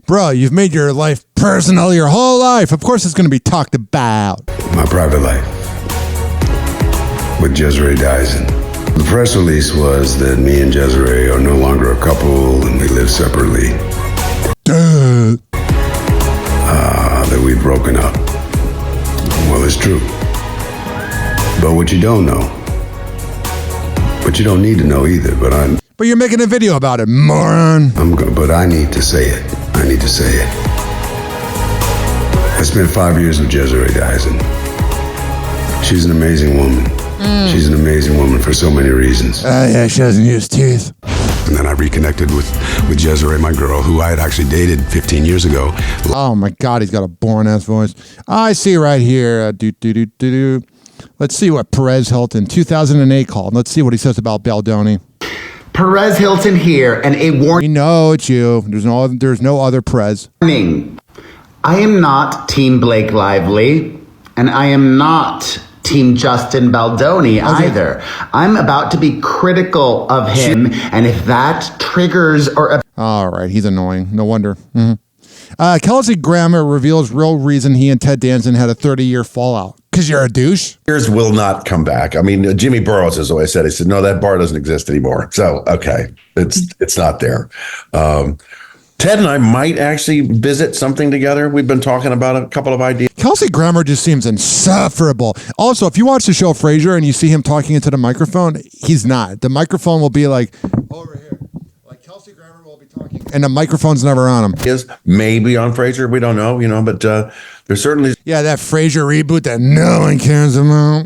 Bro, you've made your life personal your whole life. Of course it's going to be talked about. My private life with Desiree Dyson. The press release was that me and Desiree are no longer a couple and we live separately. That we've broken up. Well, it's true. But what you don't know, but you don't need to know either, But you're making a video about it, moron. But I need to say it. I need to say it. I spent 5 years with Desiree Dyson. She's an amazing woman. She's an amazing woman for so many reasons. Yeah, she doesn't use teeth. And then I reconnected with Desiree, my girl, who I had actually dated 15 years ago. Oh my God, he's got a boring-ass voice. I see right here. Let's see what Perez Hilton, 2008, called. Let's see what he says about Baldoni. Perez Hilton here, and a warning. We know it's you. There's no other Perez. Warning. I am not Team Blake Lively, and I am not Team Justin Baldoni either. I'm about to be critical of him, and if that triggers or... All right, he's annoying. No wonder. Kelsey Grammer reveals real reason he and Ted Danson had a 30-year fallout. Because you're a douche? Years will not come back. I mean, Jimmy Burrows has always said, he said, no, that bar doesn't exist anymore. So, okay, it's not there. Ted and I might actually visit something together. We've been talking about a couple of ideas. Kelsey Grammer just seems insufferable. Also, if you watch the show Frasier and you see him talking into the microphone, he's not. The microphone will be like over here. Like Kelsey Grammer will be talking, and the microphone's never on him. Is maybe on Frasier, we don't know, but there's certainly that Frasier reboot that no one cares about.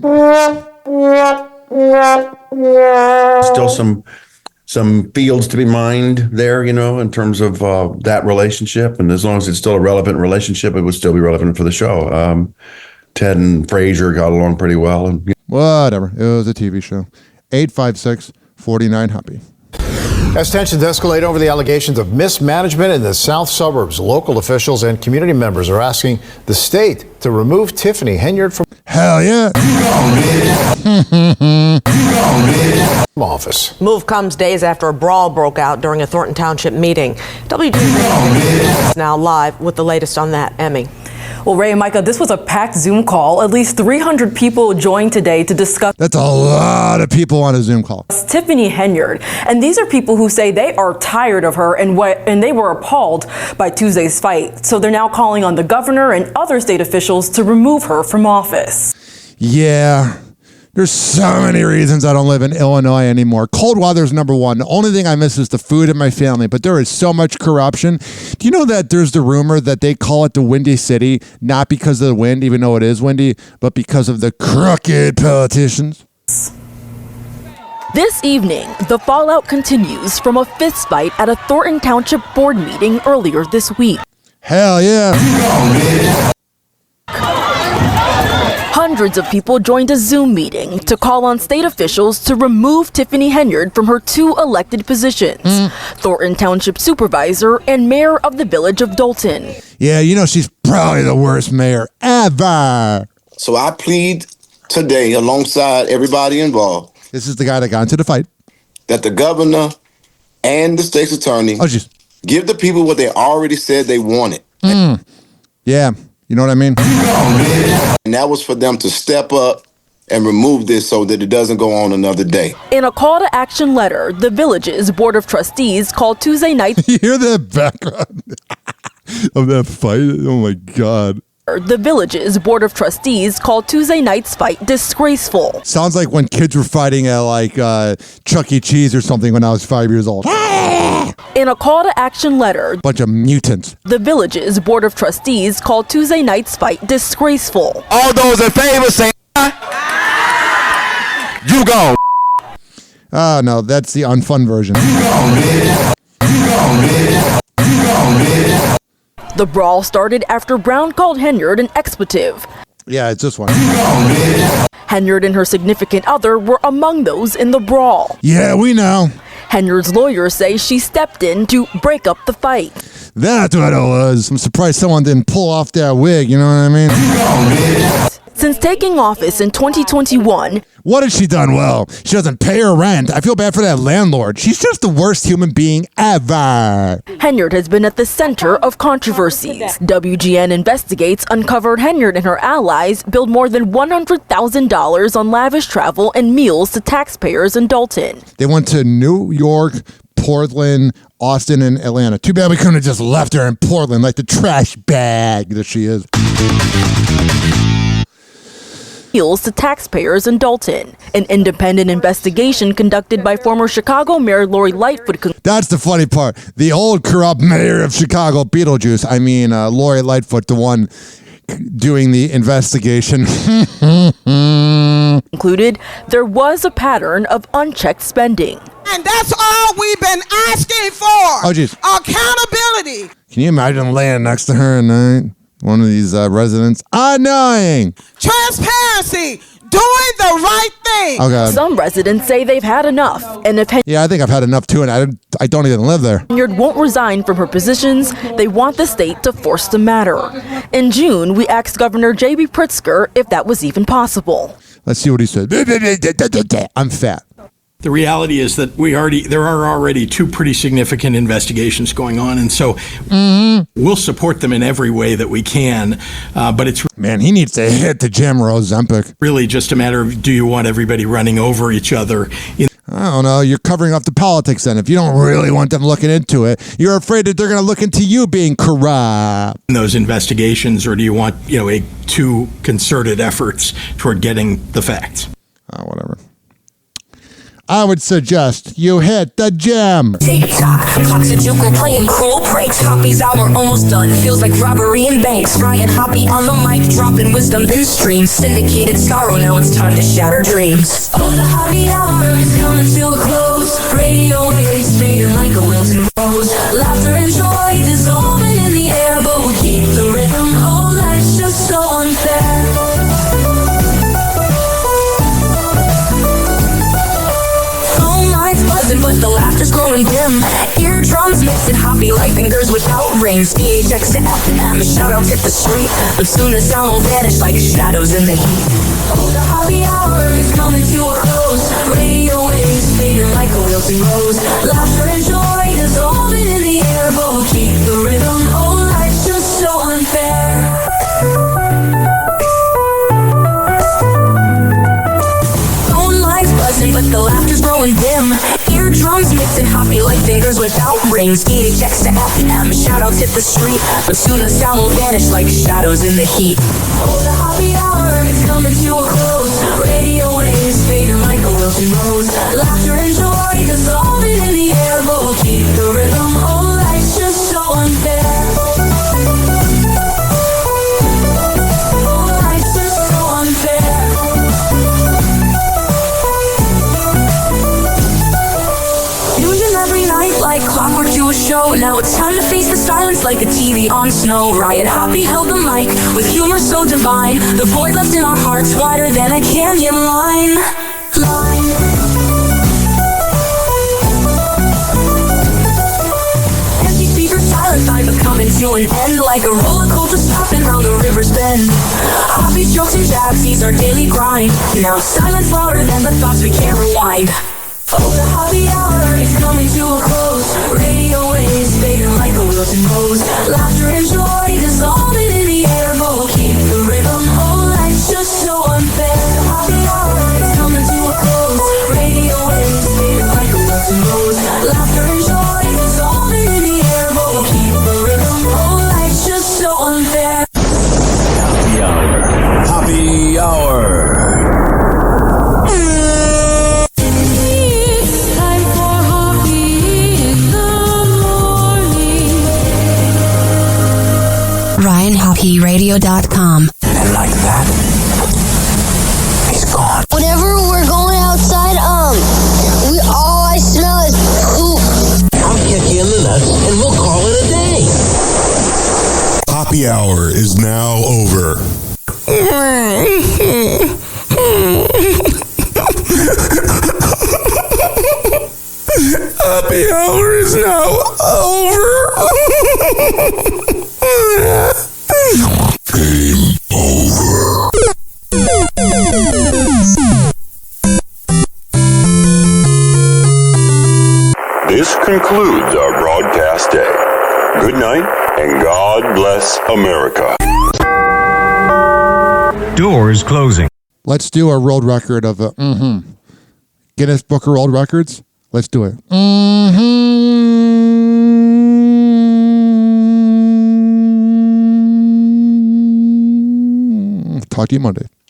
Still some fields to be mined there, in terms of that relationship. And as long as it's still a relevant relationship, it would still be relevant for the show. Ted and Frasier got along pretty well. Whatever. It was a TV show. 856-49-HOPPE. As tensions escalate over the allegations of mismanagement in the south suburbs, local officials and community members are asking the state to remove Tiffany Henyard from Hell yeah. office. Move comes days after a brawl broke out during a Thornton Township meeting. WGN is now live with the latest on that. Emmy. Well, Ray and Micah, this was a packed Zoom call. At least 300 people joined today to discuss. That's a lot of people on a Zoom call. Tiffany Henyard. And these are people who say they are tired of her and they were appalled by Tuesday's fight. So they're now calling on the governor and other state officials to remove her from office. Yeah. There's so many reasons I don't live in Illinois anymore. Cold weather's number one. The only thing I miss is the food in my family, but there is so much corruption. Do you know that there's the rumor that they call it the Windy City, not because of the wind, even though it is windy, but because of the crooked politicians? This evening, the fallout continues from a fistfight at a Thornton Township board meeting earlier this week. Hell yeah. Hundreds of people joined a Zoom meeting to call on state officials to remove Tiffany Henyard from her 2 elected positions, Thornton Township Supervisor and Mayor of the Village of Dalton. Yeah, you know she's probably the worst mayor ever. So I plead today alongside everybody involved. This is the guy that got into the fight. That the governor and the state's attorney give the people what they already said they wanted. Yeah. You know what I mean? And that was for them to step up and remove this so that it doesn't go on another day. In a call to action letter, the village's Board of Trustees called Tuesday night. You hear the background of that fight? Oh my God. The village's Board of Trustees called Tuesday night's fight disgraceful. Sounds like when kids were fighting at like Chuck E. Cheese or something when I was 5 years old. In a call to action letter, bunch of mutants. The village's Board of Trustees called Tuesday night's fight disgraceful. All those in favor say you go. Oh no, that's the unfun version. The brawl started after Brown called Henyard an expletive. Yeah, it's this one. Henyard and her significant other were among those in the brawl. Yeah, we know. Henyard's lawyers say she stepped in to break up the fight. That's what it was. I'm surprised someone didn't pull off that wig, you know what I mean? Since taking office in 2021, what has she done well? She doesn't pay her rent. I feel bad for that landlord. She's just the worst human being ever. Henyard has been at the center of controversies. WGN Investigates uncovered Henyard and her allies billed more than $100,000 on lavish travel and meals to taxpayers in Dalton. They went to New York, Portland, Austin, and Atlanta. Too bad we couldn't have just left her in Portland like the trash bag that she is. To taxpayers in Dalton. An independent investigation conducted by former Chicago Mayor Lori Lightfoot. That's the funny part. The old corrupt mayor of Chicago, Beetlejuice, Lori Lightfoot, the one doing the investigation. Concluded there was a pattern of unchecked spending. And that's all we've been asking for. Oh, jeez. Accountability. Can you imagine laying next to her at night? One of these residents. Annoying. Transparency. Doing the right thing. Oh, God. Some residents say they've had enough. And if yeah, I think I've had enough too, and I don't even live there. Henyard won't resign from her positions. They want the state to force the matter. In June, we asked Governor J.B. Pritzker if that was even possible. Let's see what he said. I'm fat. The reality is that there are already 2 pretty significant investigations going on, and so we'll support them in every way that we can. But it's he needs to hit the gym or Ozempic. Really just a matter of, do you want everybody running over each other? I don't know. You're covering up the politics then. If you don't really want them looking into it, you're afraid that they're going to look into you being corrupt. In those investigations, or do you want 2 concerted efforts toward getting the facts? Oh, whatever. I would suggest you hit the gym. TikTok, Toxijuku playing cruel pranks. Hoppe's hour almost done. Feels like robbery in banks. Ryan Hoppe on the mic, dropping wisdom through streams. Syndicated sorrow, now it's time to shatter dreams. Oh, the Hoppe hour is coming to a close. Radio waves fading like a wilted rose. Laughter and joy dissolving in the air, but we keep the rhythm. Oh, life's just so unfair. But but the laughter's growing dim. Eardrums mixing hoppy like fingers without rings. DHX to FM, shout-outs hit the street, but soon the sound will vanish like shadows in the heat. Oh, the Hoppe Hour is coming to a close. Radio waves fading like a wilting rose. Laughter and joy dissolving in the air, but we'll keep the rhythm. Oh, life's just so unfair. But the laughter's growing dim. Eardrums mixing hoppy like fingers without rings. DHX to FM, shout-outs hit the street, but soon the sound will vanish like shadows in the heat. Oh, the Hoppe Hour is coming to a close. Radio waves fading like a wilting rose. Laughter and joy dissolving in the air, but we'll keep the rhythm. Oh, life's just so unfair. Oh, life's just so unfair. Like clockwork to a show. Now it's time to face the silence like a TV on snow. Ryan Hoppe held the mic with humor so divine. The void left in our hearts wider than a canyon line. Empty speakers silent, time but coming to an end. Like a rollercoaster stopping round the river's bend. Hoppe's jokes and jabs, these our daily grind. Now silence louder than the thoughts we can't rewind. Oh, the Hoppe Hour is coming to a close. Radio waves fading like a wilting rose. Laughter and joy dissolving in the air, but we'll keep the rhythm. Oh, life's just so unfair. The Hoppe Hour is coming to a close. Radio waves fading like a wilting rose. Laughter and joy dissolving in the air, but we'll keep the rhythm. Oh, life's just so unfair. Hoppe Hour. Hoppe Hour. RyanHoppeRadio.com. And like that, he's gone. Whenever we're going outside, all I smell is poop. I'll kick you in the nuts and we'll call it a day. Hoppe Hour is now over. Hoppe Hour is now over. Game over. This concludes our broadcast day. Good night, and God bless America. Doors closing. Let's do a world record of Guinness Book of World Records. Let's do it. Talk to you Monday.